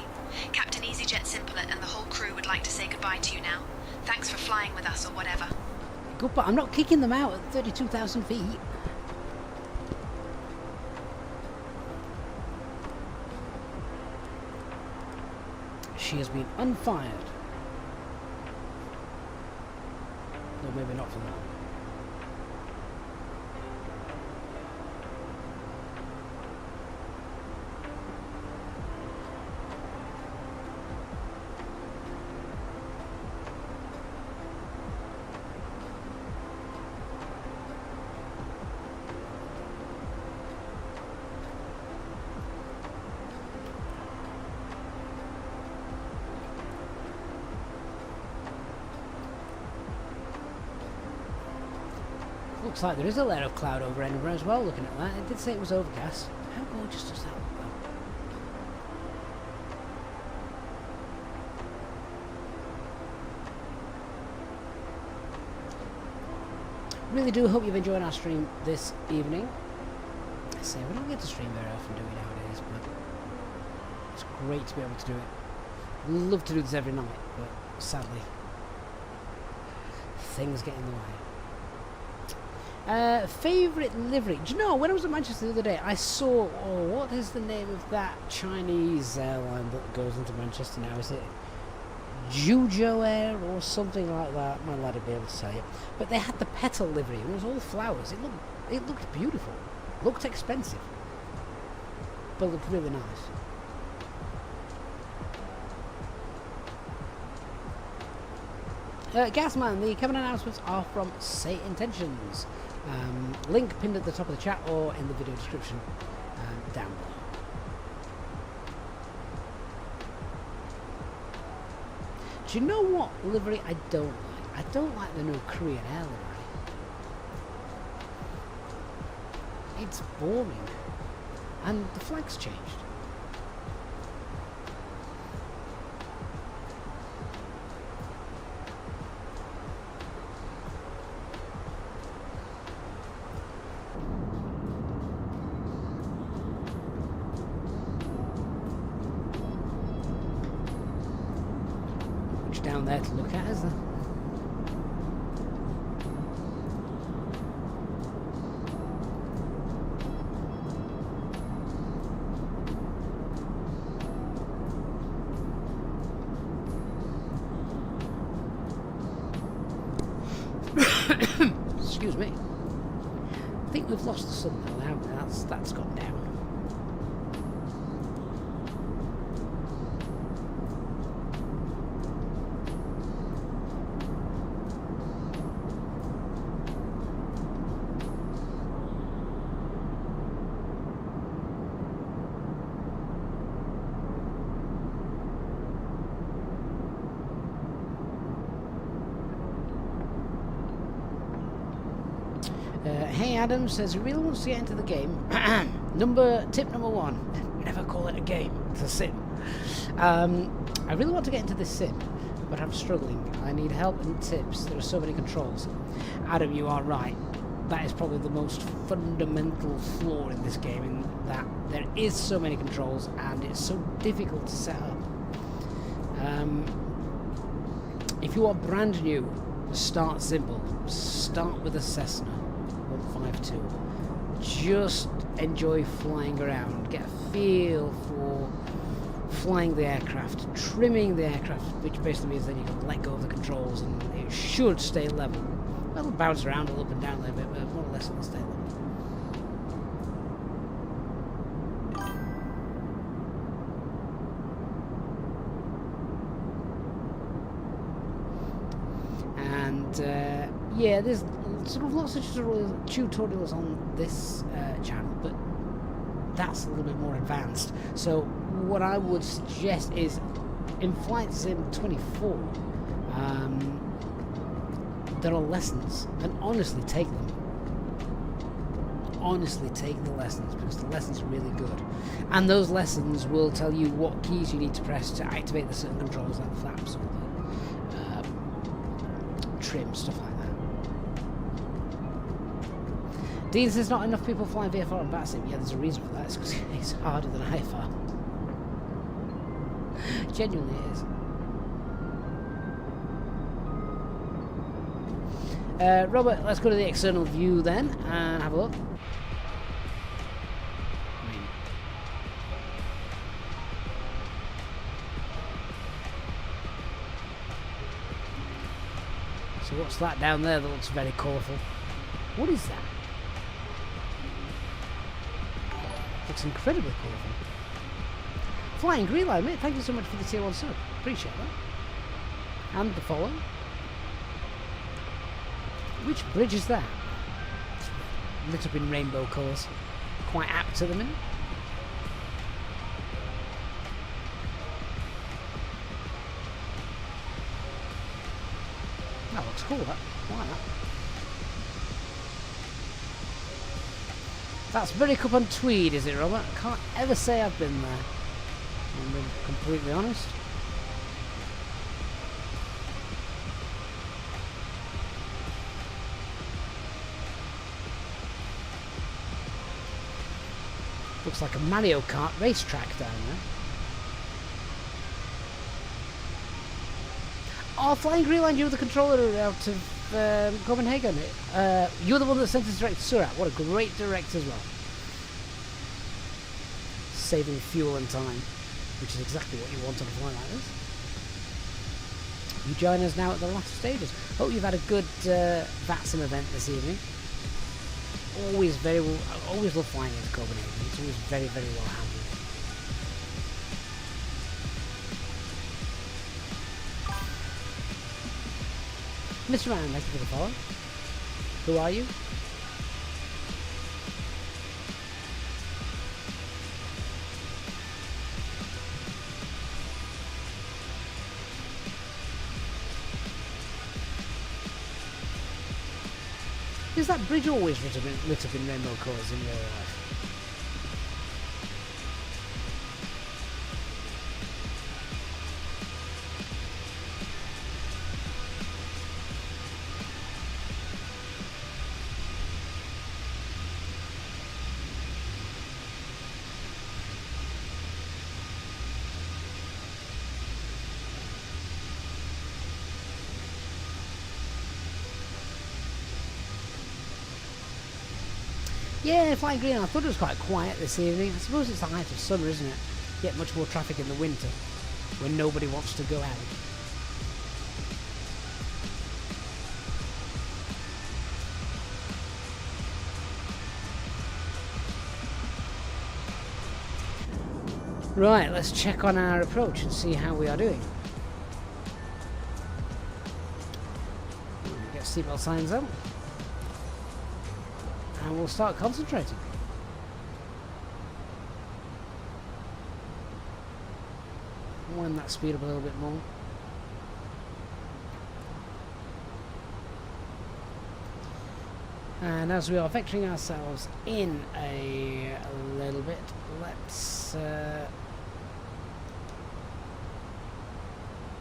Captain Easyjet Simplet and the whole crew would like to say goodbye to you now. Thanks for flying with us or whatever. Goodbye. I'm not kicking them out at 32,000 feet. She has been unfired. No, maybe not for that. Looks like there is a layer of cloud over Edinburgh as well, looking at that. It did say it was overcast. How gorgeous does that look, though? Really do hope you've enjoyed our stream this evening. I say, we don't get to stream very often, do we, nowadays, but it's great to be able to do it. We'd love to do this every night, but sadly, things get in the way. Favourite livery? Do you know, when I was at Manchester the other day, I saw, what is the name of that Chinese airline that goes into Manchester now? Is it Zhuzhou Air or something like that? My lad would be able to tell you. But they had the petal livery, and it was all flowers. It looked beautiful. Looked expensive, but looked really nice. Gasman, the cabin announcements are from Say Intentions. Link pinned at the top of the chat or in the video description down below. Do you know what livery I don't like? I don't like the new Korean Air livery. It's boring. And the flag's changed. Down there to look at, is there? Excuse me. I think we've lost the sun now, haven't we? That's gone down. Hey Adam says he really wants to get into the game. Tip number one, never call it a game, it's a sim. I really want to get into this sim, but I'm struggling. I need help and tips. There are so many controls. Adam, you are right. That is probably the most fundamental flaw in this game, in that there is so many controls and it's so difficult to set up. If you are brand new, start simple. Start with a Cessna 152. Just enjoy flying around. Get a feel for flying the aircraft, trimming the aircraft, which basically means then you can let go of the controls and it should stay level. It'll bounce around a little up and down a little bit, but more or less it'll stay level. And yeah, there's sort of lots of tutorials on this channel, but that's a little bit more advanced. So what I would suggest is in Flight Sim 24, there are lessons, and honestly take them. Honestly take the lessons, because the lessons are really good. And those lessons will tell you what keys you need to press to activate the certain controls, like the flaps or the trim, stuff like that. Dean says not enough people fly VFR and VATSIM. Yeah, there's a reason for that. It's because it's harder than IFR. Genuinely it is. Robert, let's go to the external view then and have a look. So what's that down there that looks very colourful? What is that? Looks incredibly colourful. Flying Green Line, mate, thank you so much for the tier 1 sub. Appreciate that. And the follow. Which bridge is that? It's lit up in rainbow colours. Quite apt to the minute. That looks cool, that. Why not? That's Berwick up on Tweed, is it, Robert? I can't ever say I've been there. I'm being completely honest. Looks like a Mario Kart racetrack down there. Oh, Flying Green Line, you're the controller out of Copenhagen. You're the one that sent us direct to Surat. What a great direct as well. Saving fuel and time, which is exactly what you want on a flight like this. You join us now at the last stages. Hope you've had a good VATSIM event this evening. Always very well, I always love flying into Copenhagen. It's always very, very well handled. Mr. Man, thank you for the follow. Who are you? Is that bridge always lit up in rainbow colours in real life? Yeah, Flying Green, I thought it was quite quiet this evening. I suppose it's the height of summer, isn't it? You get much more traffic in the winter, when nobody wants to go out. Right, let's check on our approach and see how we are doing. Get seatbelt signs up. And we'll start concentrating. Wind that speed up a little bit more. And as we are vectoring ourselves in a little bit, let's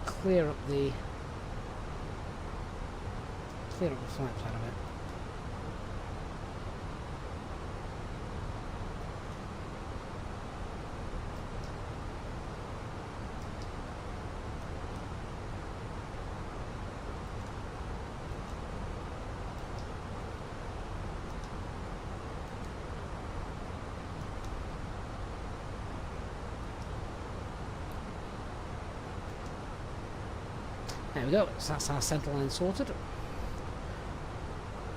clear up the flight plan a bit. There we go, so that's our centre line sorted.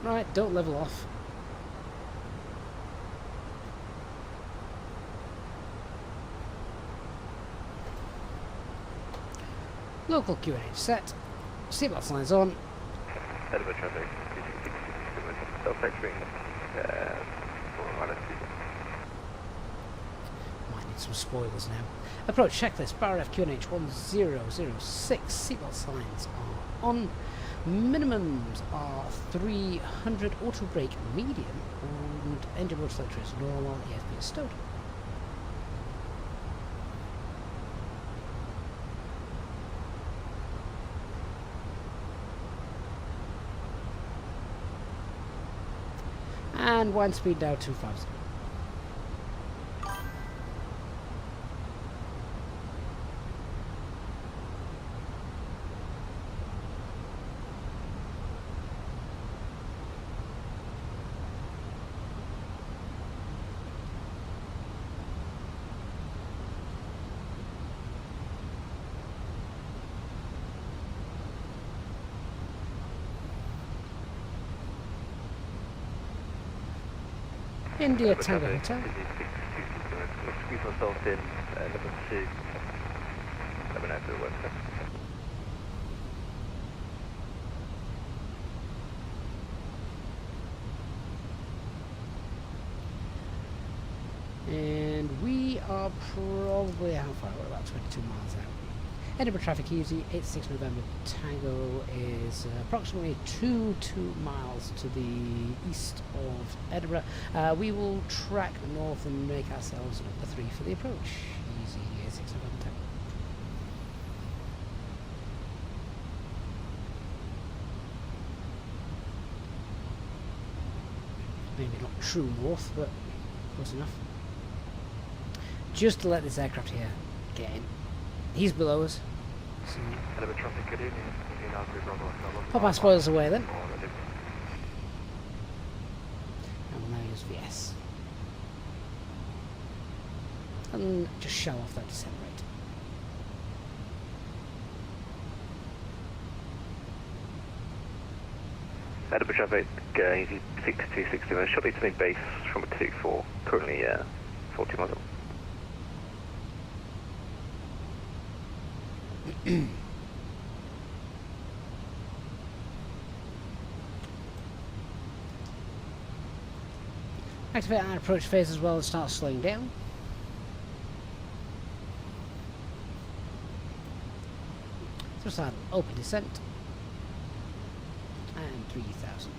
Right, don't level off. Local QNH set. Seatbelt signs on. Edinburgh traffic, self-factoring, Might need some spoilers now. Approach checklist, bar QNH 1006. Seatbelt signs are on. Minimums are 300, auto brake medium, and engine rotor selector is normal, ESP is stowed. And wind speed down 250. India Tango Hotel. Squeeze myself in, number 2. Let me know if it works. And we are probably, how far? We're about 22 miles out. Edinburgh traffic easy, 86 November Tango is approximately 2 miles to the east of Edinburgh. We will track north and make ourselves number 3 for the approach. Easy, 86 November Tango. Maybe not true north, but close enough. Just to let this aircraft here get in. He's below us. So pop our spoilers away then. And we'll now use VS. And just show off that descent rate. Edinburgh traffic, easy 6260, shortly to main base from 24, currently 40 miles up. Activate our approach phase as well and start slowing down. So start open descent. And 3000.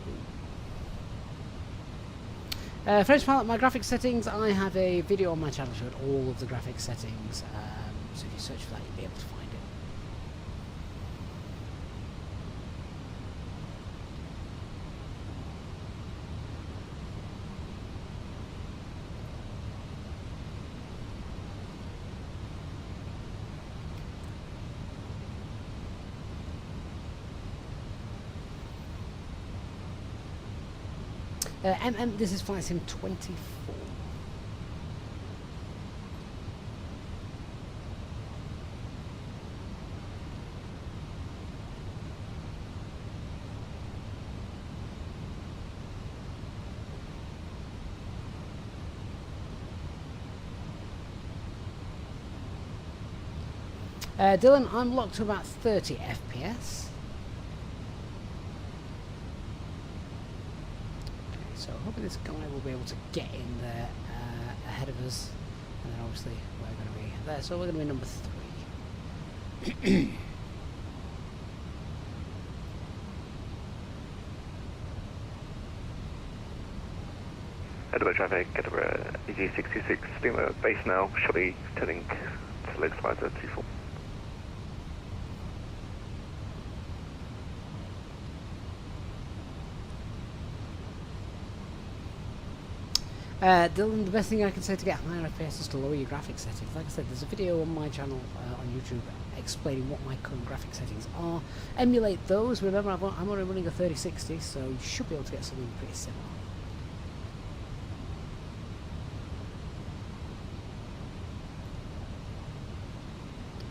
French pilot, my graphics settings, I have a video on my channel showing all of the graphics settings. So if you search for that, you'll be able to find it. This is Flight Sim 24. Dylan, I'm locked to about 30 FPS. So hopefully this guy will be able to get in there ahead of us, and then obviously we're going to be there. So we're going to be number 3. Edinburgh traffic, Edinburgh EG66, steamer base now, shortly turning to leg slider 24. Dylan, the best thing I can say to get higher FPS is to lower your graphics settings. Like I said, there's a video on my channel on YouTube explaining what my current graphics settings are. Emulate those. Remember, I'm only running a 3060, so you should be able to get something pretty similar.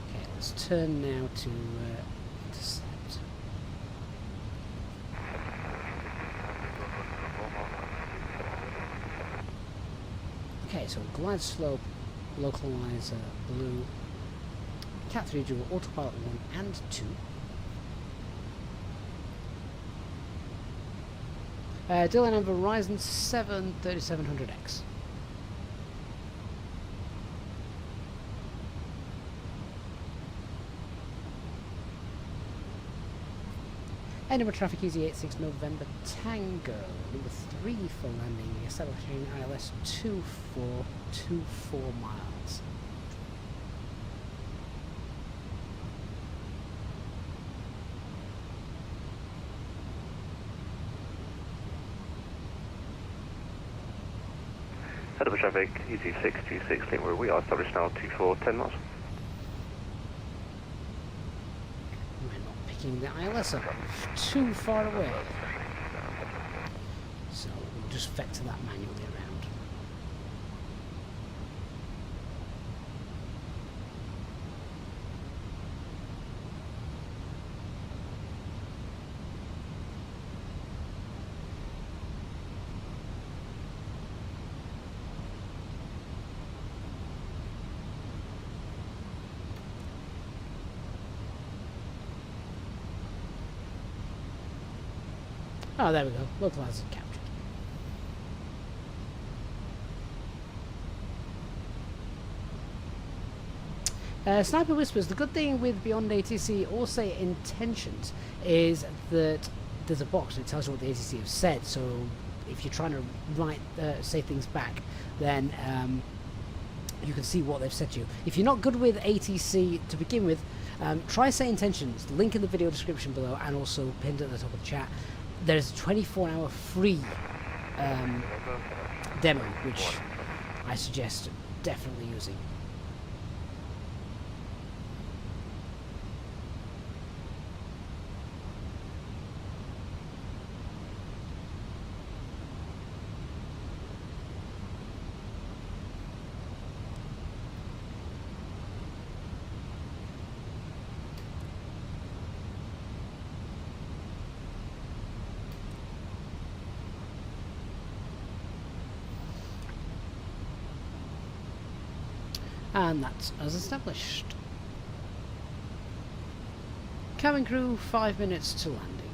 Okay, let's turn now to intercept. Okay, so glide slope, localizer, blue, Cat 3 dual, autopilot 1 and 2. Dylan and Verizon 7 3700X. Edinburgh traffic Easyjet 6 November Tango, number 3 for landing, establishing ILS 2424 miles. Edinburgh traffic EZ626 Lima, we are established now 2410 miles. The ILS up too far away, so we'll just vector that manually around. Oh, there we go. Localizer captured. Sniper Whispers, the good thing with Beyond ATC or say intentions is that there's a box and it tells you what the ATC have said, so if you're trying to say things back, then you can see what they've said to you. If you're not good with ATC to begin with, try say intentions, link in the video description below and also pinned at the top of the chat. There's a 24-hour free demo, which I suggest definitely using. And that's as established. Cabin crew, 5 minutes to landing.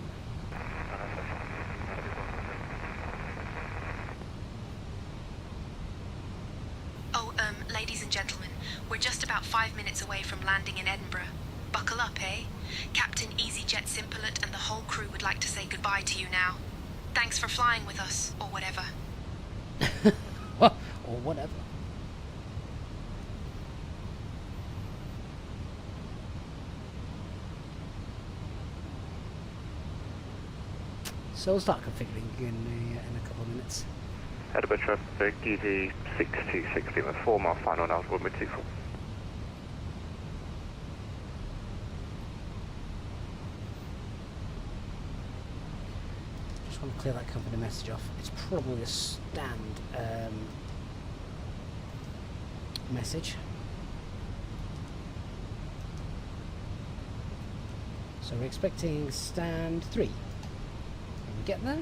Oh, ladies and gentlemen, we're just about 5 minutes away from landing in Edinburgh. Buckle up, eh? Captain Easyjet Simplet and the whole crew would like to say goodbye to you now. Thanks for flying with us, or whatever. Or whatever. So we'll start configuring in a couple of minutes. Edinburgh traffic EZ626 Lima, 4 mile final now, runway 24. Just want to clear that company message off. It's probably a stand message. So we're expecting stand 3. Can we get there?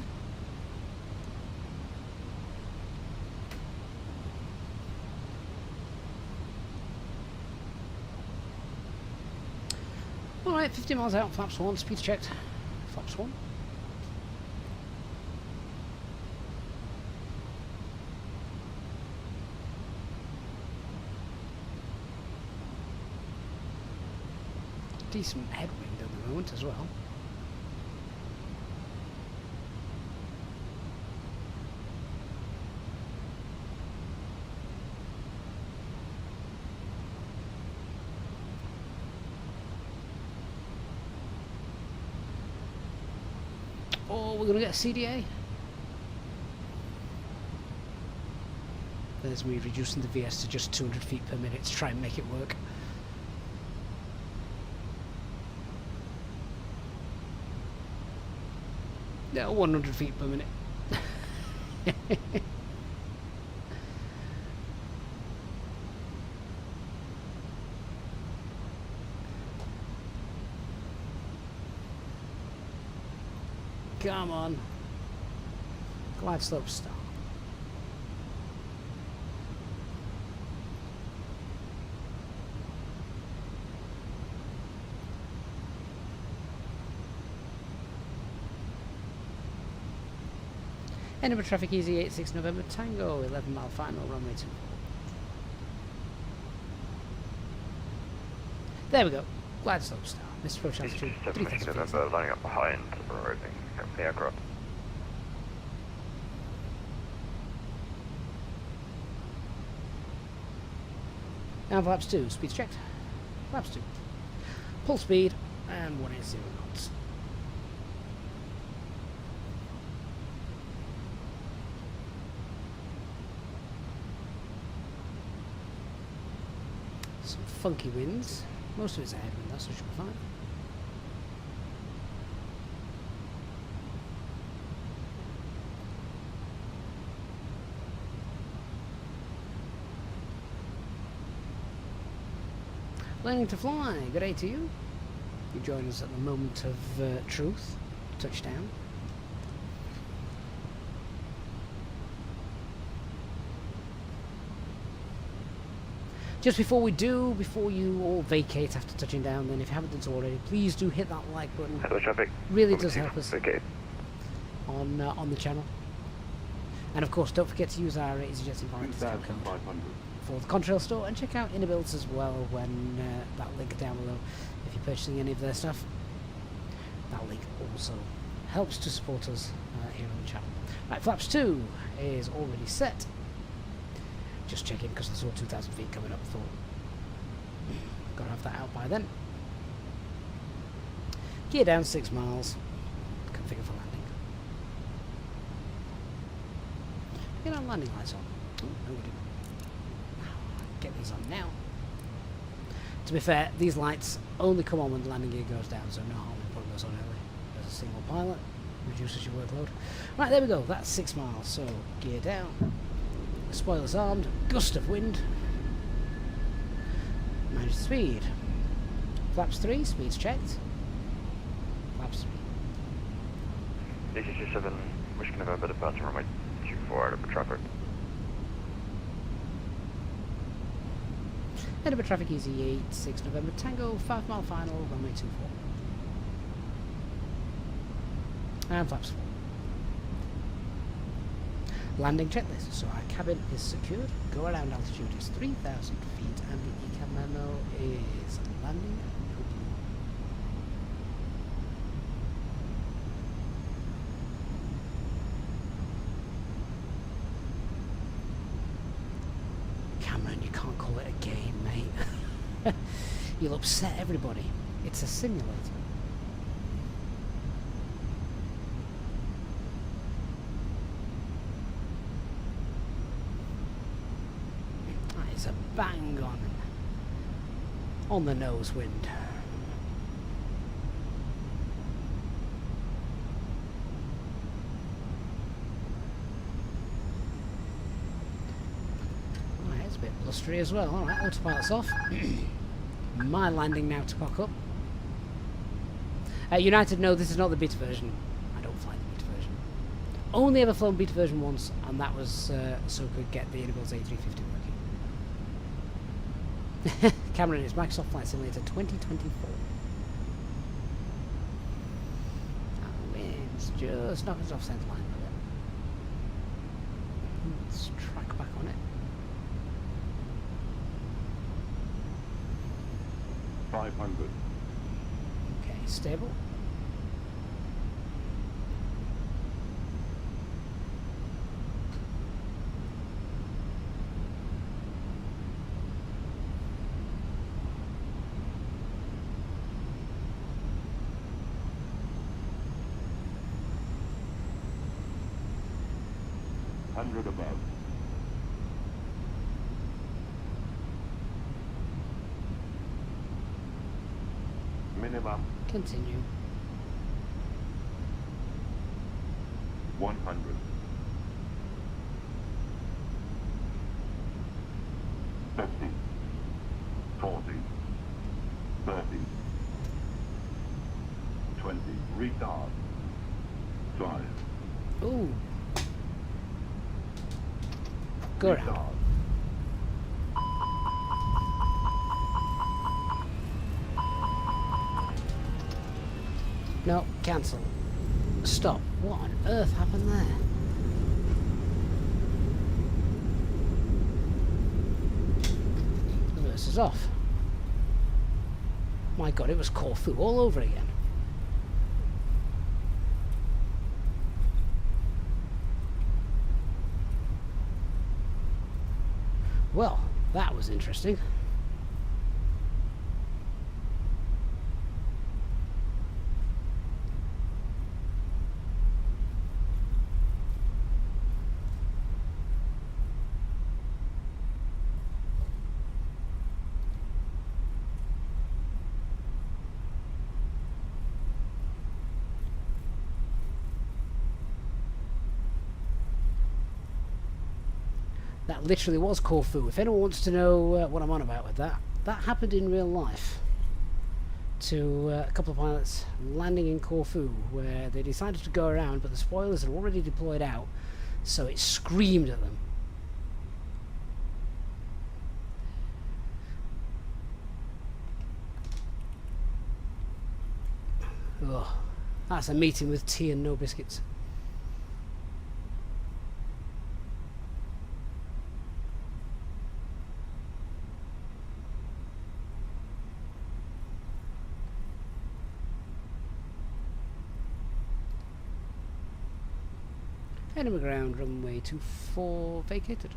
Alright, 50 miles out, flaps 1, speed checked. Flaps 1. Decent headwind at the moment as well. Oh, we're going to get a CDA. There's me reducing the VS to just 200 feet per minute to try and make it work. Yeah, 100 feet per minute. Come on. Glide slope start. Edinburgh traffic Easyjet 6 November Tango, 11 mile final, runway 24. There we go. Glide slope start. Mr. Approach altitude 3,000 feet. November, lining up behind, arriving company aircraft. And flaps 2, speed's checked. Flaps 2. Full speed and 180 knots. Some funky winds. Most of it's a headwind, that's what should be fine. Learning to fly, good day to you. You join us at the moment of truth, touchdown. Just before you all vacate after touching down, then if you haven't done so already, please do hit that like button. Hello traffic. Really does help us Okay. on the channel. And of course, don't forget to use our Easyjet environment discount code for the Contrail store, and check out Innerbuilds as well when that link down below if you're purchasing any of their stuff. That link also helps to support us here on the channel. Right, flaps 2 is already set. Just checking because I saw 2,000 feet coming up. Thought gotta have that out by then. Gear down 6 miles. Configure for landing. Get our landing lights on. Oh, no, we didn't. Get these on now. To be fair, these lights only come on when the landing gear goes down, so no harm in putting those on early. As a single pilot, reduces your workload. Right, there we go. That's 6 miles. So gear down. Spoilers armed. Gust of wind. Manage the speed. Flaps 3. Speed's checked. Flaps 3. AC27, Whiskey November, departure runway 24 out of traffic. Edinburgh traffic Easyjet 6 November Tango, 5 mile final, runway 24. And flaps 4. Landing checklist. So our cabin is secured. Go around altitude is 3,000 feet, and the ECAM memo is landing. Cameron, you can't call it a game, mate. You'll upset everybody. It's a simulator. That is a bang on the nose wind. It's a bit blustery as well. Alright, autopilot's off. My landing now to cock up. United, no, this is not the beta version. I don't fly the beta version. Only ever flown beta version once, and that was so could get the Innerbuilds A320 working. Cameron, it's Microsoft Flight Simulator 2024. That wind's just knocking us off centre line with it. Let's track back on it. 500. Okay, stable. Above. Minimum. Continue. 100. 50. 40. 30. 20. Retard. 5. Ooh. Go around. No, cancel. Stop. What on earth happened there? us off. My god, it was Corfu all over again. Well, that was interesting. That literally was Corfu. If anyone wants to know what I'm on about with that, that happened in real life to a couple of pilots landing in Corfu, where they decided to go around, but the spoilers had already deployed out, so it screamed at them. Ugh, that's a meeting with tea and no biscuits. Edinburgh ground, runway 24 vacated.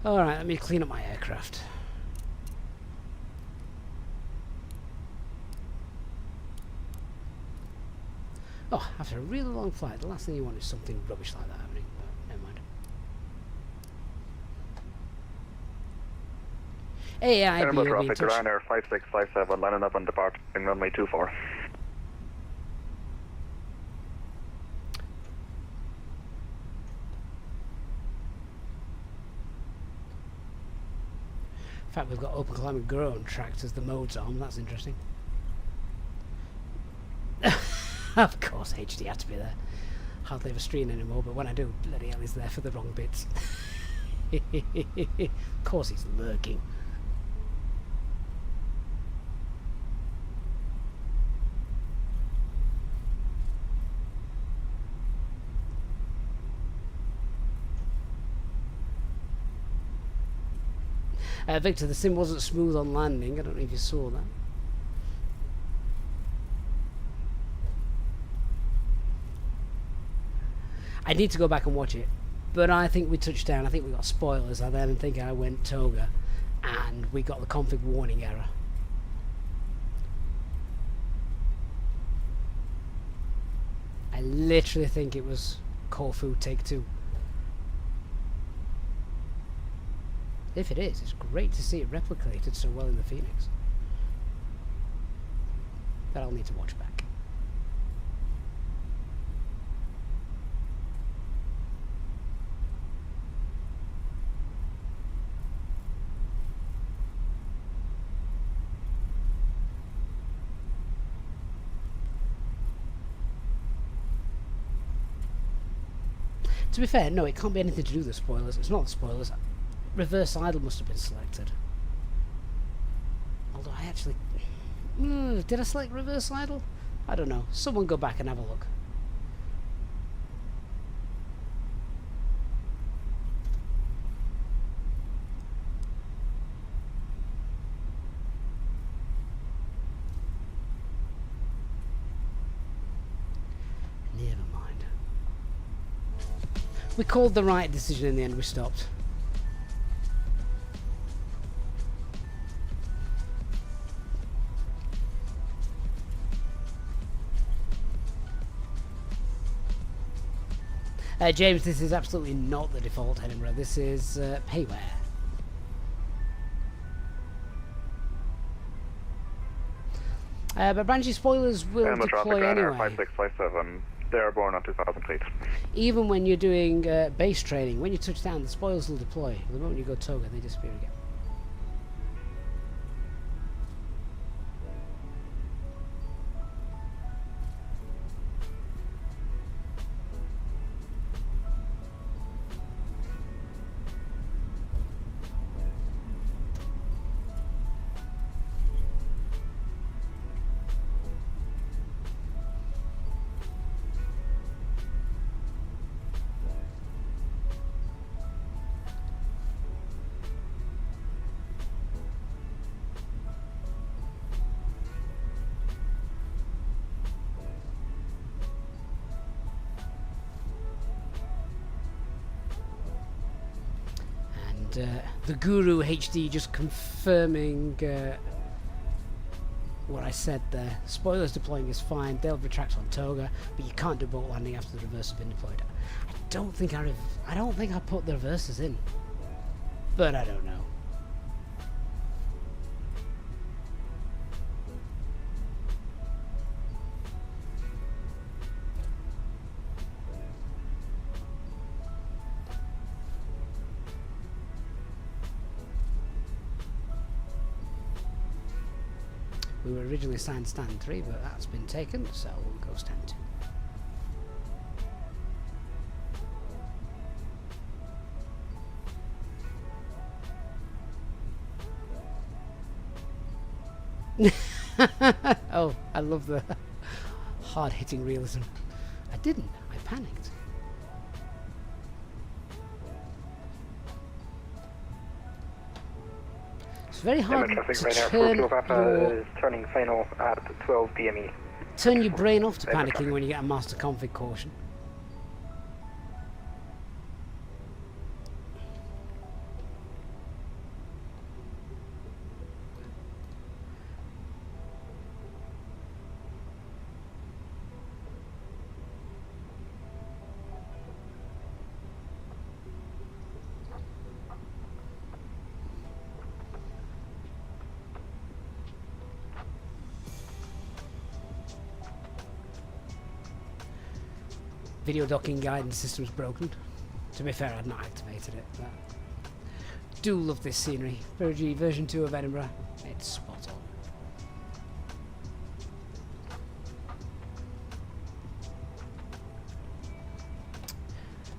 Alright, let me clean up my aircraft. Oh, after a really long flight, the last thing you want is something rubbish like that happening, but never mind. Edinburgh traffic, Ryanair 5657, lining up on departing runway 24. In fact, we've got open climate ground tracked as the modes arm. That's interesting. Of course, HD had to be there. Hardly ever screen anymore, but when I do, bloody hell, he's there for the wrong bits. Of course, he's lurking. Victor, the sim wasn't smooth on landing. I don't know if you saw that. I need to go back and watch it, but I think we touched down. I think we got spoilers. I then think I went toga, and we got the config warning error. I literally think it was Corfu take 2. If it is, it's great to see it replicated so well in the Fenix. But I'll need to watch back. To be fair, no, it can't be anything to do with the spoilers. It's not the spoilers. Reverse idle must have been selected. Although I actually... did I select reverse idle? I don't know. Someone go back and have a look. Never mind. We called the right decision in the end. We stopped. James, this is absolutely not the default Edinburgh. This is payware. But Banshee spoilers will deploy anyway. 5657, they are born on 2000 feet. Even when you're doing base training, when you touch down, the spoilers will deploy. The moment you go toga, they disappear again. the Guru HD just confirming what I said there. Spoilers deploying is fine. They'll retract on Toga, but you can't do bolt landing after the reversers have been deployed. I don't think I put the reversers in, but I don't know. We were originally assigned stand 3, but that's been taken, so we'll go stand 2. Oh, I love the hard-hitting realism. I didn't. I panicked. It's very hard to turn is turning final at 12 DME. Turn your brain off to panicking when you get a master config caution. Video docking guidance system's broken. To be fair, I'd not activated it. But do love this scenery. Version 2 of Edinburgh. It's spot on.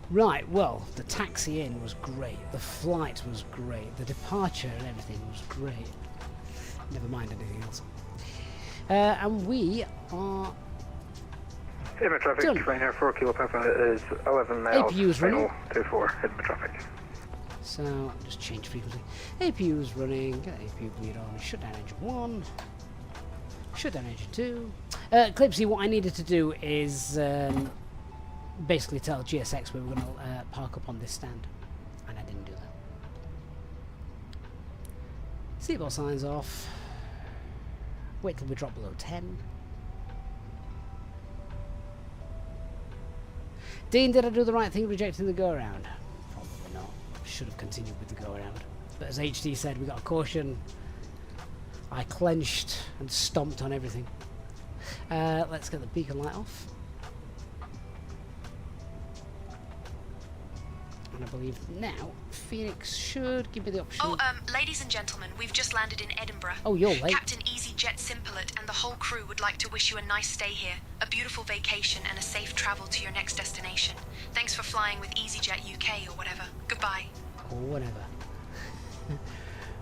Right, well, the taxi in was great. The flight was great. The departure and everything was great. Never mind anything else. And we are Edinburgh traffic, done. Ryanair 4 Kilo Papa is 11 miles, APU's final running. 24, Edinburgh traffic. So, just change frequency. APU's running, get APU bleed on, shut down engine 1, shut down engine 2. Clipsy, what I needed to do is basically tell GSX we were going to park up on this stand, and I didn't do that. Seatbelt signs off. Wait till we drop below 10. Dean, did I do the right thing rejecting the go-around? Probably not. Should have continued with the go-around. But as HD said, we got a caution. I clenched and stomped on everything. Let's get the beacon light off. And I believe now Fenix should give me the option. Oh, ladies and gentlemen, we've just landed in Edinburgh. Oh, you're late. Captain Easyjet Simplet and the whole crew would like to wish you a nice stay here, a beautiful vacation, and a safe travel to your next destination. Thanks for flying with Easyjet UK or whatever. Goodbye. Or whatever.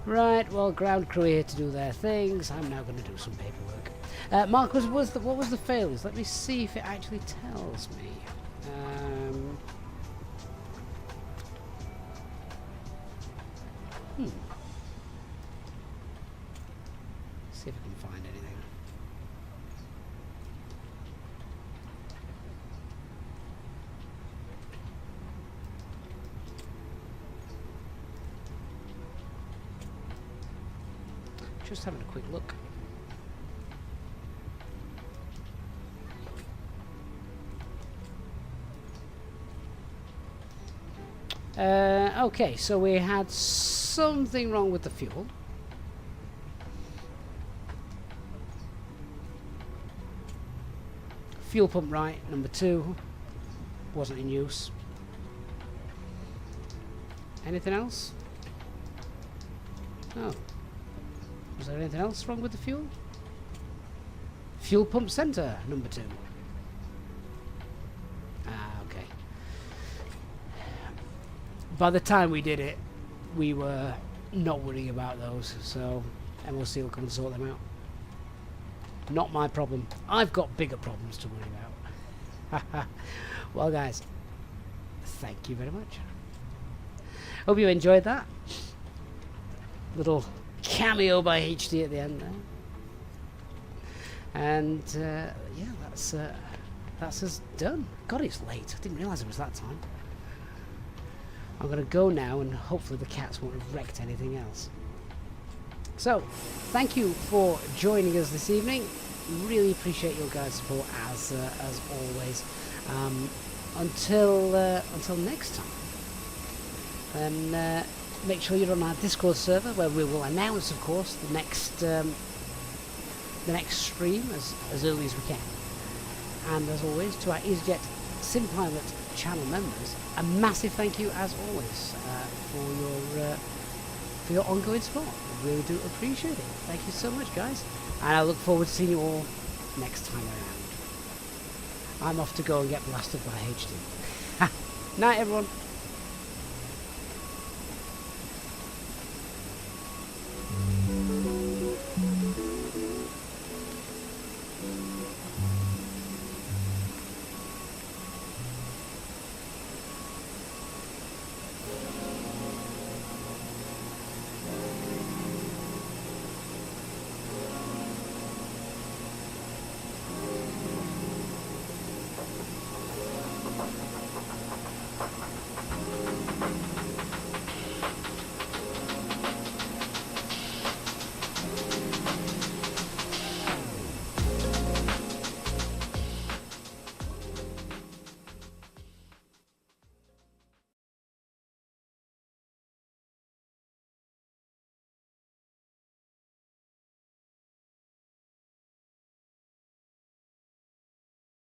Right, well, ground crew here to do their things. I'm now going to do some paperwork. Mark, what was the failures? Let me see if it actually tells me. See if I can find anything. Just having a quick look. Okay, so we had something wrong with the fuel. Fuel pump right, number 2, wasn't in use. Anything else? Oh. Was there anything else wrong with the fuel? Fuel pump center, number 2. Ah, okay. By the time we did it, we were not worrying about those, so MOC will come and sort them out. Not my problem. I've got bigger problems to worry about. Well, guys, thank you very much. Hope you enjoyed that. Little cameo by HD at the end there. And, yeah, that's us done. God, it's late. I didn't realise it was that time. I'm going to go now, and hopefully the cats won't have wrecked anything else. So, thank you for joining us this evening. Really appreciate your guys' support as always. Until next time. And make sure you're on our Discord server, where we will announce, of course, the next stream as early as we can. And as always, to our Easyjet SimPilot channel members, a massive thank you as always for your ongoing support. I really do appreciate it. Thank you so much, guys, and I look forward to seeing you all next time around. I'm off to go and get blasted by HD. Night, everyone.